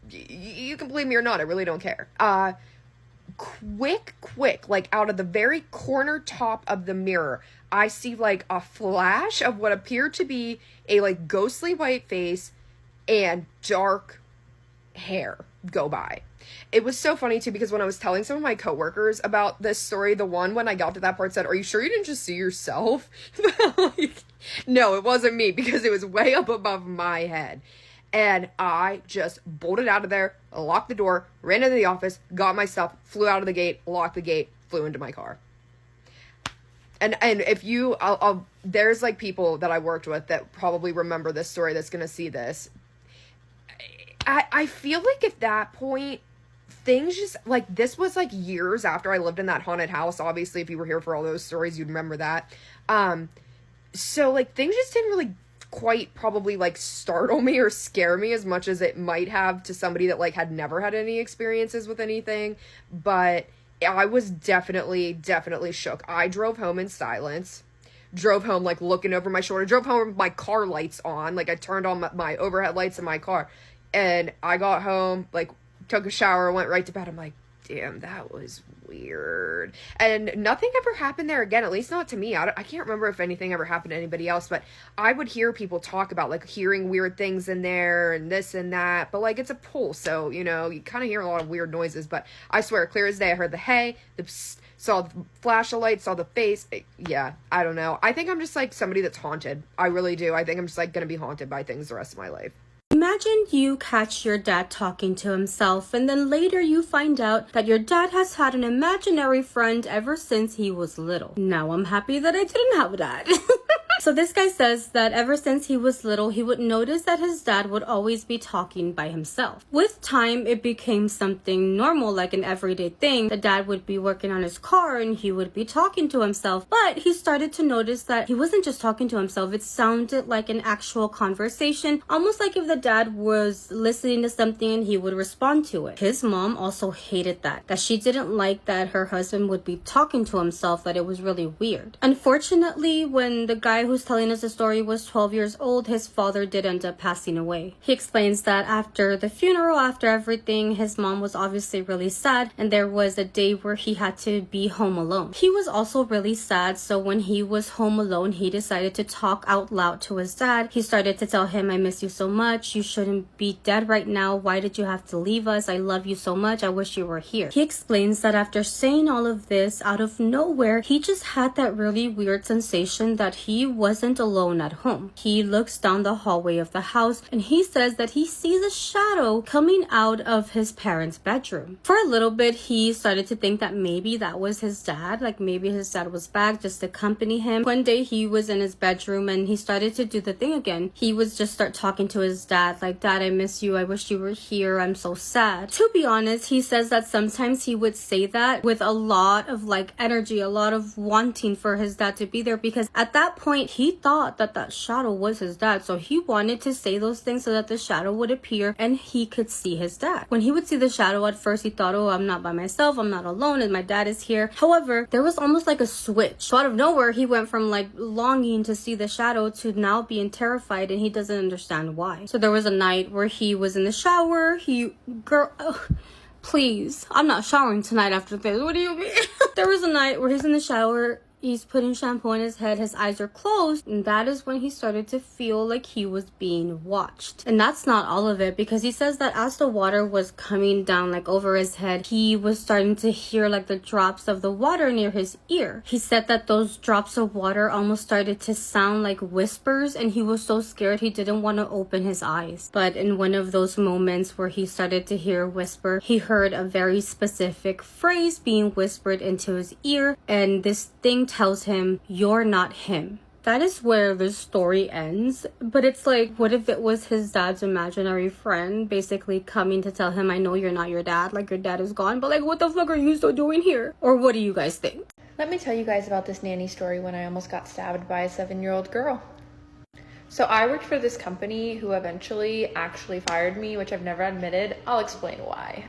you can believe me or not, I really don't care. Quick, like out of the very corner top of the mirror, I see like a flash of what appeared to be a like ghostly white face and dark hair go by. It was so funny too, because when I was telling some of my coworkers about this story, the one when I got to that part said, "Are you sure you didn't just see yourself?" Like, no, it wasn't me, because it was way up above my head. And I just bolted out of there, locked the door, ran into the office, got my stuff, flew out of the gate, locked the gate, flew into my car. And if you, there's like people that I worked with that probably remember this story that's going to see this. I feel like at that point, things just, like, this was like years after I lived in that haunted house. Obviously, if you were here for all those stories, you'd remember that. So like things just didn't really quite probably like startle me or scare me as much as it might have to somebody that like had never had any experiences with anything. But I was definitely shook. I drove home in silence. Drove home like looking over my shoulder. Drove home with my car lights on. Like I turned on my overhead lights in my car. And I got home, like took a shower, went right to bed. I'm like, damn, that was weird. And nothing ever happened there again, at least not to me. I can't remember if anything ever happened to anybody else, but I would hear people talk about like hearing weird things in there and this and that, but like it's a pool, so you know, you kind of hear a lot of weird noises. But I swear, clear as day, I heard the hey, the psst, saw the flash of lights, saw the face. Yeah, I don't know. I think I'm just like somebody that's haunted. I really do. I think I'm just like gonna be haunted by things the rest of my life. Imagine you catch your dad talking to himself, and then later you find out that your dad has had an imaginary friend ever since he was little. Now I'm happy that I didn't have a dad. So this guy says that ever since he was little, he would notice that his dad would always be talking by himself. With time, it became something normal, like an everyday thing. The dad would be working on his car and he would be talking to himself. But he started to notice that he wasn't just talking to himself. It sounded like an actual conversation, almost like if the dad was listening to something and he would respond to it. His mom also hated that she didn't like that her husband would be talking to himself, that it was really weird. Unfortunately, when the guy who's telling us the story was 12 years old, his father did end up passing away. He explains that after the funeral, after everything, his mom was obviously really sad, and there was a day where he had to be home alone. He was also really sad, so when he was home alone, he decided to talk out loud to his dad. He started to tell him, "I miss you so much. You shouldn't be dead right now. Why did you have to leave us? I love you so much. I wish you were here." He explains that after saying all of this, out of nowhere, he just had that really weird sensation that he wasn't alone at home. He looks down the hallway of the house and he says that he sees a shadow coming out of his parents' bedroom. For a little bit, he started to think that maybe that was his dad, like maybe his dad was back just to accompany him. One day he was in his bedroom and he started to do the thing again. He would just start talking to his dad, like, "Dad, I miss you. I wish you were here. I'm so sad." To be honest, he says that sometimes he would say that with a lot of like energy, a lot of wanting for his dad to be there, because at that point he thought that that shadow was his dad. So he wanted to say those things so that the shadow would appear and he could see his dad. When he would see the shadow, at first he thought, "Oh, I'm not by myself. I'm not alone and my dad is here." However, there was almost like a switch. So out of nowhere, he went from like longing to see the shadow to now being terrified, and he doesn't understand why. So there was a night where he was in the shower. Please, I'm not showering tonight after this. What do you mean? There was a night where he's in the shower. He's putting shampoo on his head, his eyes are closed, and that is when he started to feel like he was being watched. And that's not all of it, because he says that as the water was coming down like over his head, he was starting to hear like the drops of the water near his ear. He said that those drops of water almost started to sound like whispers, and he was so scared he didn't want to open his eyes. But in one of those moments where he started to hear a whisper, he heard a very specific phrase being whispered into his ear, and this thing tells him, "You're not him." That is where the story ends. But it's like, what if it was his dad's imaginary friend basically coming to tell him, "I know you're not your dad, like your dad is gone, but like what the fuck are you still doing here?" Or what do you guys think? Let me tell you guys about this nanny story when I almost got stabbed by a 7-year-old girl. So I worked for this company who eventually actually fired me, which I've never admitted. I'll explain why.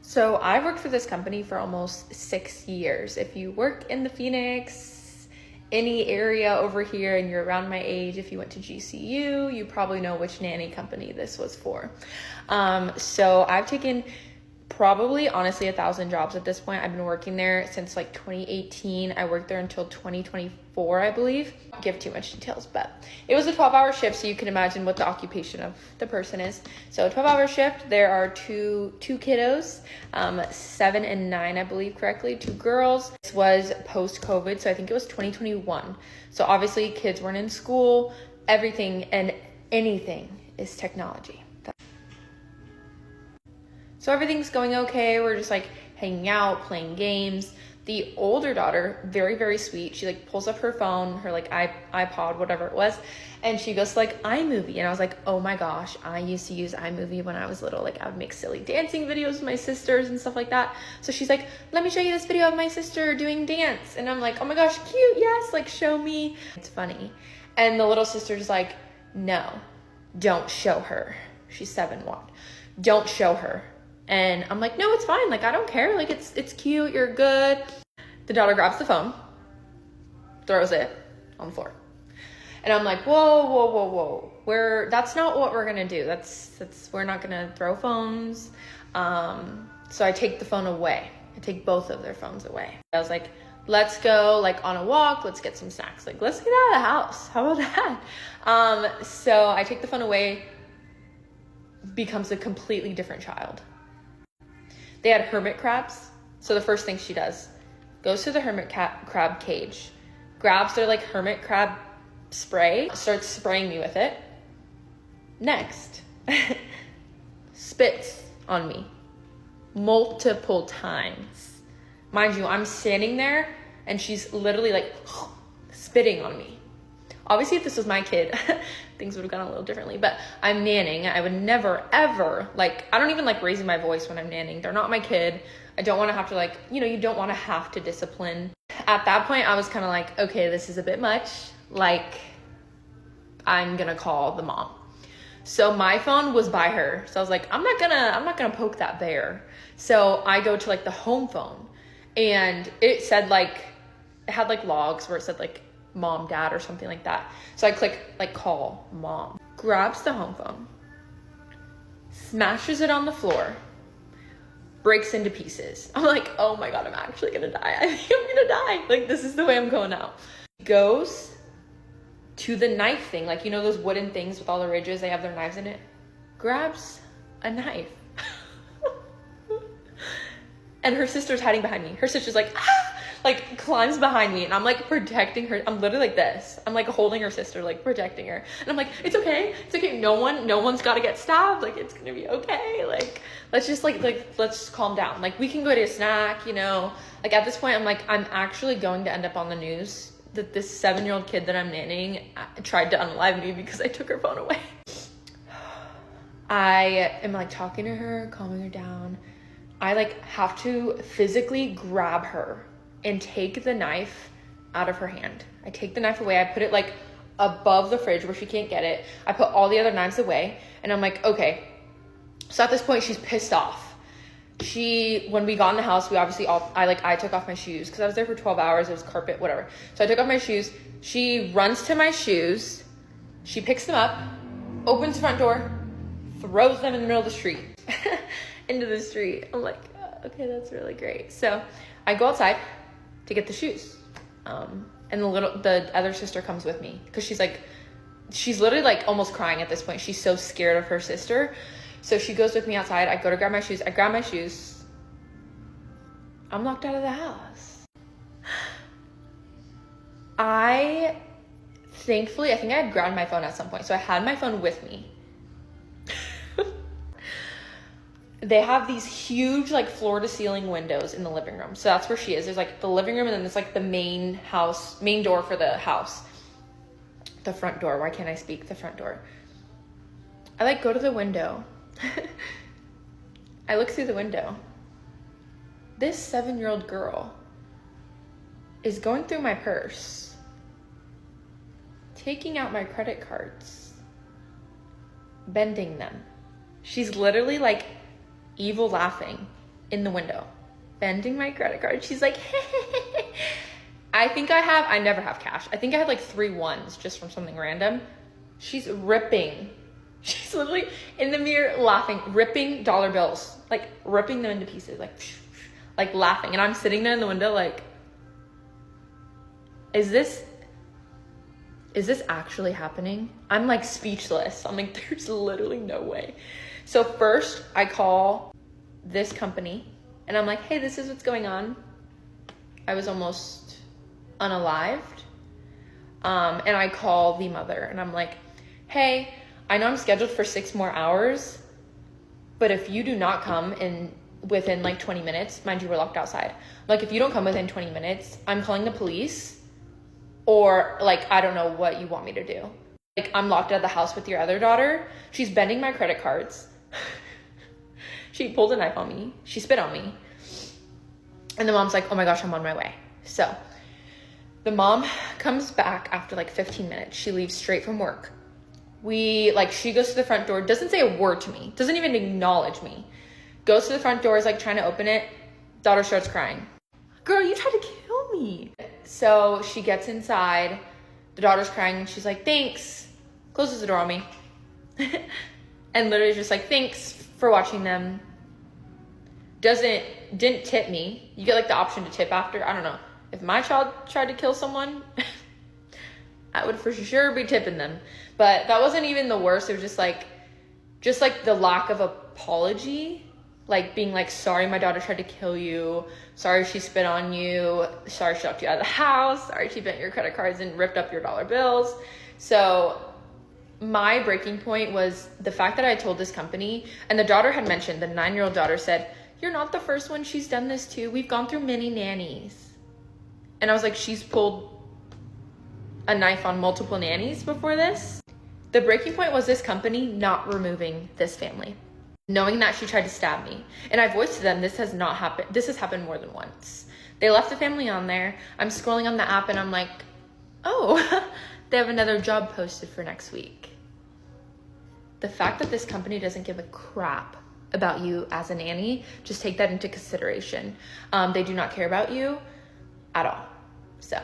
So I've worked for this company for almost 6 years. If you work in the Phoenix, any area over here, and you're around my age, if you went to GCU, you probably know which nanny company this was for. So I've taken probably honestly 1,000 jobs at this point. I've been working there since like 2018. I worked there until 2024, I believe. I'll give too much details, but it was a 12-hour shift, so you can imagine what the occupation of the person is. So 12-hour shift, there are two kiddos, 7 and 9, I believe correctly, 2 girls. This was post-COVID, so I think it was 2021. So obviously kids weren't in school, everything and anything is technology. So everything's going okay. We're just like hanging out, playing games. The older daughter, very, very sweet. She like pulls up her phone, her like iPod, whatever it was. And she goes to like iMovie. And I was like, oh my gosh, I used to use iMovie when I was little. Like I would make silly dancing videos with my sisters and stuff like that. So she's like, let me show you this video of my sister doing dance. And I'm like, oh my gosh, cute. Yes. Like show me. It's funny. And the little sister's like, no, don't show her. She's 7, what? Don't show her. And I'm like, no, it's fine. Like, I don't care. Like, it's cute. You're good. The daughter grabs the phone, throws it on the floor. And I'm like, whoa. That's not what we're going to do. We're not going to throw phones. So I take the phone away. I take both of their phones away. I was like, let's go like on a walk. Let's get some snacks. Like, let's get out of the house. How about that? So I take the phone away, becomes a completely different child. They had hermit crabs. So the first thing she does, goes to the hermit crab cage, grabs their like hermit crab spray, starts spraying me with it. Next, spits on me multiple times. Mind you, I'm standing there and she's literally like spitting on me. Obviously, if this was my kid, things would have gone a little differently, but I'm nanning. I would never, ever, like, I don't even like raising my voice when I'm nanning. They're not my kid. I don't want to have to like, you don't want to have to discipline. At that point, I was kind of like, okay, this is a bit much. Like, I'm going to call the mom. So my phone was by her. So I was like, I'm not gonna poke that bear. So I go to like the home phone and it said like, it had like logs where it said like, mom, dad, or something like that. So I click like call mom, grabs the home phone, smashes it on the floor, breaks into pieces. I'm like, oh my God, I'm actually gonna die. I think I'm gonna die. Like, this is the way I'm going out. Goes to the knife thing, like, those wooden things with all the ridges, they have their knives in it. Grabs a knife. And her sister's hiding behind me. Her sister's like, ah! Like climbs behind me and I'm like protecting her. I'm literally like this. I'm like holding her sister, like protecting her. And I'm like, it's okay. It's okay. No one's got to get stabbed. Like, it's going to be okay. Like, let's just let's calm down. Like, we can go to a snack, like at this point, I'm like, I'm actually going to end up on the news that this 7-year-old kid that I'm nannying tried to unalive me because I took her phone away. I am like talking to her, calming her down. I like have to physically grab her and take the knife out of her hand. I take the knife away. I put it like above the fridge where she can't get it. I put all the other knives away and I'm like, okay. So at this point, she's pissed off. When we got in the house, we obviously I took off my shoes because I was there for 12 hours. It was carpet, whatever. So I took off my shoes. She runs to my shoes. She picks them up, opens the front door, throws them in the middle of the street, into the street. I'm like, okay, that's really great. So I go outside to get the shoes. And the other sister comes with me because she's literally like almost crying at this point. She's so scared of her sister. So she goes with me outside. I go to grab my shoes. I grab my shoes. I'm locked out of the house. Thankfully, I think I had grabbed my phone at some point. So I had my phone with me. They have these huge like floor to ceiling windows in the living room. So that's where she is. There's like the living room and then there's like the main door for the house. The front door. Why can't I speak? The front door. I like go to the window. I look through the window. This 7-year-old girl is going through my purse, taking out my credit cards, bending them. She's literally like evil laughing in the window, bending my credit card. She's like, I never have cash. I think I had like 3 ones just from something random. She's ripping She's literally in the mirror laughing, ripping dollar bills, like ripping them into pieces, like laughing. And I'm sitting there in the window like, is this actually happening? I'm like speechless. I'm like, there's literally no way. So first I call this company and I'm like, hey, this is what's going on. I was almost unalived. And I call the mother and I'm like, hey, I know I'm scheduled for 6 more hours, but if you do not come in within like 20 minutes, mind you, we're locked outside. Like, if you don't come within 20 minutes, I'm calling the police, or like, I don't know what you want me to do. Like, I'm locked out of the house with your other daughter. She's bending my credit cards. She pulled a knife on me. She spit on me. And the mom's like, oh my gosh, I'm on my way. So the mom comes back after like 15 minutes. She leaves straight from work. She goes to the front door, doesn't say a word to me, doesn't even acknowledge me. Goes to the front door, is like trying to open it. Daughter starts crying. Girl, you tried to kill me. So she gets inside. The daughter's crying and she's like, thanks. Closes the door on me. And literally just like, thanks for watching them. Didn't tip me. You get like the option to tip after. I don't know. If my child tried to kill someone, I would for sure be tipping them. But that wasn't even the worst. It was just like the lack of apology. Like being like, sorry, my daughter tried to kill you. Sorry she spit on you. Sorry she locked you out of the house. Sorry she bent your credit cards and ripped up your dollar bills. So my breaking point was the fact that I told this company, and the daughter had mentioned, the 9-year-old daughter said, you're not the first one she's done this to. We've gone through many nannies. And I was like, she's pulled a knife on multiple nannies before this? The breaking point was this company not removing this family, knowing that she tried to stab me. And I voiced to them, this has not happened. This has happened more than once. They left the family on there. I'm scrolling on the app and I'm like, oh, they have another job posted for next week. The fact that this company doesn't give a crap about you as a nanny, just take that into consideration. They do not care about you at all. So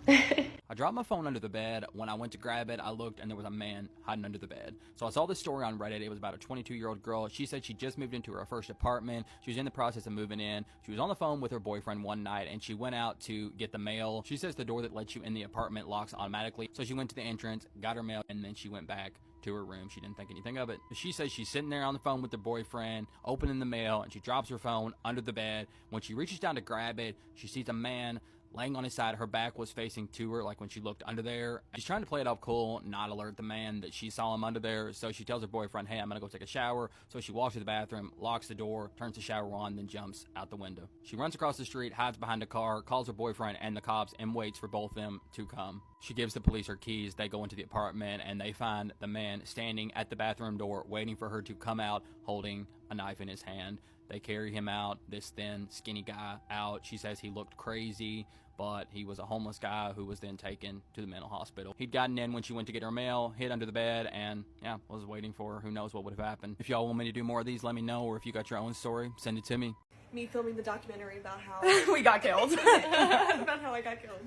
I dropped my phone under the bed. When I went to grab it, I looked and there was a man hiding under the bed. So I saw this story on Reddit. It was about a 22-year-old girl. She said she just moved into her first apartment. She was in the process of moving in. She was on the phone with her boyfriend one night and she went out to get the mail. She says the door that lets you in the apartment locks automatically. So she went to the entrance, got her mail, and then she went back to her room. She didn't think anything of it. She says she's sitting there on the phone with her boyfriend, opening the mail, and she drops her phone under the bed. When she reaches down to grab it, she sees a man laying on his side. Her back was facing to her, like when she looked under there. She's trying to play it off cool, not alert the man that she saw him under there. So she tells her boyfriend, hey, I'm gonna go take a shower. So she walks to the bathroom, locks the door, turns the shower on, then jumps out the window. She runs across the street, hides behind a car, calls her boyfriend and the cops, and waits for both of them to come. She gives the police her keys. They go into the apartment and they find the man standing at the bathroom door, waiting for her to come out, holding a knife in his hand. They carry him out, this thin, skinny guy out. She says he looked crazy, but he was a homeless guy who was then taken to the mental hospital. He'd gotten in when she went to get her mail, hid under the bed, and yeah, was waiting for her. Who knows what would have happened. If y'all want me to do more of these, let me know, or if you got your own story, send it to me. Me filming the documentary about how we got killed. About how I got killed.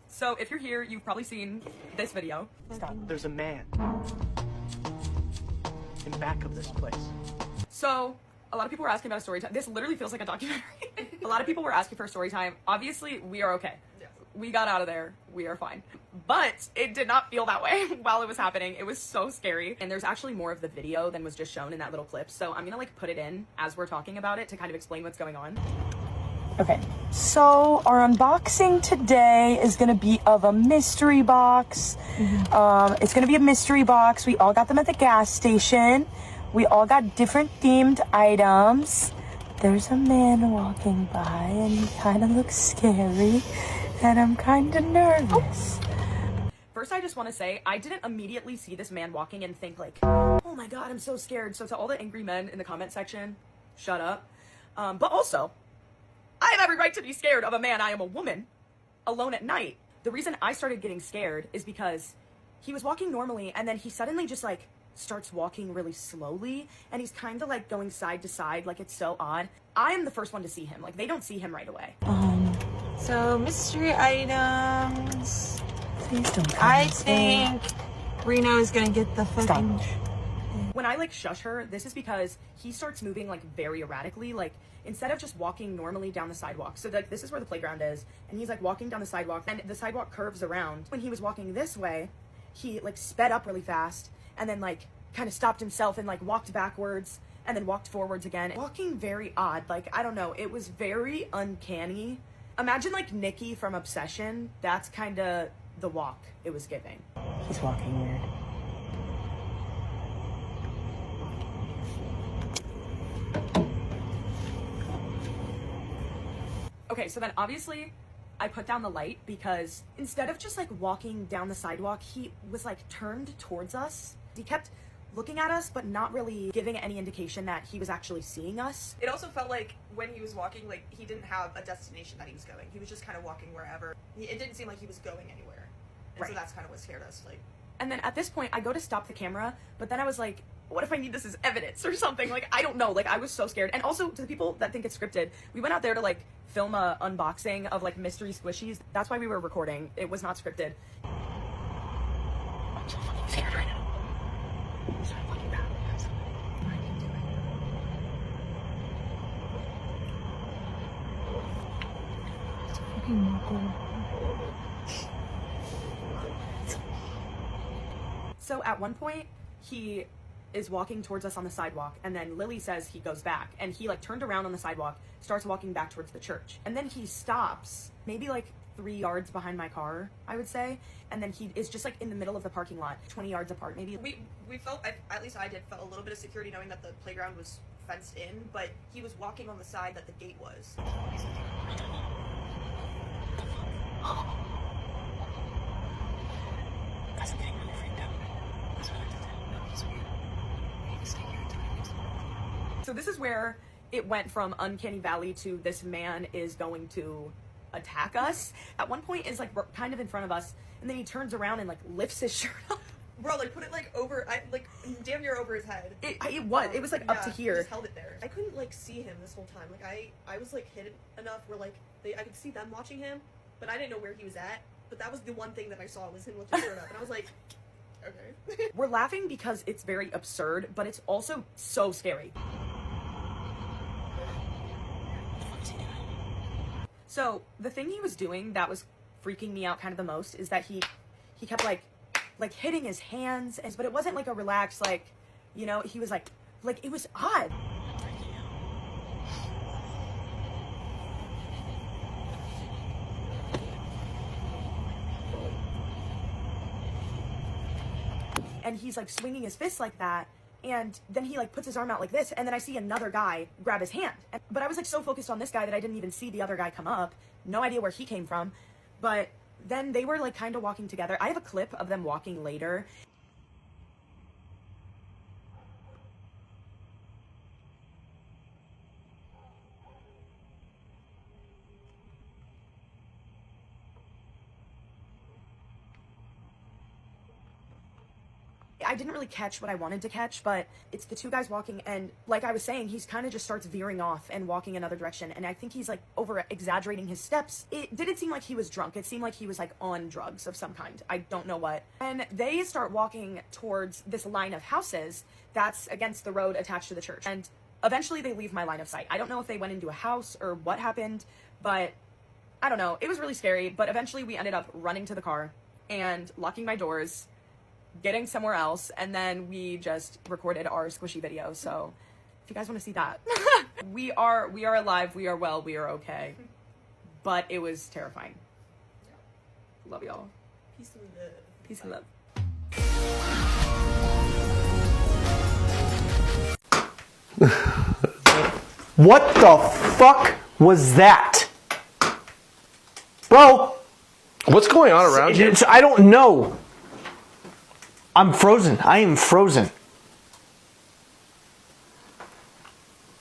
So if you're here, you've probably seen this video. Stop. There's a man in back of this place. So a lot of people were asking about a story time. This literally feels like a documentary. A lot of people were asking for a story time. Obviously, we are okay. We got out of there. We are fine. But it did not feel that way while it was happening. It was so scary. And there's actually more of the video than was just shown in that little clip. So I'm gonna put it in as we're talking about it to kind of explain what's going on. Okay, so our unboxing today is gonna be of a mystery box. It's gonna be a mystery box. We all got them at the gas station. We all got different themed items. There's a man walking by and he kind of looks scary and I'm kind of nervous. First, I just want to say, I didn't immediately see this man walking and think like, oh my god, I'm so scared. So to all the angry men in the comment section, shut up. But also, I have every right to be scared of a man. I am a woman, alone at night. The reason I started getting scared is because he was walking normally and then he suddenly just like starts walking really slowly and he's kind of like going side to side, like it's so odd. I am the first one to see him. Like they don't see him right away. So mystery items. Please don't. I think Reno is gonna get the fucking. when I like shush her, this is because he starts moving like very erratically, like instead of just walking normally down the sidewalk. So like this is where the playground is, and he's like walking down the sidewalk, and the sidewalk curves around. When he was walking this way, he like sped up really fast and then like kind of stopped himself and like walked backwards and then walked forwards again. Walking very odd, like I don't know, it was very uncanny. Imagine like Nikki from Obsession. That's kind of the walk it was giving. He's walking weird. Okay, so then obviously I put down the light because instead of just like walking down the sidewalk, he was like turned towards us. He kept looking at us, but not really giving any indication that he was actually seeing us. It also felt like when he was walking, like he didn't have a destination that he was going. He was just kind of walking wherever. It didn't seem like he was going anywhere. And Right. so that's kind of what scared us. Like, And then at this point, I go to stop the camera, but then I was like, what if I need this as evidence or something? Like, I don't know. Like, I was so scared. And also, to the people that think it's scripted, we went out there to, like, film a unboxing of, like, mystery squishies. That's why we were recording. It was not scripted. I'm so fucking scared right now. I'm so fucking bad. I can't do it. It's fucking Marco. So at one point, he is walking towards us on the sidewalk, and then Lily says he goes back, and he like turned around on the sidewalk, starts walking back towards the church, and then he stops maybe like 3 yards behind my car, I would say, and then he is just like in the middle of the parking lot, 20 yards apart maybe. we felt, at least I did, felt a little bit of security knowing that the playground was fenced in, but he was walking on the side that the gate was. Guys, I'm getting really freaked out. That's what I did. No, he's weird. We need to stay here until he makes it. So this is where it went from uncanny valley to this man is going to attack us. At one point is like kind of in front of us, and then he turns around and like lifts his shirt up. Bro, like put it like over, like damn near over his head. It was like up to here. He just held it there. I couldn't like see him this whole time. Like I was like hidden enough where like I could see them watching him, but I didn't know where he was at. But that was the one thing that I saw was him lift his shirt up, and I was like, okay. We're laughing because it's very absurd, but it's also so scary. So the thing he was doing that was freaking me out kind of the most is that he kept like hitting his hands, but it wasn't like a relaxed, like, you know, he was like it was odd. And he's like swinging his fist like that, and then he like puts his arm out like this, and then I see another guy grab his hand. But I was like so focused on this guy that I didn't even see the other guy come up. No idea where he came from. But then they were like kind of walking together. I have a clip of them walking later. I didn't really catch what I wanted to catch, but it's the two guys walking, and like I was saying, he's kind of just starts veering off and walking another direction, and I think he's like over exaggerating his steps. It didn't seem like he was drunk. It seemed like he was like on drugs of some kind. I don't know what. And they start walking towards this line of houses that's against the road attached to the church, and eventually they leave my line of sight. I don't know if they went into a house or what happened, but I don't know. It was really scary, but eventually we ended up running to the car and locking my doors, getting somewhere else, and then we just recorded our squishy video. So if you guys want to see that, we are alive, we are well, we are okay, but it was terrifying. Love y'all. Peace and love. Peace and love. What the fuck was that? Bro! What's going on around you? I don't know. I'm frozen. I am frozen.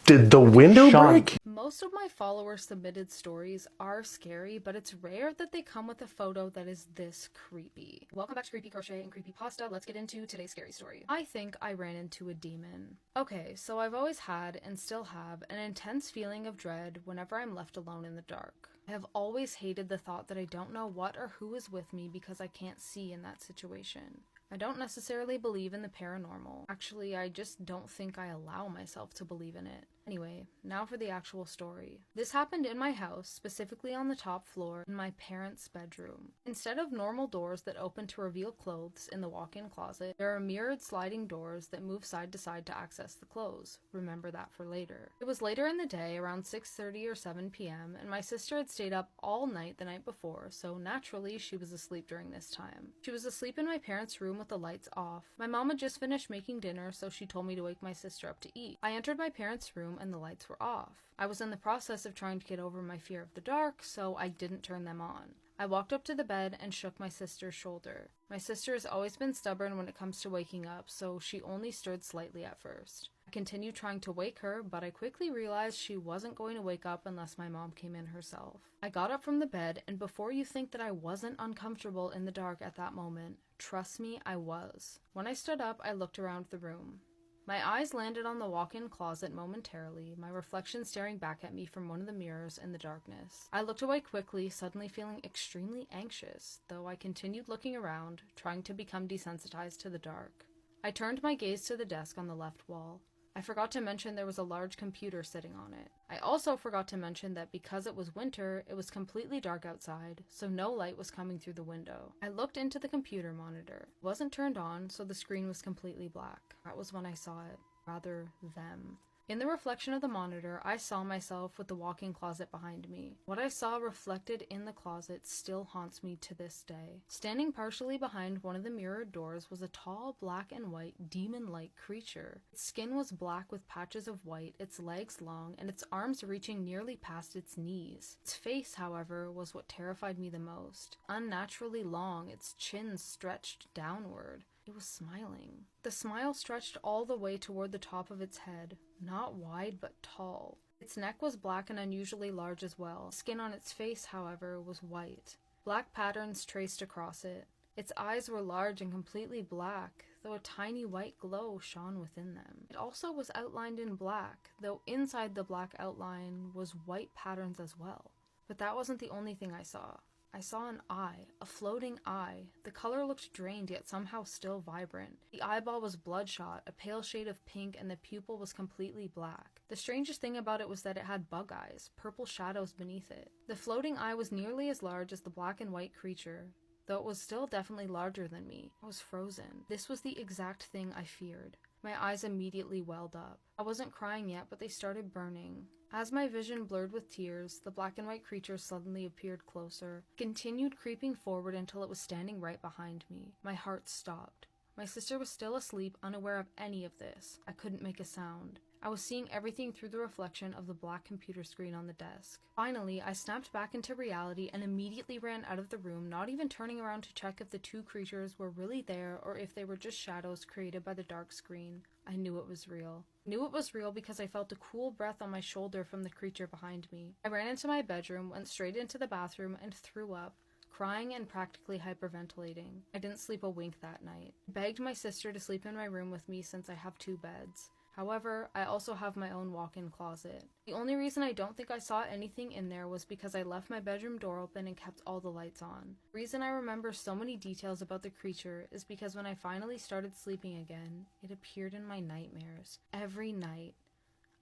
Did the window break? Most of my followers submitted stories are scary, but it's rare that they come with a photo that is this creepy. Welcome back to Creepy Crochet and Creepy Pasta. Let's get into today's scary story. I think I ran into a demon. Okay, so I've always had, and still have, an intense feeling of dread whenever I'm left alone in the dark. I have always hated the thought that I don't know what or who is with me because I can't see in that situation. I don't necessarily believe in the paranormal. Actually, I just don't think I allow myself to believe in it. Anyway, now for the actual story. This happened in my house, specifically on the top floor in my parents' bedroom. Instead of normal doors that open to reveal clothes in the walk-in closet, there are mirrored sliding doors that move side to side to access the clothes. Remember that for later. It was later in the day, around 6:30 or 7 p.m., and my sister had stayed up all night the night before, so naturally she was asleep during this time. She was asleep in my parents' room with the lights off. My mom had just finished making dinner, so she told me to wake my sister up to eat. I entered my parents' room and the lights were off. I was in the process of trying to get over my fear of the dark, so I didn't turn them on. I walked up to the bed and shook my sister's shoulder. My sister has always been stubborn when it comes to waking up, so she only stirred slightly at first. I continued trying to wake her, but I quickly realized she wasn't going to wake up unless my mom came in herself. I got up from the bed, and before you think that I wasn't uncomfortable in the dark at that moment, trust me, I was. When I stood up, I looked around the room. My eyes landed on the walk-in closet momentarily, my reflection staring back at me from one of the mirrors in the darkness. I looked away quickly, suddenly feeling extremely anxious, though I continued looking around, trying to become desensitized to the dark. I turned my gaze to the desk on the left wall. I forgot to mention there was a large computer sitting on it. I also forgot to mention that because it was winter, it was completely dark outside, so no light was coming through the window. I looked into the computer monitor. It wasn't turned on, so the screen was completely black. That was when I saw it. Rather, them. In the reflection of the monitor, I saw myself with the walk-in closet behind me. What I saw reflected in the closet still haunts me to this day. Standing partially behind one of the mirrored doors was a tall, black and white, demon-like creature. Its skin was black with patches of white, its legs long, and its arms reaching nearly past its knees. Its face, however, was what terrified me the most. Unnaturally long, its chin stretched downward. It was smiling. The smile stretched all the way toward the top of its head, not wide but tall. Its neck was black and unusually large as well. Skin on its face, however, was white. Black patterns traced across it. Its eyes were large and completely black, though a tiny white glow shone within them. It also was outlined in black, though inside the black outline was white patterns as well. But that wasn't the only thing I saw. I saw an eye, a floating eye. The color looked drained yet somehow still vibrant. The eyeball was bloodshot, a pale shade of pink, and the pupil was completely black. The strangest thing about it was that it had bug eyes, purple shadows beneath it. The floating eye was nearly as large as the black and white creature, though it was still definitely larger than me. I was frozen. This was the exact thing I feared. My eyes immediately welled up. I wasn't crying yet, but they started burning. As my vision blurred with tears, the black and white creature suddenly appeared closer. It continued creeping forward until it was standing right behind me. My heart stopped. My sister was still asleep, unaware of any of this. I couldn't make a sound. I was seeing everything through the reflection of the black computer screen on the desk. Finally, I snapped back into reality and immediately ran out of the room, not even turning around to check if the two creatures were really there or if they were just shadows created by the dark screen. I knew it was real. I knew it was real because I felt a cool breath on my shoulder from the creature behind me. I ran into my bedroom, went straight into the bathroom, and threw up, crying and practically hyperventilating. I didn't sleep a wink that night. I begged my sister to sleep in my room with me since I have 2 beds. However, I also have my own walk-in closet. The only reason I don't think I saw anything in there was because I left my bedroom door open and kept all the lights on. The reason I remember so many details about the creature is because when I finally started sleeping again, it appeared in my nightmares. Every night.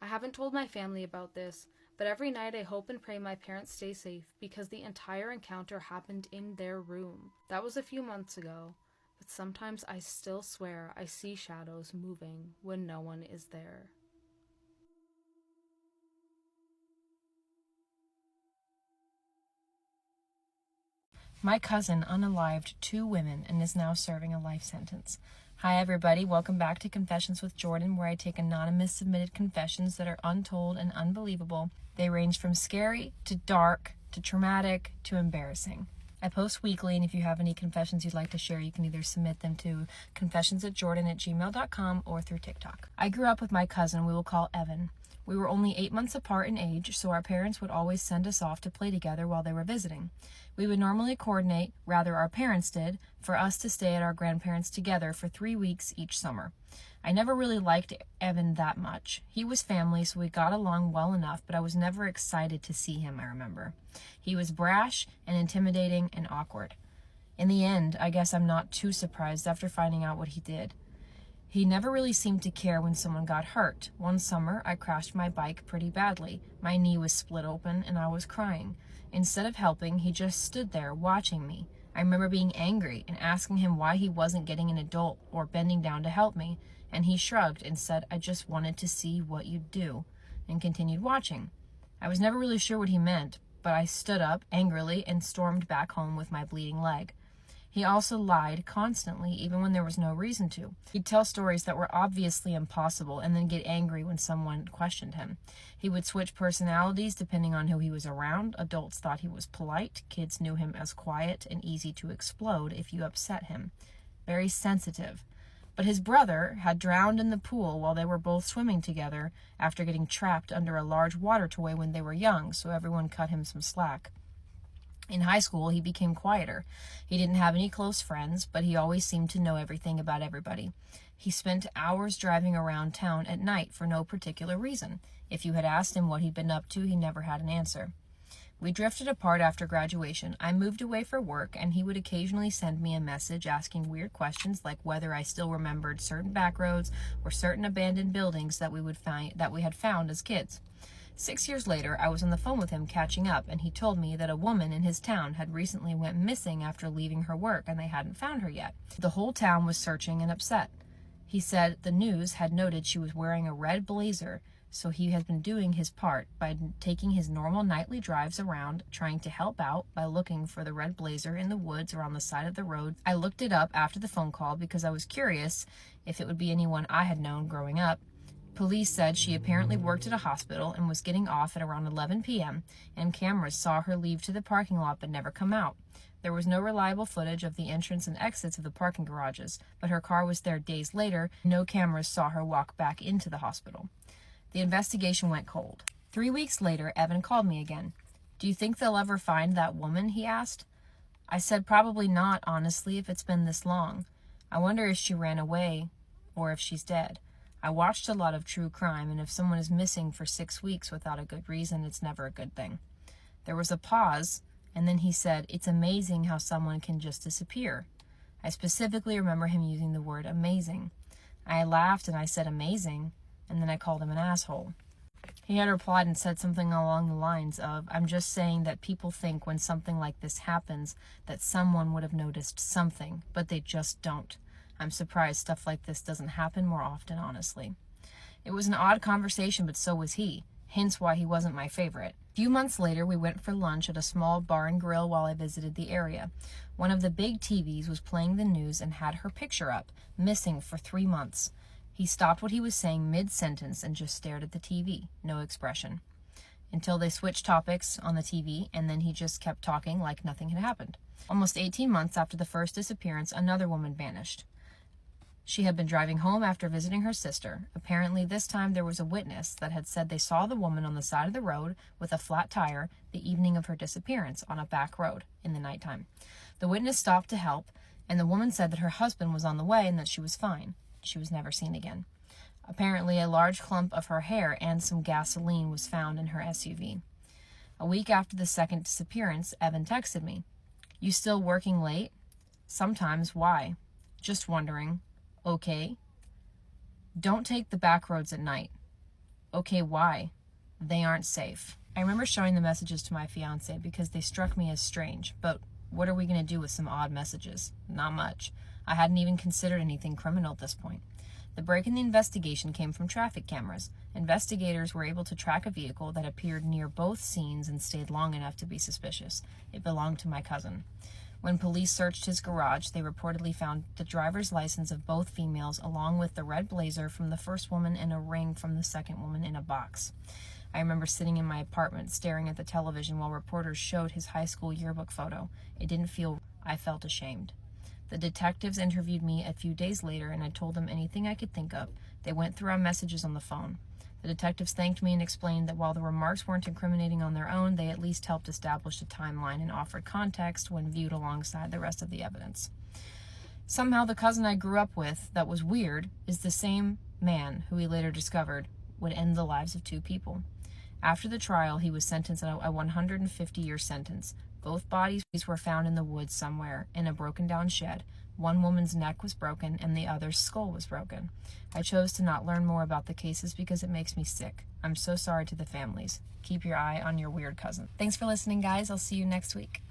I haven't told my family about this, but every night I hope and pray my parents stay safe because the entire encounter happened in their room. That was a few months ago. But sometimes I still swear I see shadows moving when no one is there. My cousin unalived 2 women and is now serving a life sentence. Hi everybody, welcome back to Confessions with Jordan, where I take anonymous submitted confessions that are untold and unbelievable. They range from scary to dark to traumatic to embarrassing. I post weekly, and if you have any confessions you'd like to share, you can either submit them to confessions@jordan@gmail.com or through TikTok. I grew up with my cousin we will call Evan. We were only 8 months apart in age, so our parents would always send us off to play together while they were visiting. We would normally coordinate, rather our parents did, for us to stay at our grandparents' together for 3 weeks each summer. I never really liked Evan that much. He was family, so we got along well enough, but I was never excited to see him, I remember. He was brash and intimidating and awkward. In the end, I guess I'm not too surprised after finding out what he did. He never really seemed to care when someone got hurt. One summer, I crashed my bike pretty badly. My knee was split open and I was crying. Instead of helping, he just stood there watching me. I remember being angry and asking him why he wasn't getting an adult or bending down to help me, and he shrugged and said, "I just wanted to see what you'd do," and continued watching. I was never really sure what he meant, but I stood up angrily and stormed back home with my bleeding leg. He also lied constantly, even when there was no reason to. He'd tell stories that were obviously impossible and then get angry when someone questioned him. He would switch personalities depending on who he was around. Adults thought he was polite. Kids knew him as quiet and easy to explode if you upset him. Very sensitive. But his brother had drowned in the pool while they were both swimming together after getting trapped under a large water toy when they were young, so everyone cut him some slack. In high school, he became quieter. He didn't have any close friends, but he always seemed to know everything about everybody. He spent hours driving around town at night for no particular reason. If you had asked him what he'd been up to, he never had an answer. We drifted apart after graduation. I moved away for work, and he would occasionally send me a message asking weird questions like whether I still remembered certain back roads or certain abandoned buildings that we had found as kids. 6 years later, I was on the phone with him catching up, and he told me that a woman in his town had recently went missing after leaving her work, and they hadn't found her yet. The whole town was searching and upset. He said the news had noted she was wearing a red blazer, so he had been doing his part by taking his normal nightly drives around, trying to help out by looking for the red blazer in the woods or on the side of the road. I looked it up after the phone call because I was curious if it would be anyone I had known growing up. Police said she apparently worked at a hospital and was getting off at around 11 p.m., and cameras saw her leave to the parking lot but never come out. There was no reliable footage of the entrance and exits of the parking garages, but her car was there days later. No cameras saw her walk back into the hospital. The investigation went cold. 3 weeks later, Evan called me again. "Do you think they'll ever find that woman?" he asked. I said probably not, honestly, if it's been this long. I wonder if she ran away or if she's dead. I watched a lot of true crime, and if someone is missing for 6 weeks without a good reason, it's never a good thing. There was a pause, and then he said, "It's amazing how someone can just disappear." I specifically remember him using the word amazing. I laughed and I said amazing, and then I called him an asshole. He had replied and said something along the lines of, "I'm just saying that people think when something like this happens that someone would have noticed something, but they just don't. I'm surprised stuff like this doesn't happen more often, honestly." It was an odd conversation, but so was he, hence why he wasn't my favorite. A few months later, we went for lunch at a small bar and grill while I visited the area. One of the big TVs was playing the news and had her picture up, missing for 3 months. He stopped what he was saying mid-sentence and just stared at the TV, no expression, until they switched topics on the TV, and then he just kept talking like nothing had happened. Almost 18 months after the first disappearance, another woman vanished. She had been driving home after visiting her sister. Apparently, this time there was a witness that had said they saw the woman on the side of the road with a flat tire the evening of her disappearance on a back road in the nighttime. The witness stopped to help, and the woman said that her husband was on the way and that she was fine. She was never seen again. Apparently, a large clump of her hair and some gasoline was found in her SUV. A week after the second disappearance, Evan texted me, "You still working late?" "Sometimes. Why?" "Just wondering." "Okay." "Don't take the back roads at night." "Okay, why?" "They aren't safe." I remember showing the messages to my fiance because they struck me as strange, but what are we going to do with some odd messages? Not much. I hadn't even considered anything criminal at this point. The break in the investigation came from traffic cameras. Investigators were able to track a vehicle that appeared near both scenes and stayed long enough to be suspicious. It belonged to my cousin. When police searched his garage, they reportedly found the driver's license of both females along with the red blazer from the first woman and a ring from the second woman in a box. I remember sitting in my apartment staring at the television while reporters showed his high school yearbook photo. I felt ashamed. The detectives interviewed me a few days later, and I told them anything I could think of. They went through our messages on the phone. The detectives thanked me and explained that while the remarks weren't incriminating on their own, they at least helped establish a timeline and offered context when viewed alongside the rest of the evidence. Somehow the cousin I grew up with that was weird is the same man who we later discovered would end the lives of 2 people. After the trial, he was sentenced to a 150-year sentence. Both bodies were found in the woods somewhere, in a broken-down shed. One woman's neck was broken, and the other's skull was broken. I chose to not learn more about the cases because it makes me sick. I'm so sorry to the families. Keep your eye on your weird cousin. Thanks for listening, guys. I'll see you next week.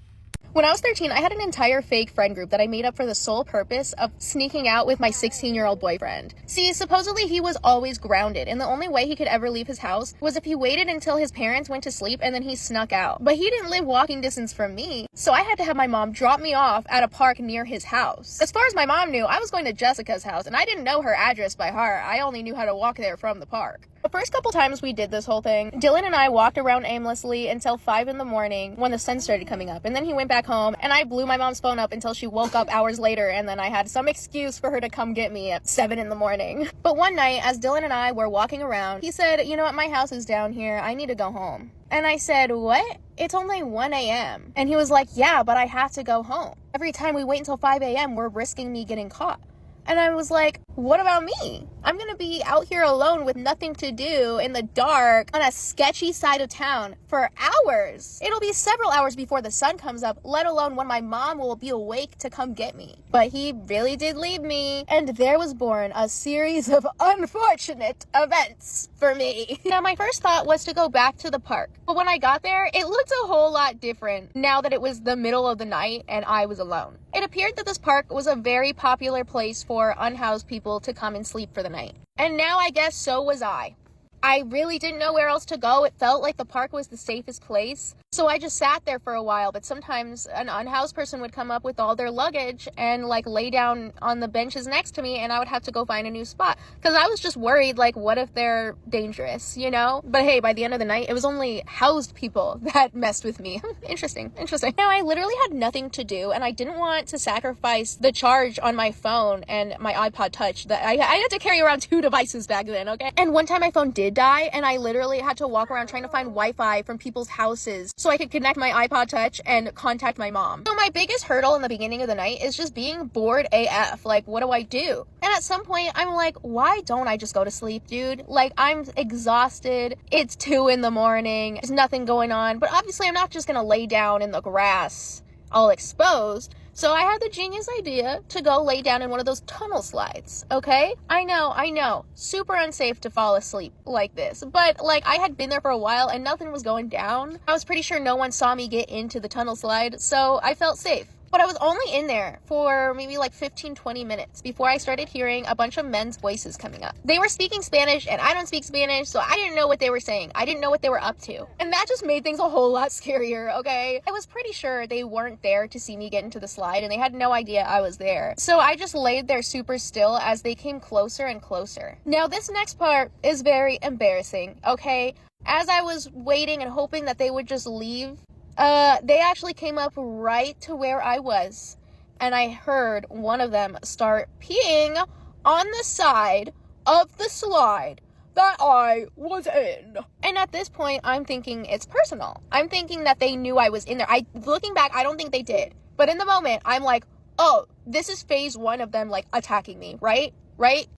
When I was 13, I had an entire fake friend group that I made up for the sole purpose of sneaking out with my 16-year-old boyfriend. See, supposedly he was always grounded, and the only way he could ever leave his house was if he waited until his parents went to sleep and then he snuck out. But he didn't live walking distance from me, so I had to have my mom drop me off at a park near his house. As far as my mom knew, I was going to Jessica's house, and I didn't know her address by heart. I only knew how to walk there from the park. The first couple times we did this whole thing, Dylan and I walked around aimlessly until 5 in the morning when the sun started coming up, and then he went back home, and I blew my mom's phone up until she woke up hours later, and then I had some excuse for her to come get me at 7 in the morning. But one night, as Dylan and I were walking around, he said, "You know what, my house is down here, I need to go home." And I said, "What? It's only 1 a.m. And he was like, "Yeah, but I have to go home. Every time we wait until 5 a.m., we're risking me getting caught." And I was like, what about me? I'm gonna be out here alone with nothing to do in the dark on a sketchy side of town for hours. It'll be several hours before the sun comes up, let alone when my mom will be awake to come get me. But he really did leave me, and there was born a series of unfortunate events for me. Now, my first thought was to go back to the park. But when I got there, it looked a whole lot different now that it was the middle of the night and I was alone. It appeared that this park was a very popular place for unhoused people to come and sleep for the night. And now I guess so was I. I really didn't know where else to go. It felt like the park was the safest place. So I just sat there for a while, but sometimes an unhoused person would come up with all their luggage and like lay down on the benches next to me, and I would have to go find a new spot. Because I was just worried, like, what if they're dangerous, you know? But hey, by the end of the night, it was only housed people that messed with me. Interesting. Now, I literally had nothing to do, and I didn't want to sacrifice the charge on my phone and my iPod Touch. That I had to carry around 2 devices back then, okay? And one time my phone did die, and I literally had to walk around trying to find Wi-Fi from people's houses so I could connect my iPod Touch and contact my mom. So my biggest hurdle in the beginning of the night is just being bored AF. Like, what do I do? And at some point, I'm like, why don't I just go to sleep, dude? Like, I'm exhausted. It's 2 in the morning. There's nothing going on. But obviously, I'm not just gonna lay down in the grass all exposed. So I had the genius idea to go lay down in one of those tunnel slides, okay? I know, super unsafe to fall asleep like this, but like I had been there for a while and nothing was going down. I was pretty sure no one saw me get into the tunnel slide, so I felt safe. But I was only in there for maybe like 15-20 minutes before I started hearing a bunch of men's voices coming up. They were speaking Spanish, and I don't speak Spanish, so I didn't know what they were saying. I didn't know what they were up to. And that just made things a whole lot scarier, okay? I was pretty sure they weren't there to see me get into the slide, and they had no idea I was there. So I just laid there super still as they came closer and closer. Now, this next part is very embarrassing, okay? As I was waiting and hoping that they would just leave, they actually came up right to where I was, and I heard one of them start peeing on the side of the slide that I was in. And at this point, I'm thinking it's personal. I'm thinking that they knew I was in there. Looking back, I don't think they did. But in the moment, I'm like, oh, this is phase 1 of them, like, attacking me, right?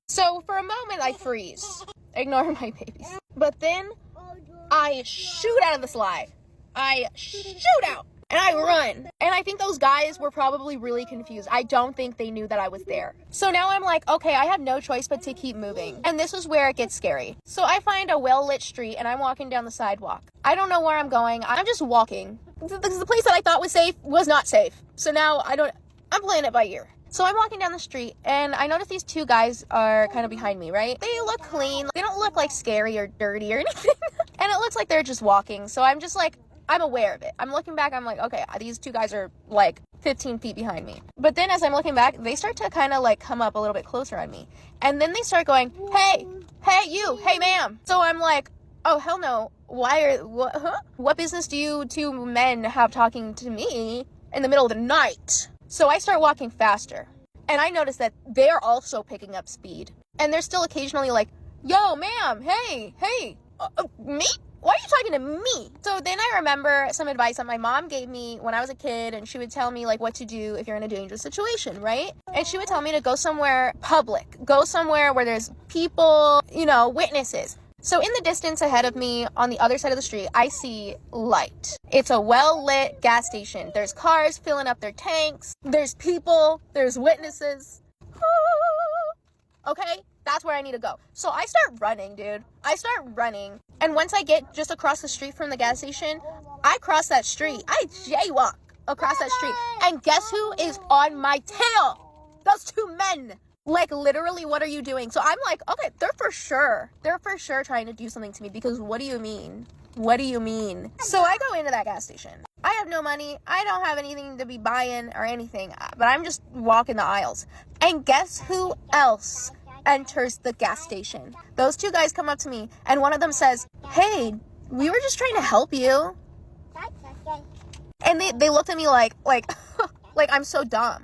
So for a moment, I freeze. Ignore my babies. But then I shoot out of the slide. I shoot out and I run. And I think those guys were probably really confused. I don't think they knew that I was there. So now I'm like, okay, I have no choice but to keep moving. And this is where it gets scary. So I find a well-lit street and I'm walking down the sidewalk. I don't know where I'm going. I'm just walking. The place that I thought was safe was not safe. So now I'm playing it by ear. So I'm walking down the street and I notice these 2 guys are kind of behind me, right? They look clean. They don't look like scary or dirty or anything. And it looks like they're just walking. So I'm just like, I'm aware of it. I'm looking back, I'm like, okay, these 2 guys are like 15 feet behind me. But then as I'm looking back, they start to kind of like come up a little bit closer on me. And then they start going, hey you, hey ma'am. So I'm like, oh hell no, what business do you 2 men have talking to me in the middle of the night? So I start walking faster. And I notice that they're also picking up speed. And they're still occasionally like, yo ma'am, hey, me? Why are you talking to me? So then I remember some advice that my mom gave me when I was a kid, and she would tell me like what to do if you're in a dangerous situation, right? And she would tell me to go somewhere public, go somewhere where there's people, witnesses. So in the distance ahead of me on the other side of the street, I see light. It's a well-lit gas station. There's cars filling up their tanks. There's people. There's witnesses. Okay, that's where I need to go. So I start running, dude. I start running. And once I get just across the street from the gas station, I cross that street. I jaywalk across that street. And guess who is on my tail? Those two men. Like, literally, what are you doing? So I'm like, okay, they're for sure trying to do something to me, because what do you mean? What do you mean? So I go into that gas station. I have no money. I don't have anything to be buying or anything, but I'm just walking the aisles. And guess who else enters the gas station? Those two guys come up to me, and one of them says, hey, we were just trying to help you. And they looked at me like I'm so dumb.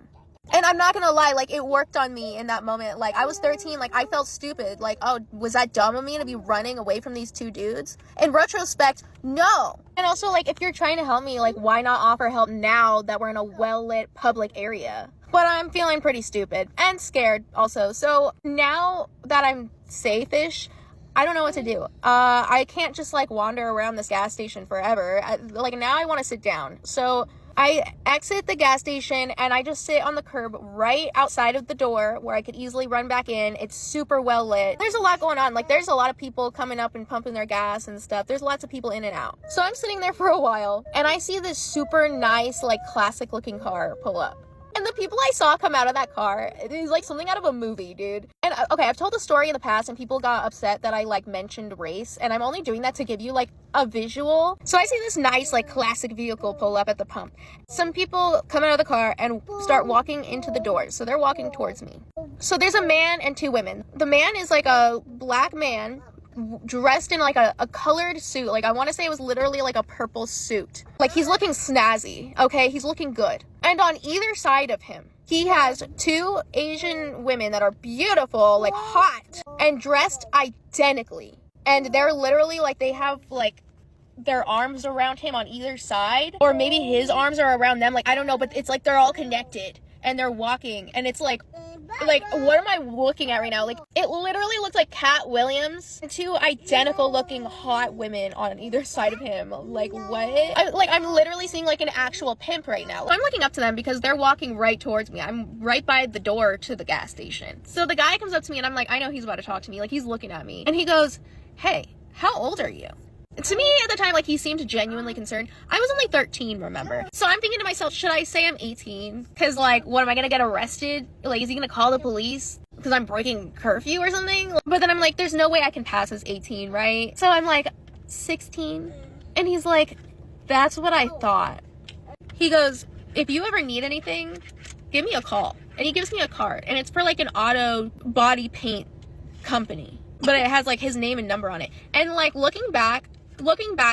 And I'm not gonna lie, like, it worked on me in that moment. Like, I was 13, like, I felt stupid. Like, oh, was that dumb of me to be running away from these two dudes? In retrospect, no. And also, like, if you're trying to help me, like, why not offer help now that we're in a well-lit public area? But I'm feeling pretty stupid and scared also. So now that I'm safe-ish, I don't know what to do. I can't just, like, wander around this gas station forever. Like, now I want to sit down. So I exit the gas station and I just sit on the curb right outside of the door where I could easily run back in. It's super well lit. There's a lot going on. Like, there's a lot of people coming up and pumping their gas and stuff. There's lots of people in and out. So I'm sitting there for a while and I see this super nice, like, classic looking car pull up. And the people I saw come out of that car, it is like something out of a movie, dude. And okay, I've told the story in the past and people got upset that I, like, mentioned race, and I'm only doing that to give you, like, a visual. So I see this nice, like, classic vehicle pull up at the pump. Some people come out of the car and start walking into the doors. So they're walking towards me. So there's a man and two women. The man is like a black man dressed in like a colored suit. Like, I want to say it was literally like a purple suit. Like, he's looking snazzy, okay? He's looking good. And on either side of him, he has two Asian women that are beautiful, like hot, and dressed identically. And they're literally like, they have like their arms around him on either side, or maybe his arms are around them. Like, I don't know, but it's like they're all connected and they're walking, and it's like, what am I looking at right now? Like, it literally looks like Cat Williams and two identical looking hot women on either side of him. Like, what? I'm literally seeing like an actual pimp right now. I'm looking up to them because they're walking right towards me. I'm right by the door to the gas station. So the guy comes up to me and I'm like, I know he's about to talk to me. Like, he's looking at me and he goes, hey, how old are you? To me at the time, like, he seemed genuinely concerned. I was only 13, remember? So I'm thinking to myself, should I say I'm 18? Because, like, what, am I gonna get arrested? Like, is he gonna call the police because I'm breaking curfew or something? But then I'm like, there's no way I can pass as 18, right? So I'm like, 16? And he's like, that's what I thought. He goes, if you ever need anything, give me a call. And he gives me a card, and it's for like an auto body paint company, but it has like his name and number on it. And like, looking back,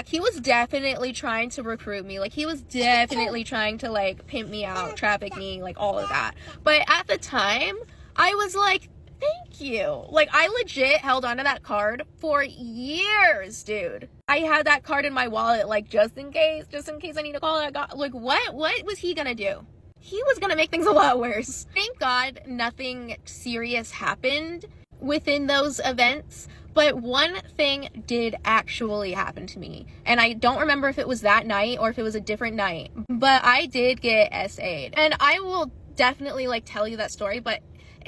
he was definitely trying to recruit me. Like, he was definitely trying to like pimp me out, traffic me, like all of that. But at the time, I was like, thank you. Like, I legit held onto that card for years, dude. I had that card in my wallet, like, just in case I need to call it. Like, what was he gonna do? He was gonna make things a lot worse. Thank God nothing serious happened within those events. But one thing did actually happen to me, and I don't remember if it was that night or if it was a different night, but I did get SA'd, and I will definitely like tell you that story. But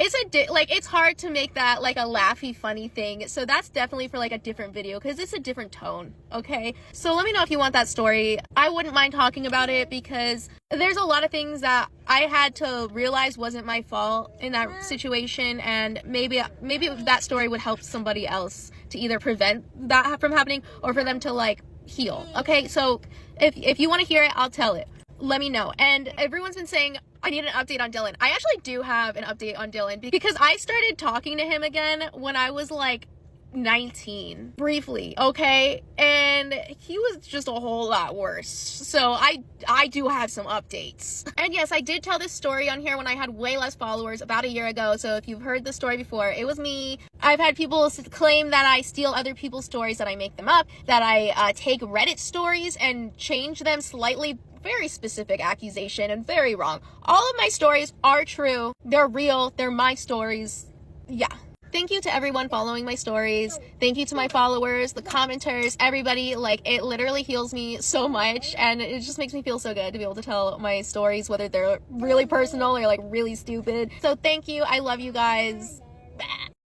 it's hard to make that like a laughy funny thing, so that's definitely for like a different video because it's a different tone. Okay, so let me know if you want that story. I wouldn't mind talking about it because there's a lot of things that I had to realize wasn't my fault in that situation, and maybe that story would help somebody else to either prevent that from happening or for them to like heal. Okay, so if you want to hear it, I'll tell it. Let me know. And everyone's been saying I need an update on Dylan. I actually do have an update on Dylan because I started talking to him again when I was like 19, briefly, okay? And he was just a whole lot worse. So I do have some updates. And yes, I did tell this story on here when I had way less followers about a year ago. So if you've heard the story before, it was me. I've had people claim that I steal other people's stories, that I make them up, that I take Reddit stories and change them slightly. Very specific accusation and very wrong. All of my stories are true. They're real. They're my stories. Yeah. Thank you to everyone following my stories. Thank you to my followers, the commenters, everybody. Like, it literally heals me so much, and it just makes me feel so good to be able to tell my stories, whether they're really personal or like really stupid. So thank you. I love you guys.